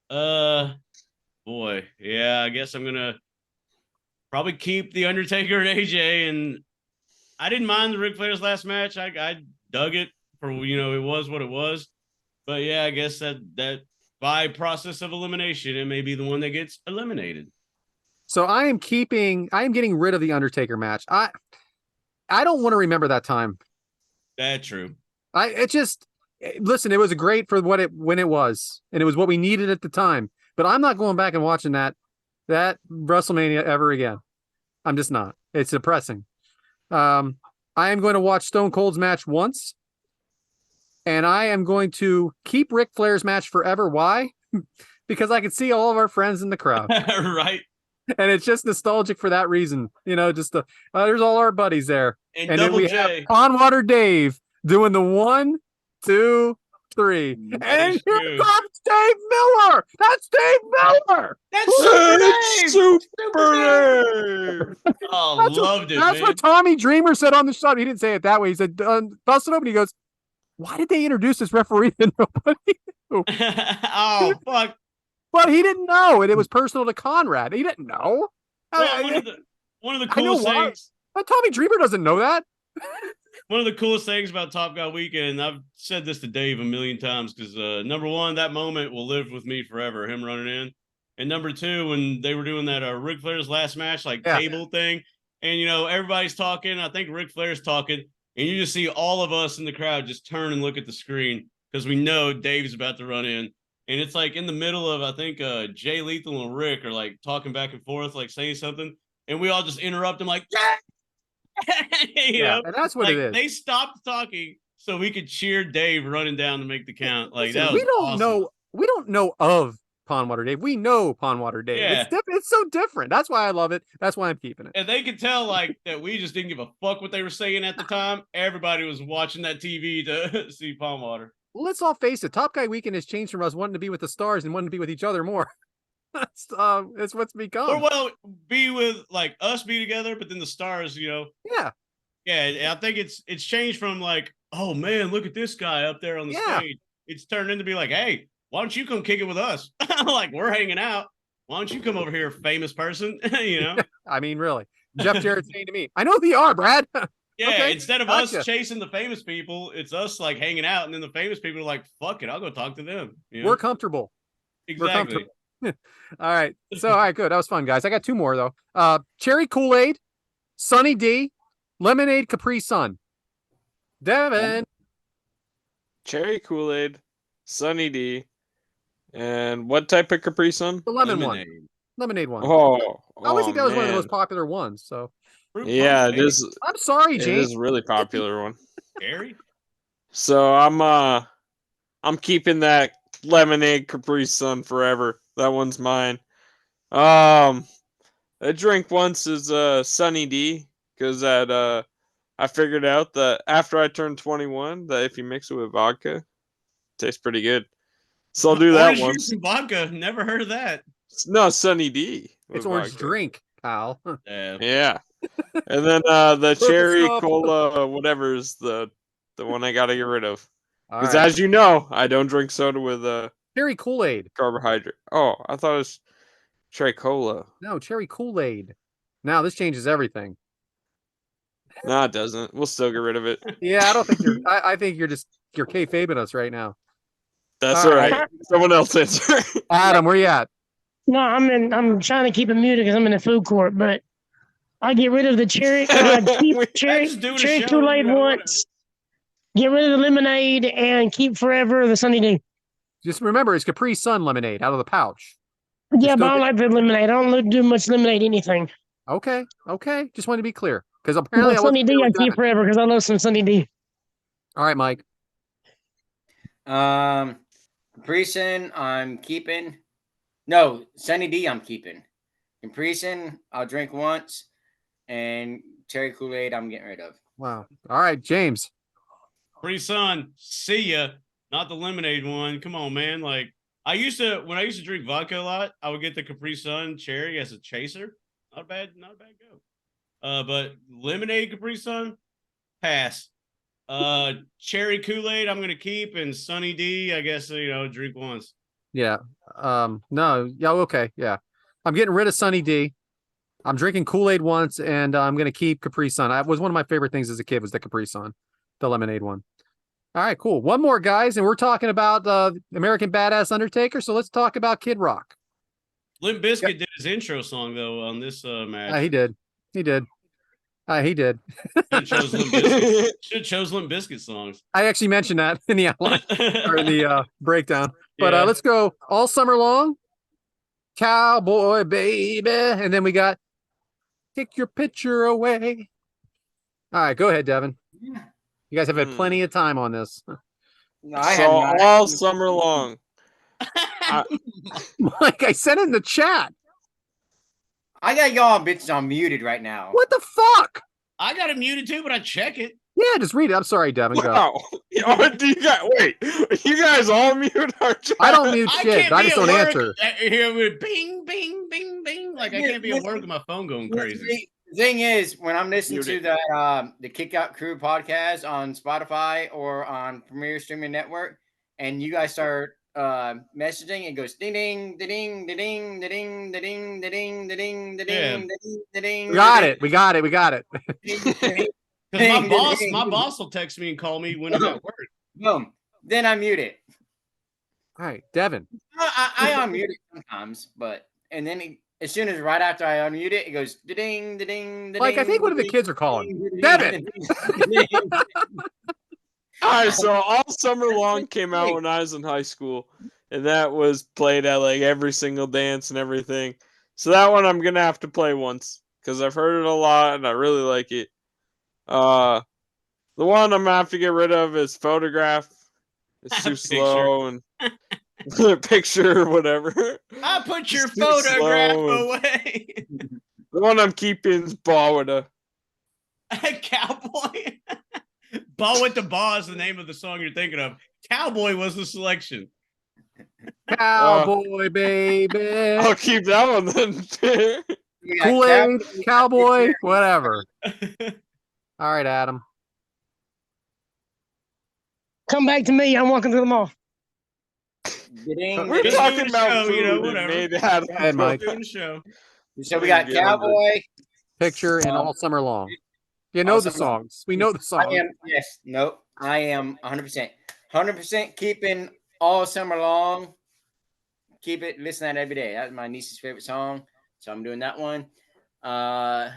Boy, yeah, I guess I'm gonna probably keep the Undertaker and AJ, and I didn't mind the Ric Flair's last match. I dug it for it was what it was. But yeah, I guess that by process of elimination, it may be the one that gets eliminated. So I am getting rid of the Undertaker match. I don't want to remember that time. That's true. Listen, it was great for when it was, and it was what we needed at the time. But I'm not going back and watching that WrestleMania ever again. I'm just not. It's depressing. I am going to watch Stone Cold's match once, and I am going to keep Ric Flair's match forever. Why? Because I can see all of our friends in the crowd. Right. And it's just nostalgic for that reason. There's all our buddies there. And then Double we J. have Pondwater Dave doing the 1, 2, 3. And is here true. comes Dave Miller. That's Dave Miller. That's Super Dave! Super Dave! Oh, loved it, That's man. what Tommy Dreamer said on the show. He didn't say it that way. He said, busted open. He goes, why did they introduce this referee that nobody knew? Oh, fuck. But he didn't know, and it was personal to Conrad. He didn't know. Well, one of the I know coolest why. things. But Tommy Dreamer doesn't know that. One of the coolest things about Top Guy Weekend, I've said this to Dave a million times, because number one, that moment will live with me forever, him running in. And number two, when they were doing that Ric Flair's last match, table thing, and everybody's talking, I think Ric Flair's talking, and you just see all of us in the crowd just turn and look at the screen because we know Dave's about to run in. And it's in the middle of, I think, Jay Lethal and Rick are talking back and forth, saying something, and we all just interrupt them yeah! And that's what it is. They stopped talking so we could cheer Dave running down to make the count. Listen, we don't know of Pondwater Dave. We know Pondwater Dave. Yeah. It's so different. That's why I love it. That's why I'm keeping it. And they could tell that we just didn't give a fuck what they were saying at the time. Everybody was watching that TV to see Pondwater. Let's all face it. Top Guy Weekend has changed from us wanting to be with the stars and wanting to be with each other more. That's what's become. Or be with us be together, but then the stars, Yeah. Yeah, I think it's changed from oh man, look at this guy up there on the stage. It's turned into be hey, why don't you come kick it with us? We're hanging out. Why don't you come over here, famous person? I mean, really. Jeff Jarrett's saying to me, I know who you are, Brad. Yeah, Okay, instead of gotcha. us chasing the famous people, it's us hanging out, and then the famous people are fuck it, I'll go talk to them. We're comfortable. Exactly. All right. So, all right, good. That was fun, guys. I got 2 more, though. Cherry Kool-Aid, Sunny D, Lemonade Capri Sun. Devyn. Cherry Kool-Aid, Sunny D, and what type of Capri Sun? The Lemonade one. Oh, I always think that was one of the man. most popular ones. So, Yeah, it is. I'm sorry, It James. is a really popular one. Cherry? So I'm keeping that lemonade Capri Sun forever. That one's mine. A drink once is Sunny D, because I figured out that after I turned 21, that if you mix it with vodka, it tastes pretty good. So I'll do that Orange once. juice and vodka. Never heard of that. No, Sunny D. with It's orange vodka. drink. pal. Yeah. Yeah. And then the Purple cherry stuff. cola, whatever is the one I gotta get rid of. All Because right. as you know, I don't drink soda with Cherry Kool-Aid. carbohydrate. Oh, I thought it was cherry cola. No, cherry Kool-Aid. Now this changes everything. No, it doesn't. We'll still get rid of it. Yeah, I don't think you're. I think you're kayfabing us right now. That's All all right. right. Someone else answer. Adam, where you at? No, I'm trying to keep it muted because I'm in the food court, but I get rid of the cherry. Keep We- cherry just doing a cherry show, Kool-Aid you know, once. Get rid of the lemonade and keep forever the Sunny D. Just remember, it's Capri Sun lemonade out of the pouch. Yeah, but still I don't like the lemonade. I don't do much lemonade anything. Okay. Just wanted to be clear because apparently But I Sunny wasn't D, clear I with keep Devyn. forever because I love some Sunny D. All right, Mike. Capri Sun, I'm keeping. No, Sunny D, I'm keeping. Capri Sun, I'll drink once, and cherry Kool-Aid, I'm getting rid of. Wow. All right, James. Free Sun, see ya. Not the lemonade one. Come on, man. Like when I used to drink vodka a lot, I would get the Capri Sun cherry as a chaser. Not a bad go. But lemonade Capri Sun, pass. Cherry Kool-Aid, I'm gonna keep, and Sunny D, I guess drink once. Yeah. No. Yeah. Okay. Yeah. I'm getting rid of Sunny D. I'm drinking Kool-Aid once, and I'm gonna keep Capri Sun. That was one of my favorite things as a kid was the Capri Sun, the lemonade one. All right, cool. One more, guys, and we're talking about American Badass Undertaker. So let's talk about Kid Rock. Limp Bizkit did his intro song though on this match. He did. He did. Should chose Limp Bizkit. Should chose Limp Bizkit songs. I actually mentioned that in the outline or in the breakdown. But Yeah. let's go all summer long. Cowboy baby, and then we got Kick Your Picture Away. All right, go ahead, Devyn. You guys have had plenty of time on this. No, I So have not. all summer long. Mike, I sent it in the chat. I got y'all bitches on muted right now. What the fuck? I got it muted too, but I check it. Yeah, just read it. I'm sorry, Devyn. Go. Wow. Oh, do you guys, wait, you guys all mute our chat? I don't mute I shit. can't I be just at don't work answer. Here with bing, bing, bing, bing. Like I can't be at work with my phone going crazy. The thing is, when I'm listening Mute to the Kick Out Crew podcast on Spotify or on Premier Streaming Network, and you guys start messaging, it goes ding ding ding ding ding ding ding ding ding ding ding ding. We got it. Because my boss will text me and call me when I'm at work. Boom. Then I mute it. All right, Devyn. I unmute it sometimes, but and then as soon as right after I unmute it, it goes ding ding ding. Mike, I think one of the kids are calling. Devyn. All right, so all summer long came out when I was in high school, and that was played at like every single dance and everything. So that one I'm gonna have to play once because I've heard it a lot and I really like it. The one I'm gonna have to get rid of is Photograph. It's too slow and picture or whatever. I put your It's too photograph slow. away. The one I'm keeping is Bawada. Cowboy. Ball with the Ball is the name of the song you're thinking of. Cowboy was the selection. Cowboy baby. I'll keep that one then. Kool-Aid, cowboy, whatever. All right, Adam. Come back to me. I'm walking through the mall. We're Just talking doing about the show, food. you know, and whatever. made Adam Go ahead, Mike. Doing the show. So we got Get under Cowboy. Picture and all summer long. You know the All summer long. songs. We know the songs. I am 100% keeping all summer long. Keep it, listen to that every day. That's my niece's favorite song, so I'm doing that one. Damn,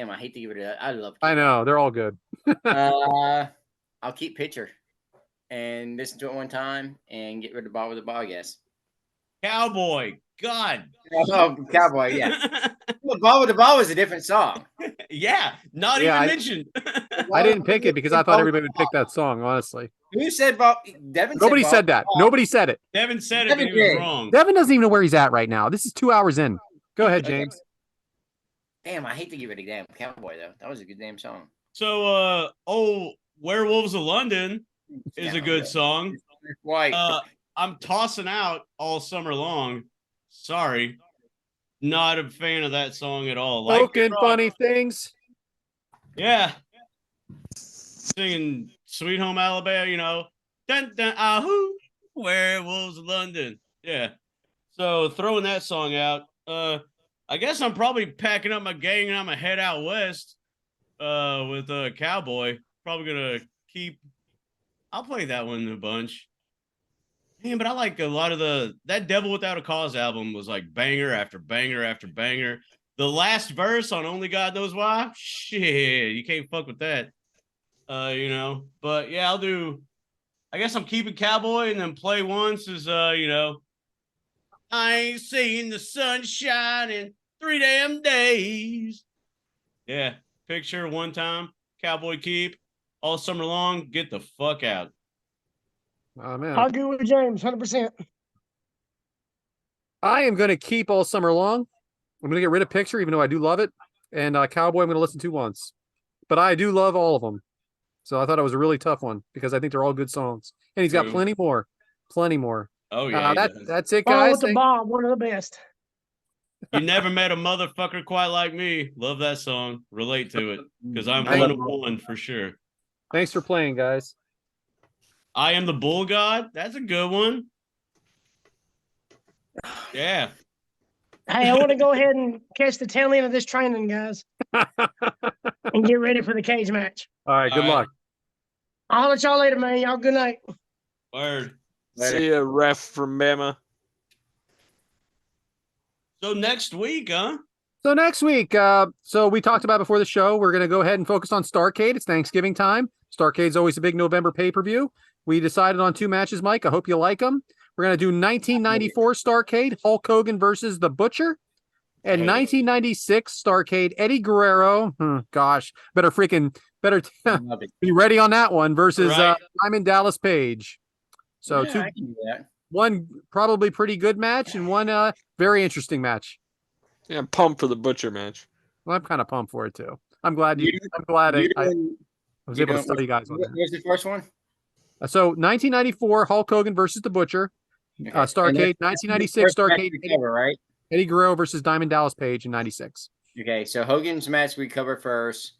I hate to give it a. I love. I know they're all good. I'll keep Picture and listen to it one time and get rid of Ball with the Ball, I guess. Cowboy. God. Oh, Cowboy, yeah. Well, Ball with the Ball was a different song. Yeah. Not Yeah, even mentioned. I didn't pick it because I thought everybody would pick that song, honestly. Who said Ball? Devyn. Nobody Ball said with the that. Ball. Nobody said it. Devyn said it, but he Devyn did. was wrong. Devyn doesn't even know where he's at right now. This is 2 hours in. Go ahead, James. Damn, I hate to give it a damn Cowboy though. That was a good damn song. So, Werewolves of London is a good song. White. I'm tossing out all summer long. Sorry. not a fan of that song at all. Like Spoken funny things. Yeah. Singing Sweet Home Alabama, you know. Dun dun ahoo, werewolves of London. Yeah. So throwing that song out. I guess I'm probably packing up my gang and I'm gonna head out west with Cowboy. Probably gonna I'll play that one a bunch. Man, but I like a lot of that Devil Without a Cause album was like banger after banger after banger. The last verse on Only God Knows Why, shit, you can't fuck with that. You know, but yeah, I guess I'm keeping Cowboy, and then Play Once is you know, I ain't seen the sunshine in 3 damn days. Yeah, picture one time, Cowboy keep all summer long, get the fuck out. Oh man. I'll agree with James, 100%. I am going to keep all summer long. I'm going to get rid of Picture, even though I do love it. And Cowboy, I'm going to listen to once. But I do love all of them. So I thought it was a really tough one because I think they're all good songs. And he's got True. plenty more. Plenty more. Oh yeah, That's it, Ball guys. with the Bob, one of the best. You never met a motherfucker quite like me. Love that song. Relate to it because I'm I- one of one for sure. Thanks for playing, guys. I Am the Bull God. That's a good one. Yeah. Hey, I want to go ahead and catch the tail end of this training, guys, and get ready for the cage match. All right. Good All right. luck. I'll let y'all later, man. Y'all good night. Word. Later. See ya, ref from Bama. So next week, huh? So next week, so we talked about before the show, we're going to go ahead and focus on Starrcade. It's Thanksgiving time. Starrcade's always a big November pay-per-view. We decided on 2 matches, Mike. I hope you like them. We're going to do 1994 Starrcade, Hulk Hogan versus The Butcher. And Hell yeah. 1996 Starrcade, Eddie Guerrero. Better Love it. be ready on that one versus Right. Diamond Dallas Page. So Yeah, I can do that. one probably pretty good match and one very interesting match. Yeah, pump for the Butcher match. Well, I'm kind of pumped for it too. I'm glad You I was able to doing- study you guys on that. Where's the first one? So 1994 Hulk Hogan versus The Butcher. Okay. Starrcade, And this is the 1996 first match Starrcade, we cover, right? Eddie Guerrero versus Diamond Dallas Page in 96. Okay, so Hogan's match we cover first.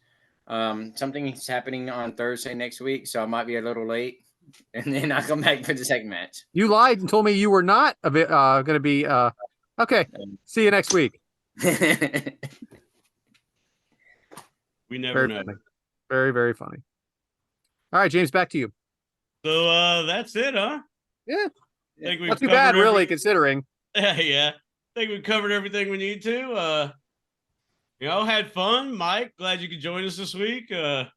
Something is happening on Thursday next week, so I might be a little late, and then I'll come back for the second match. You lied and told me you were not going to be. Okay, see you next week. We never Very know. funny. Very, very funny. All right, James, back to you. So that's it, huh? Yeah. Think we've Not too bad, covered really, considering. Yeah. Think we covered everything we need to. You know, had fun. Mike, glad you could join us this week. Want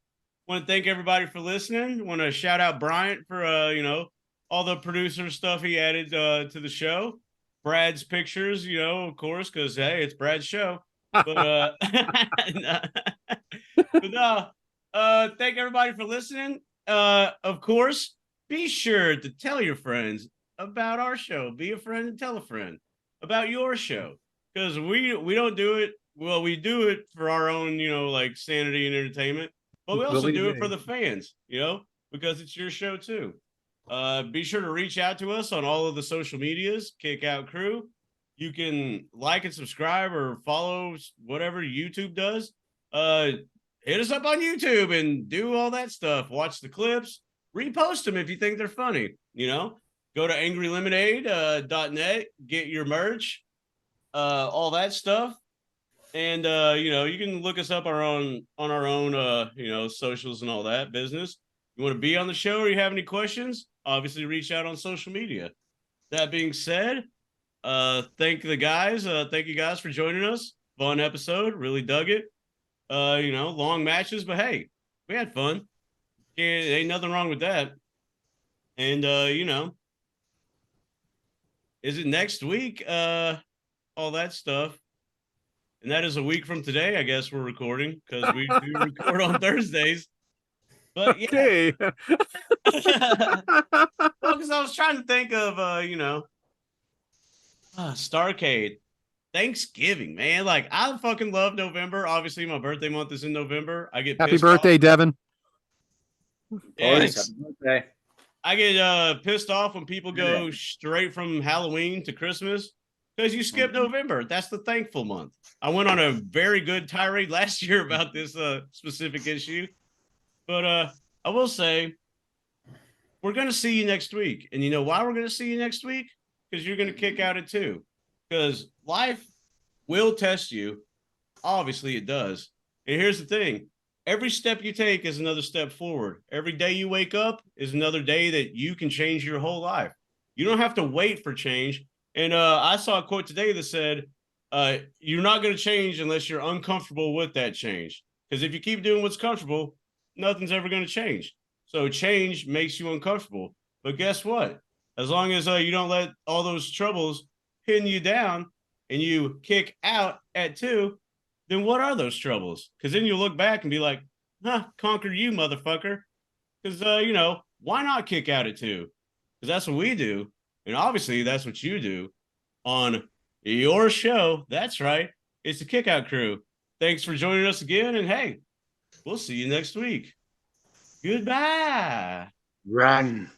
to thank everybody for listening. Want to shout out Bryant for you know, all the producer stuff he added to the show. Brad's pictures, you know, of course, because hey, it's Brad's show. But but no, thank everybody for listening. Of course, be sure to tell your friends about our show. Be a friend and tell a friend about your show, because we don't do it. Well, we do it for our own, you know, like sanity and entertainment, but we also do it for the fans, you know, because it's your show too. Be sure to reach out to us on all of the social medias, Kick Out Crew. You can like and subscribe or follow whatever YouTube does. Hit us up on YouTube and do all that stuff. Watch the clips, repost them if you think they're funny, you know. Go to angrylemonade.net, get your merch, all that stuff. And you know, you can look us up on our own you know, socials and all that business. You want to be on the show or you have any questions, obviously reach out on social media. That being said, thank you guys for joining us. Fun episode, really dug it. You know, long matches, but hey, we had fun. Ain't nothing wrong with that. And you know, is it next week? All that stuff. And that is a week from today, I guess we're recording, because we do record on Thursdays. But yeah, Okay. well, because I was trying to think of you know, Starrcade. Thanksgiving, man. Like, I fucking love November. Obviously, my birthday month is in November. I get Happy pissed birthday, off. Devyn. Yeah, Thanks. Okay. I get pissed off when people go Yeah. straight from Halloween to Christmas, because you skipped November. That's the thankful month. I went on a very good tirade last year about this specific issue. But I will say, we're going to see you next week. And you know why we're going to see you next week? Because you're going to kick out at 2. Because life will test you. Obviously, it does. And here's the thing. Every step you take is another step forward. Every day you wake up is another day that you can change your whole life. You don't have to wait for change. And I saw a quote today that said, you're not going to change unless you're uncomfortable with that change. Because if you keep doing what's comfortable, nothing's ever going to change. So change makes you uncomfortable. But guess what? As long as you don't let all those troubles pin you down and you kick out at 2, then what are those troubles? Because then you look back and be like, conquer you, motherfucker. Because, why not kick out at 2? Because that's what we do. And obviously, that's what you do on your show. That's right. It's the Kickout Crew. Thanks for joining us again. And hey, we'll see you next week. Goodbye. Run.